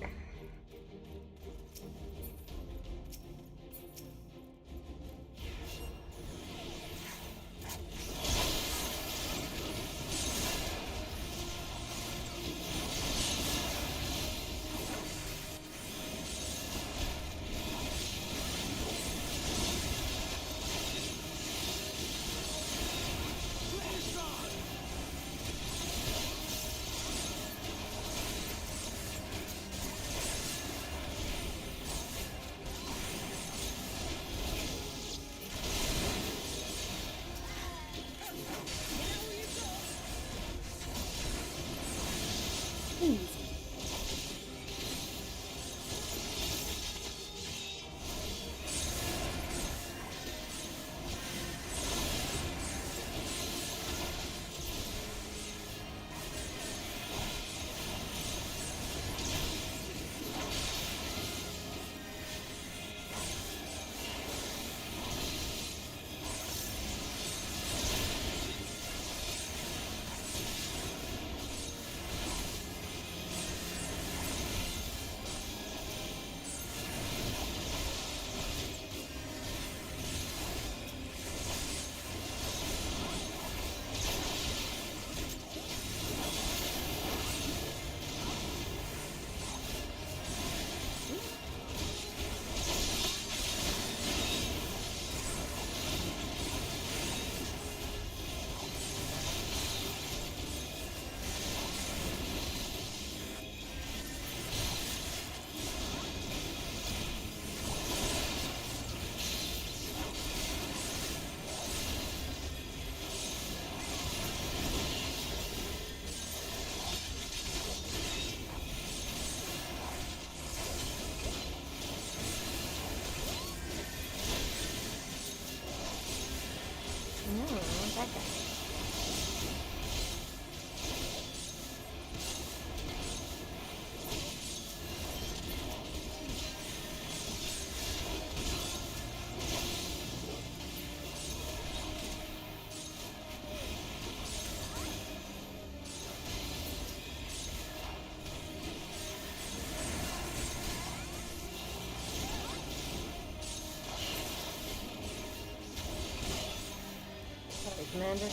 No, that guy. Sorry, Commander.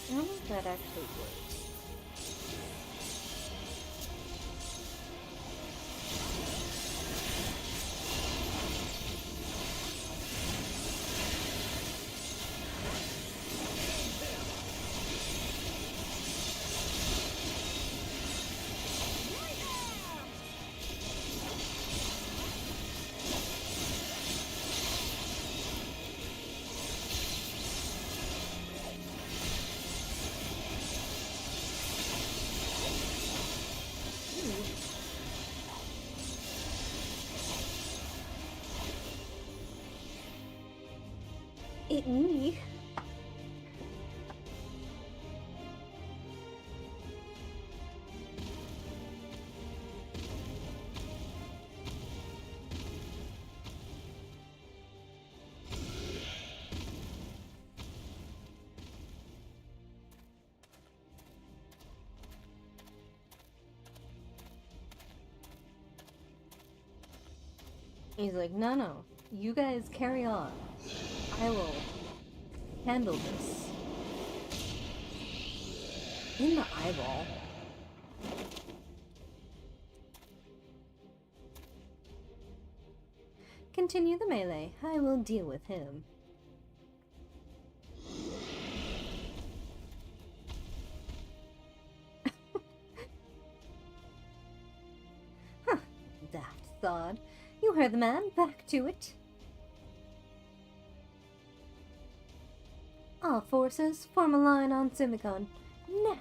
I don't know if that actually works. It me. He's like, no, you guys carry on. I will handle this. In the eyeball. Continue the melee. I will deal with him. God. You heard the man. Back to it. All forces, form a line on Simicon. Now.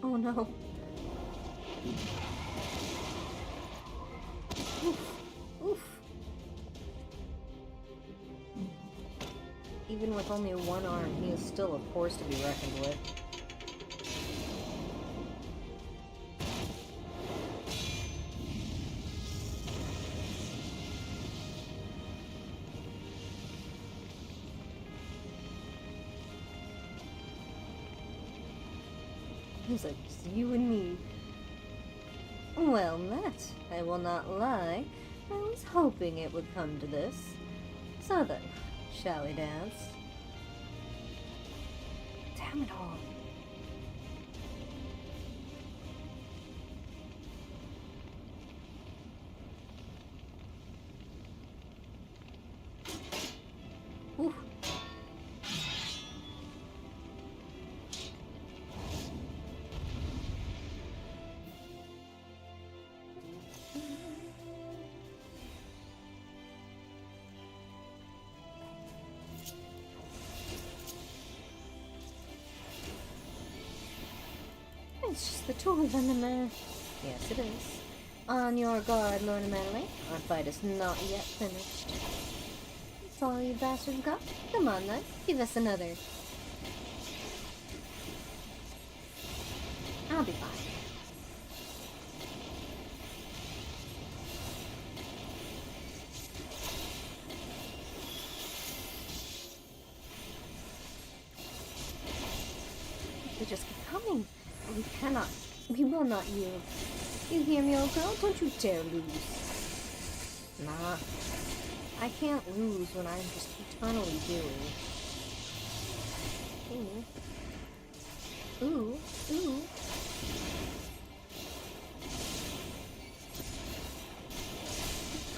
Oh no. Oof. Oof. Even with only one arm, he is still a force to be reckoned with. It's like just you and me. Well met. I will not lie. I was hoping it would come to this. So then, shall we dance? Damn it all. Ooh. It's just the two of them in there. Yes, it is. On your guard, Lord Manley. Our fight is not yet finished. That's all you bastards got? Come on, then. Give us another. I'll be fine. They just keep coming. We cannot. We will not yield. You hear me, old girl? Don't you dare lose. Nah. I can't lose when I'm just eternally doing. Ooh. Ooh. Ooh.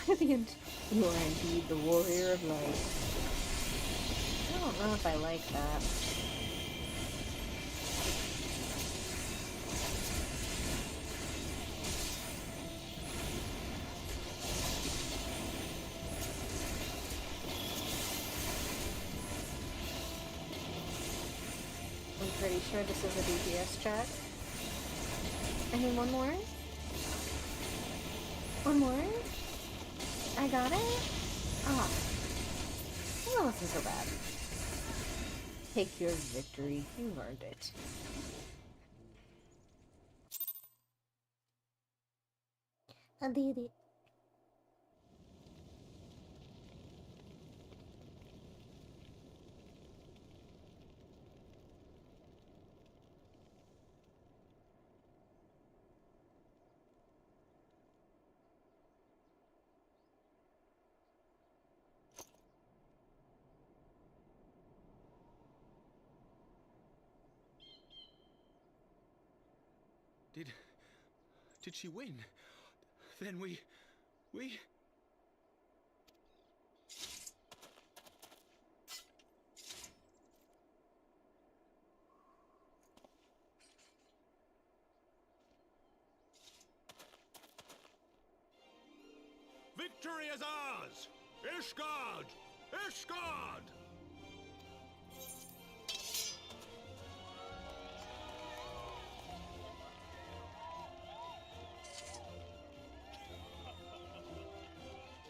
Brilliant. You are indeed the warrior of life. I don't know if I like that. Pretty sure this is a DPS check. And one more? One more? I got it? Ah. That wasn't so bad. Take your victory. You've earned it. I did it. Did she win? Then we... Victory is ours! Ishgard! Ishgard!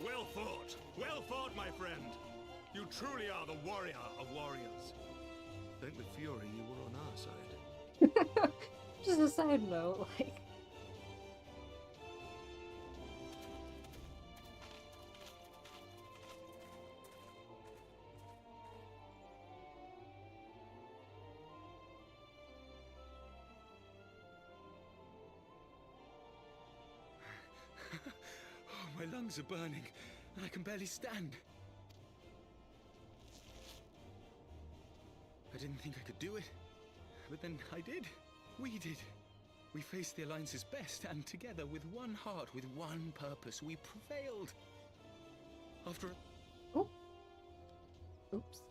Well fought! Well fought, my friend! You truly are the warrior of warriors. Thank the Fury you were on our side. Just a side note, like... My lungs are burning, and I can barely stand. I didn't think I could do it, but then I did. We did. We faced the Alliance's best, and together, with one heart, with one purpose, we prevailed. After... Oh. Oops.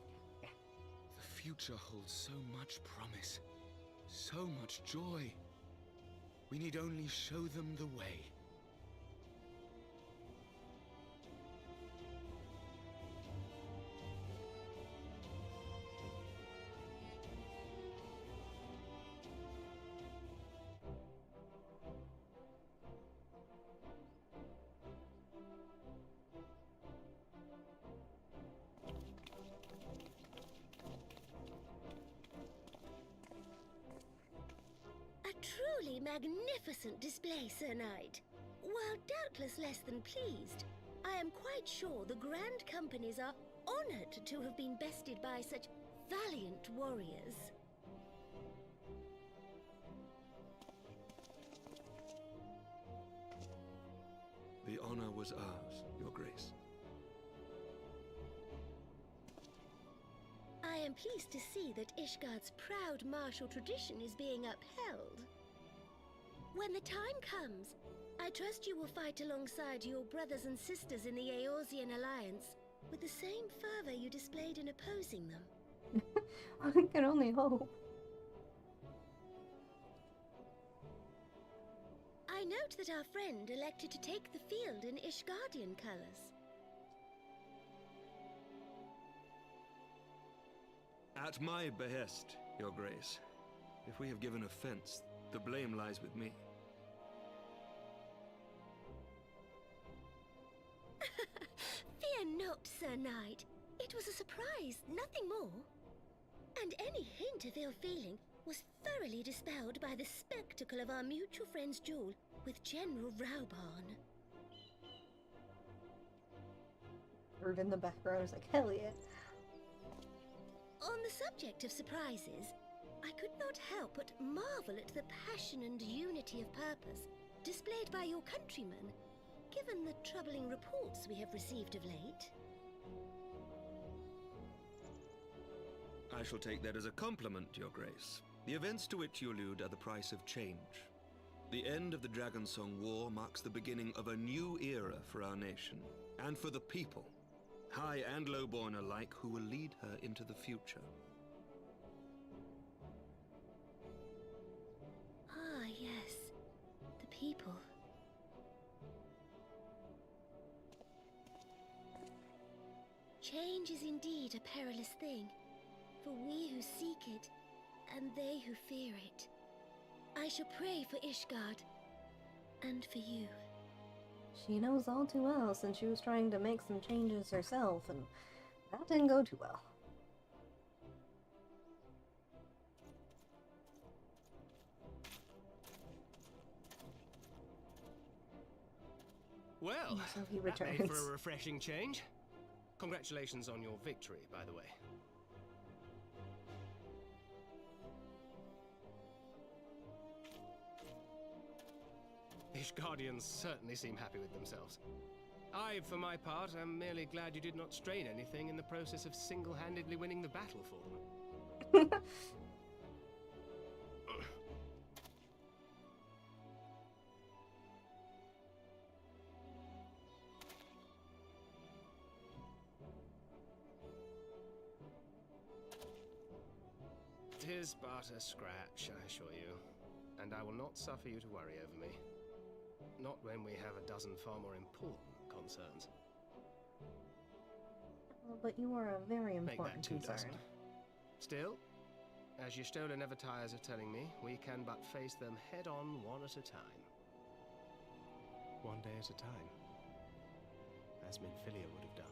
The future holds so much promise, so much joy. We need only show them the way. A truly magnificent display, Sir Knight. While doubtless less than pleased, I am quite sure the Grand Companies are honored to have been bested by such valiant warriors. The honor was ours, Your Grace. I am pleased to see that Ishgard's proud martial tradition is being upheld. When the time comes, I trust you will fight alongside your brothers and sisters in the Eorzean Alliance with the same fervor you displayed in opposing them. I can only hope. I note that our friend elected to take the field in Ishgardian colors. At my behest, Your Grace. If we have given offense, the blame lies with me. Fear not, Sir Knight. It was a surprise, nothing more. And any hint of ill feeling was thoroughly dispelled by the spectacle of our mutual friend's duel with General Raubarn. Heard in the background, I was like, hell yeah. On the subject of surprises, I could not help but marvel at the passion and unity of purpose displayed by your countrymen, given the troubling reports we have received of late. I shall take that as a compliment, Your Grace. The events to which you allude are the price of change. The end of the Dragonsong War marks the beginning of a new era for our nation, and for the people, high and lowborn alike, who will lead her into the future. Ah, yes. The people. Change is indeed a perilous thing, for we who seek it, and they who fear it. I shall pray for Ishgard, and for you. She knows all too well since she was trying to make some changes herself, and that didn't go too well. Well, So he that made returns. for a refreshing change. Congratulations on your victory, by the way. Ishgardians certainly seem happy with themselves. I, for my part, am merely glad you did not strain anything in the process of single-handedly winning the battle for them. Tis but a scratch, I assure you, and I will not suffer you to worry over me. Not when we have a dozen far more important concerns. But you are a very Make important that 2 concern. dozen. Still, as Y'shtola never tires of telling me, we can but face them head-on, one at a time. One day at a time. As Minfilia would have done.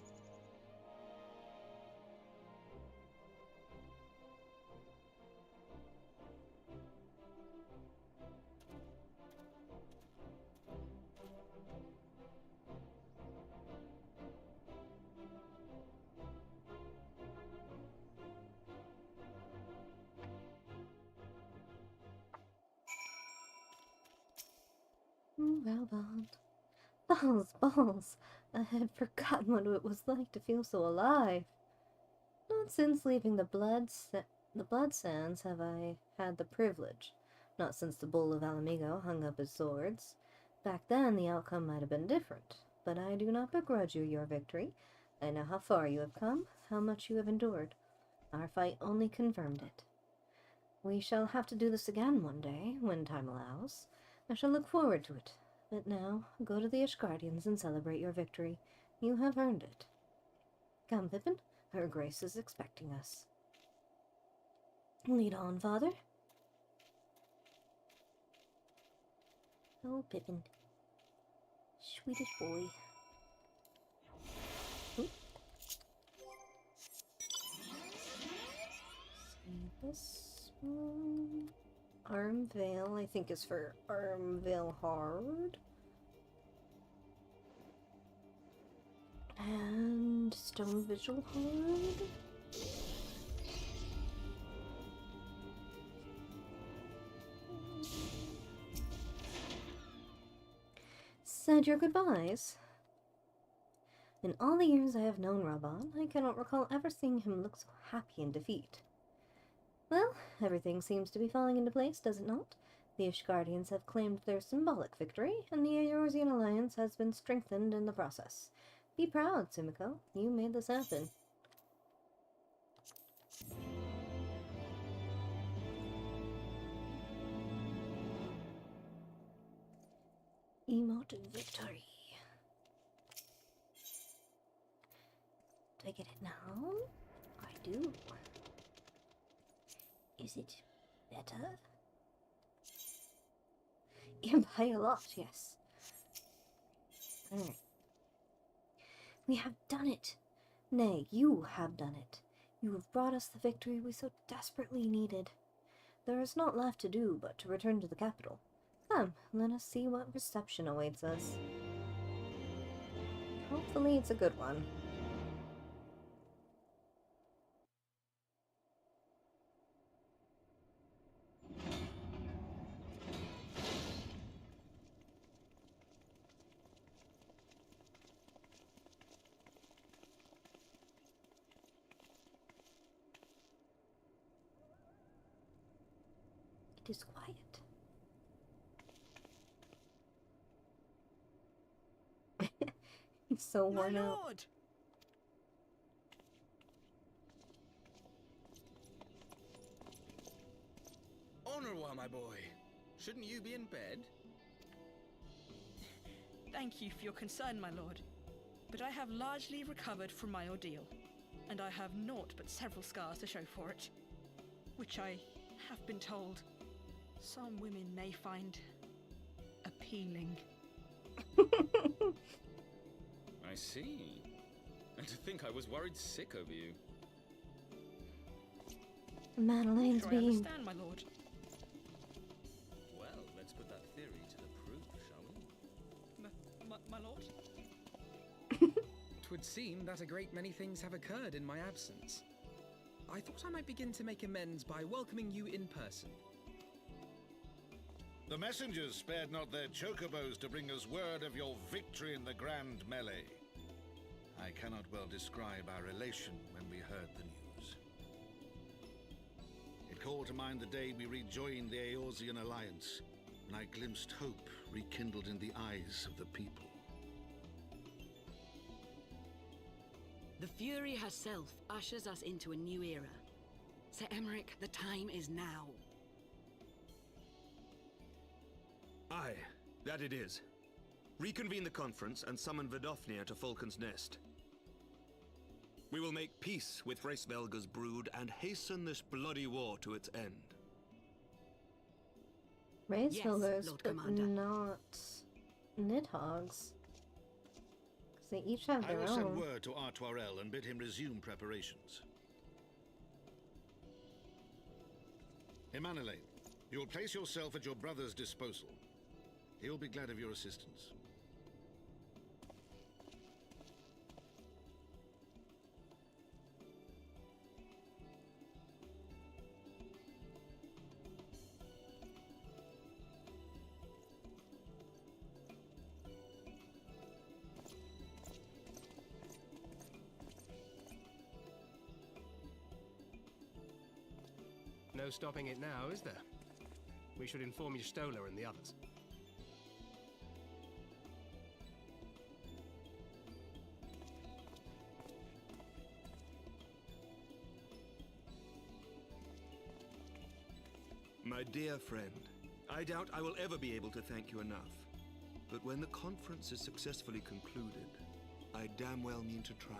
Well, balls, balls. I had forgotten what it was like to feel so alive. Not since leaving the blood sands have I had the privilege. Not since the bull of Alamigo hung up his swords. Back then, the outcome might have been different, but I do not begrudge you your victory. I know how far you have come, how much you have endured. Our fight only confirmed it. We shall have to do this again one day, when time allows. I shall look forward to it. But now, go to the Ishgardians and celebrate your victory. You have earned it. Come, Pippin. Her Grace is expecting us. Lead on, Father. Oh, Pippin. Sweetest boy. Oop. See this one. Armvale, I think, is for Armvale Hard. And Stone Vigil Hard. Said your goodbyes. In all the years I have known Raban, I cannot recall ever seeing him look so happy in defeat. Well, everything seems to be falling into place, does it not? The Ishgardians have claimed their symbolic victory, and the Eorzean alliance has been strengthened in the process. Be proud, Sumiko. You made this happen. Emote victory. Do I get it now? I do. Is it better? Yeah, by a lot, yes. Alright. We have done it. Nay, you have done it. You have brought us the victory we so desperately needed. There is naught left to do but to return to the capital. Come, let us see what reception awaits us. Hopefully it's a good one. It is quiet. He's so worn out. Honorwa, my boy. Shouldn't you be in bed? Thank you for your concern, my lord. But I have largely recovered from my ordeal, and I have naught but several scars to show for it, which I have been told some women may find appealing. I see. And to think I was worried sick over you. Madeline's sure being... I understand, my lord. Well, let's put that theory to the proof, shall we? My lord? Twould seem that a great many things have occurred in my absence. I thought I might begin to make amends by welcoming you in person. The messengers spared not their chocobos to bring us word of your victory in the grand melee. I cannot well describe our relation when we heard the news. It called to mind the day we rejoined the Eorzean alliance, and I glimpsed hope rekindled in the eyes of the people. The Fury herself ushers us into a new era. Sir Emmerich, the time is now. Aye, that it is. Reconvene the conference and summon Vidofnir to Falcon's Nest. We will make peace with Hraesvelga's brood and hasten this bloody war to its end. Hraesvelga's, Lord but Commander. not Nidhogg's. Because they each have I their will send own. word to Artoirel and bid him resume preparations. Emanelane, you will place yourself at your brother's disposal. He will be glad of your assistance. No stopping it now, is there? We should inform Y'shtola and the others. My dear friend, I doubt I will ever be able to thank you enough. But when the conference is successfully concluded, I damn well mean to try.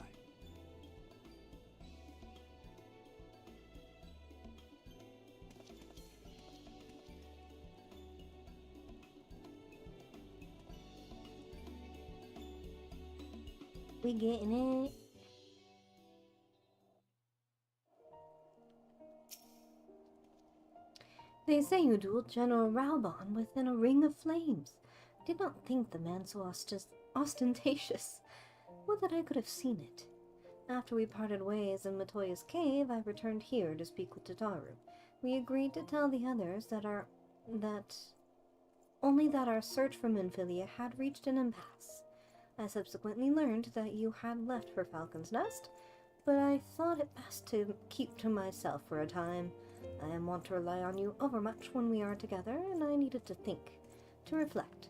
We getting it. They say you dueled General Raubon within a ring of flames. Did not think the man so ostentatious. Would that I could have seen it. After we parted ways in Matoya's cave, I returned here to speak with Tataru. We agreed to tell the others that our search for Minfilia had reached an impasse. I subsequently learned that you had left for Falcon's Nest, but I thought it best to keep to myself for a time. I am wont to rely on you overmuch when we are together, and I needed to think, to reflect.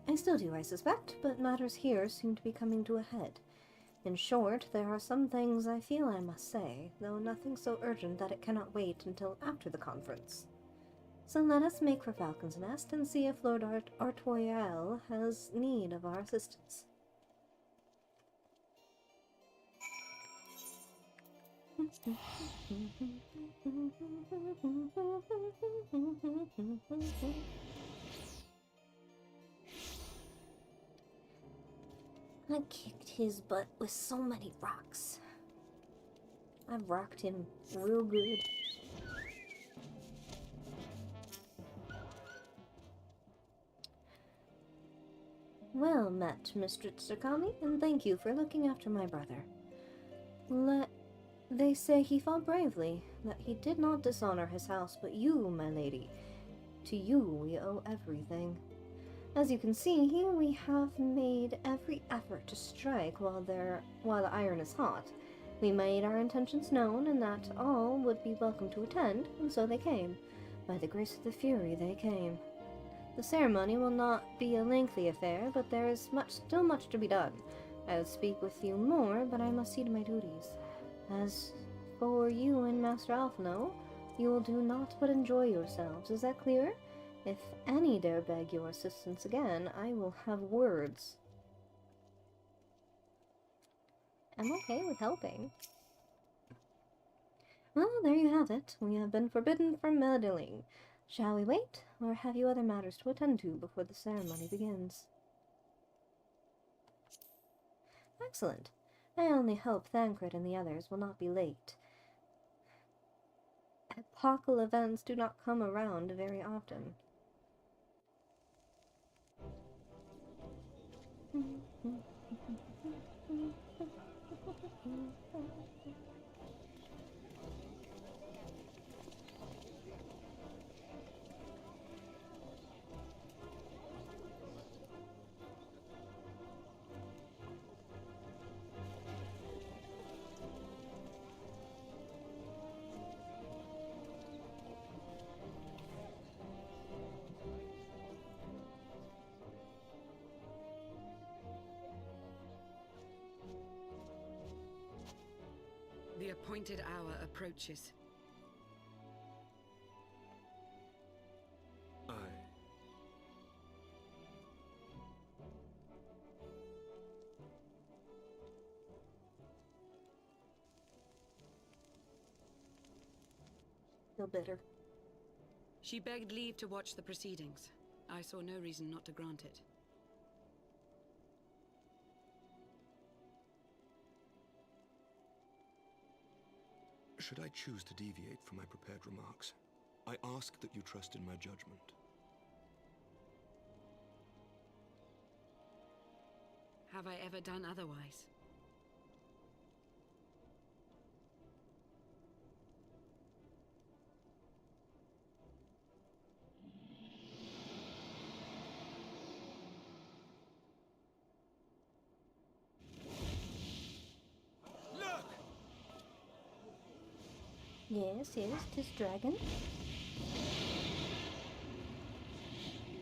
I still do, I suspect, but matters here seem to be coming to a head. In short, there are some things I feel I must say, though nothing so urgent that it cannot wait until after the conference. So let us make for Falcon's Nest and see if Lord Artoyael has need of our assistance. I kicked his butt with so many rocks. I've rocked him real good. Well met, Mr. Tsukami, and thank you for looking after my brother. They say he fought bravely, that he did not dishonor his house, but you, my lady. To you we owe everything. As you can see, here we have made every effort to strike while the iron is hot. We made our intentions known, and that all would be welcome to attend, and so they came. By the grace of the Fury, they came. The ceremony will not be a lengthy affair, but there is still much to be done. I would speak with you more, but I must see to my duties. As for you and Master Alphino, you will do naught but enjoy yourselves. Is that clear? If any dare beg your assistance again, I will have words. I'm okay with helping. Well, there you have it. We have been forbidden from meddling. Shall we wait, or have you other matters to attend to before the ceremony begins? Excellent. I only hope Thancred and the others will not be late. Epochal events do not come around very often. The appointed hour approaches. Aye. Feel bitter. She begged leave to watch the proceedings. I saw no reason not to grant it. Should I choose to deviate from my prepared remarks, I ask that you trust in my judgment. Have I ever done otherwise? Yes, 'tis dragon.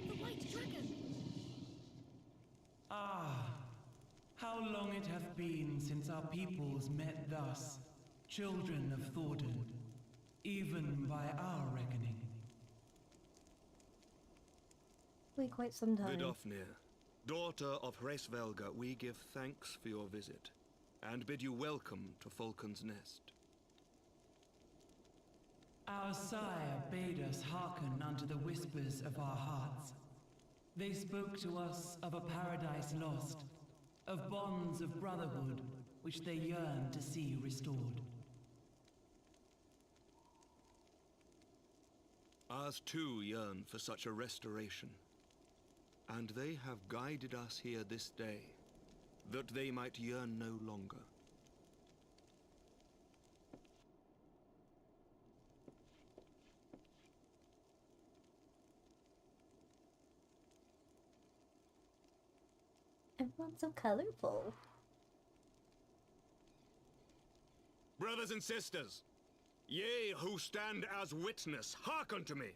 The white dragon! Ah, how long it hath been since our peoples met thus, children of Thordan, even by our reckoning. Hopefully quite some time. Vidofnir, daughter of Hraesvelga, we give thanks for your visit, and bid you welcome to Falcon's Nest. Our sire bade us hearken unto the whispers of our hearts. They spoke to us of a paradise lost, of bonds of brotherhood which they yearned to see restored. Ours too yearn for such a restoration, and they have guided us here this day, that they might yearn no longer. Everyone's so colorful. Brothers and sisters, ye who stand as witness, hearken to me.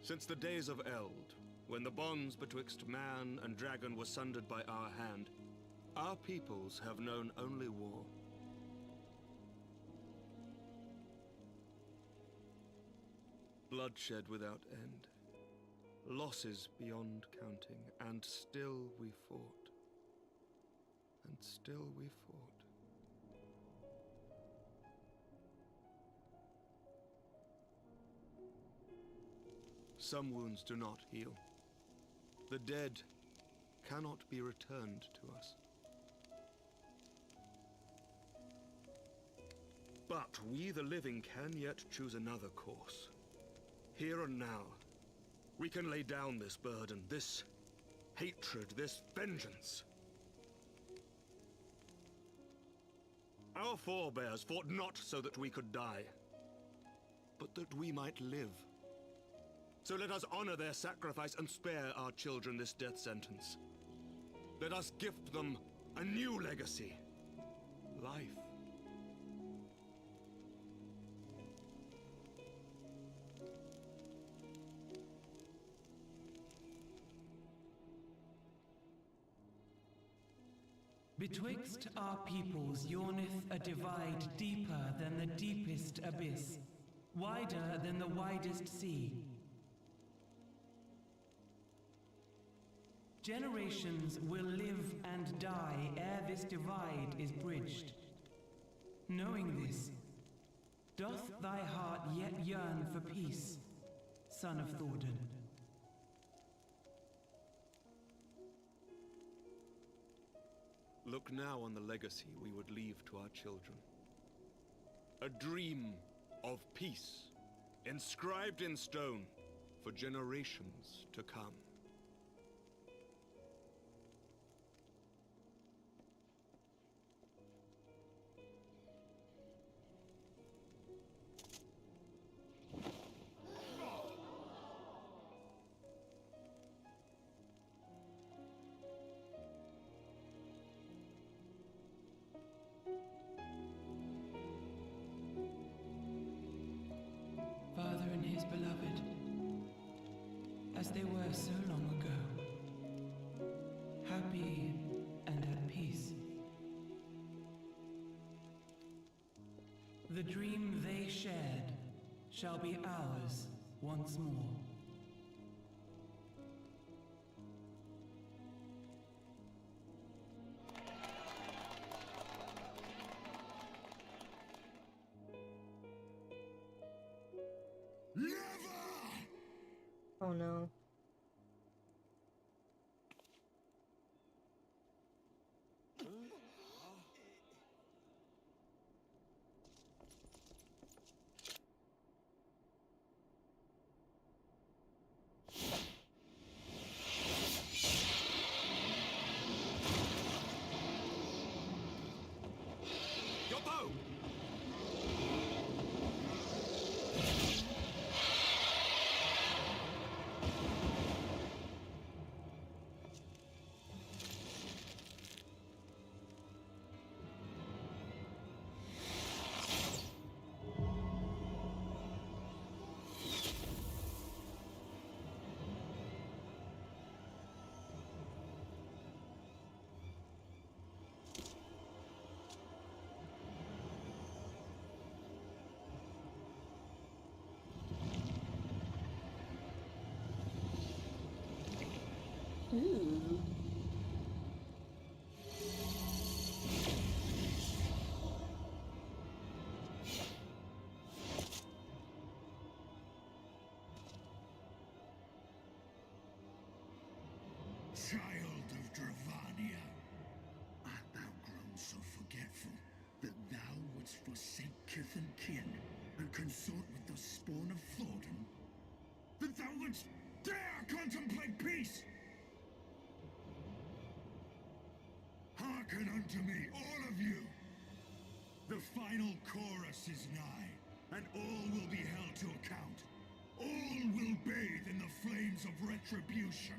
Since the days of Eld, when the bonds betwixt man and dragon were sundered by our hand, our peoples have known only war. Bloodshed without end, losses beyond counting, and still we fought. And still we fought. Some wounds do not heal. The dead cannot be returned to us. But we, the living, can yet choose another course. Here and now, we can lay down this burden, this hatred, this vengeance. Our forebears fought not so that we could die, but that we might live. So let us honor their sacrifice and spare our children this death sentence. Let us gift them a new legacy, life. Betwixt our peoples yawneth a divide deeper than the deepest abyss, wider than the widest sea. Generations will live and die ere this divide is bridged. Knowing this, doth thy heart yet yearn for peace, son of Thordan? Look now on the legacy we would leave to our children. A dream of peace, inscribed in stone for generations to come. Father and his beloved, as they were so long ago, happy and at peace. The dream they shared shall be ours once more. Oh no. child of Dravania, art thou grown so forgetful that thou wouldst forsake kith and kin and consort with the spawn of Thornton? That thou wouldst dare contemplate peace? Hearken unto me, all of you! The final chorus is nigh, and all will be held to account. All will bathe in the flames of retribution.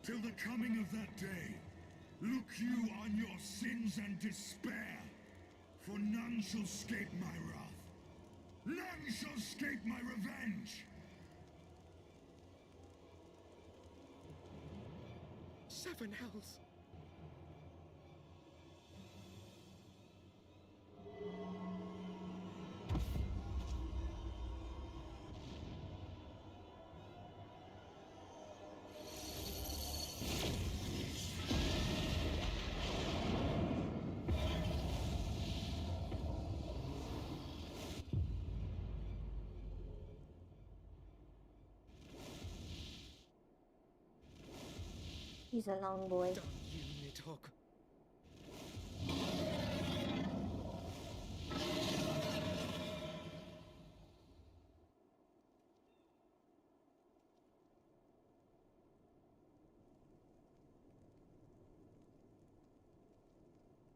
Till the coming of that day, look you on your sins and despair, for none shall scape my wrath. None shall scape my revenge! 7 hells. He's a long boy. Damn you, Nidhogg.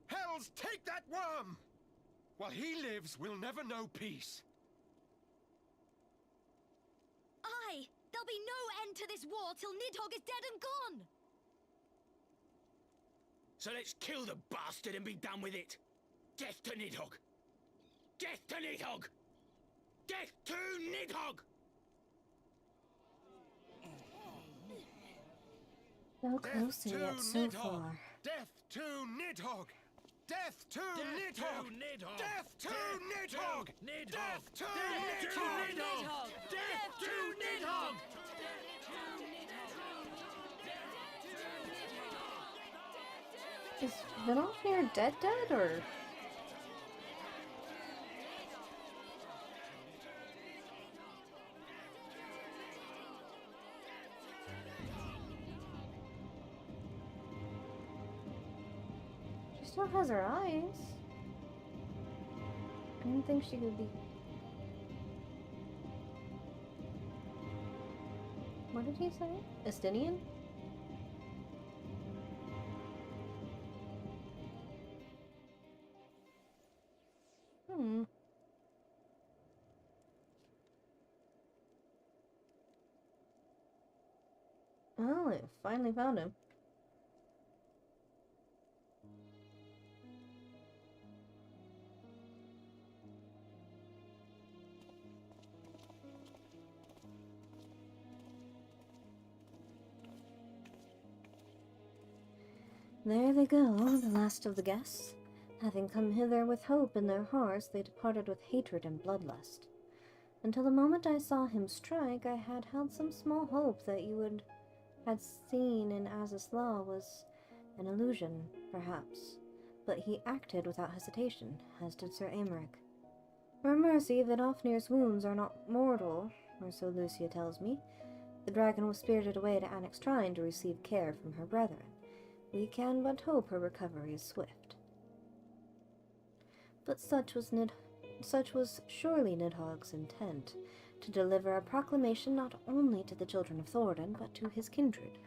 Hells, take that worm! While he lives, we'll never know peace. Aye! There'll be no end to this war till Nidhogg is dead and gone! So let's kill the bastard and be done with it. Death to Nidhogg! Death to Nidhogg! Death to Nidhogg! So close and yet so far. Death to Nidhogg! Death to Nidhogg! Death to Nidhogg! Death to Nidhogg! Death to Nidhogg! Is Vidofnir dead or? She still has her eyes. I didn't think she could be. What did he say? Estinien? Oh, it finally found him. There they go, the last of the guests. Having come hither with hope in their hearts, they departed with hatred and bloodlust. Until the moment I saw him strike, I had held some small hope that you had seen in Az's law was an illusion, perhaps. But he acted without hesitation, as did Sir Aymeric. For a mercy, Vidofnir's wounds are not mortal, or so Lucia tells me. The dragon was spirited away to Annex Shrine to receive care from her brethren. We can but hope her recovery is swift. But such was surely Nidhogg's intent, to deliver a proclamation not only to the children of Thornton, but to his kindred.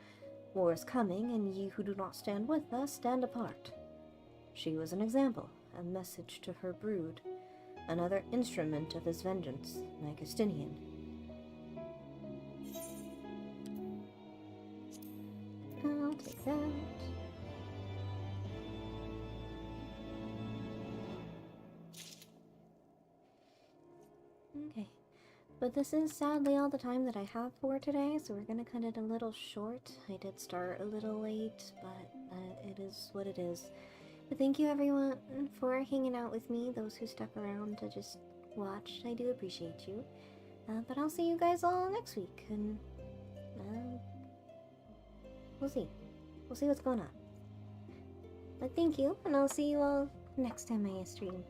War is coming, and ye who do not stand with us, stand apart. She was an example, a message to her brood, another instrument of his vengeance, like Estinien. I'll take that. Okay, but this is sadly all the time that I have for today, so we're gonna cut it a little short. I did start a little late, but it is what it is. But thank you everyone for hanging out with me, those who stuck around to just watch. I do appreciate you. But I'll see you guys all next week, and we'll see. We'll see what's going on. But thank you, and I'll see you all next time I stream.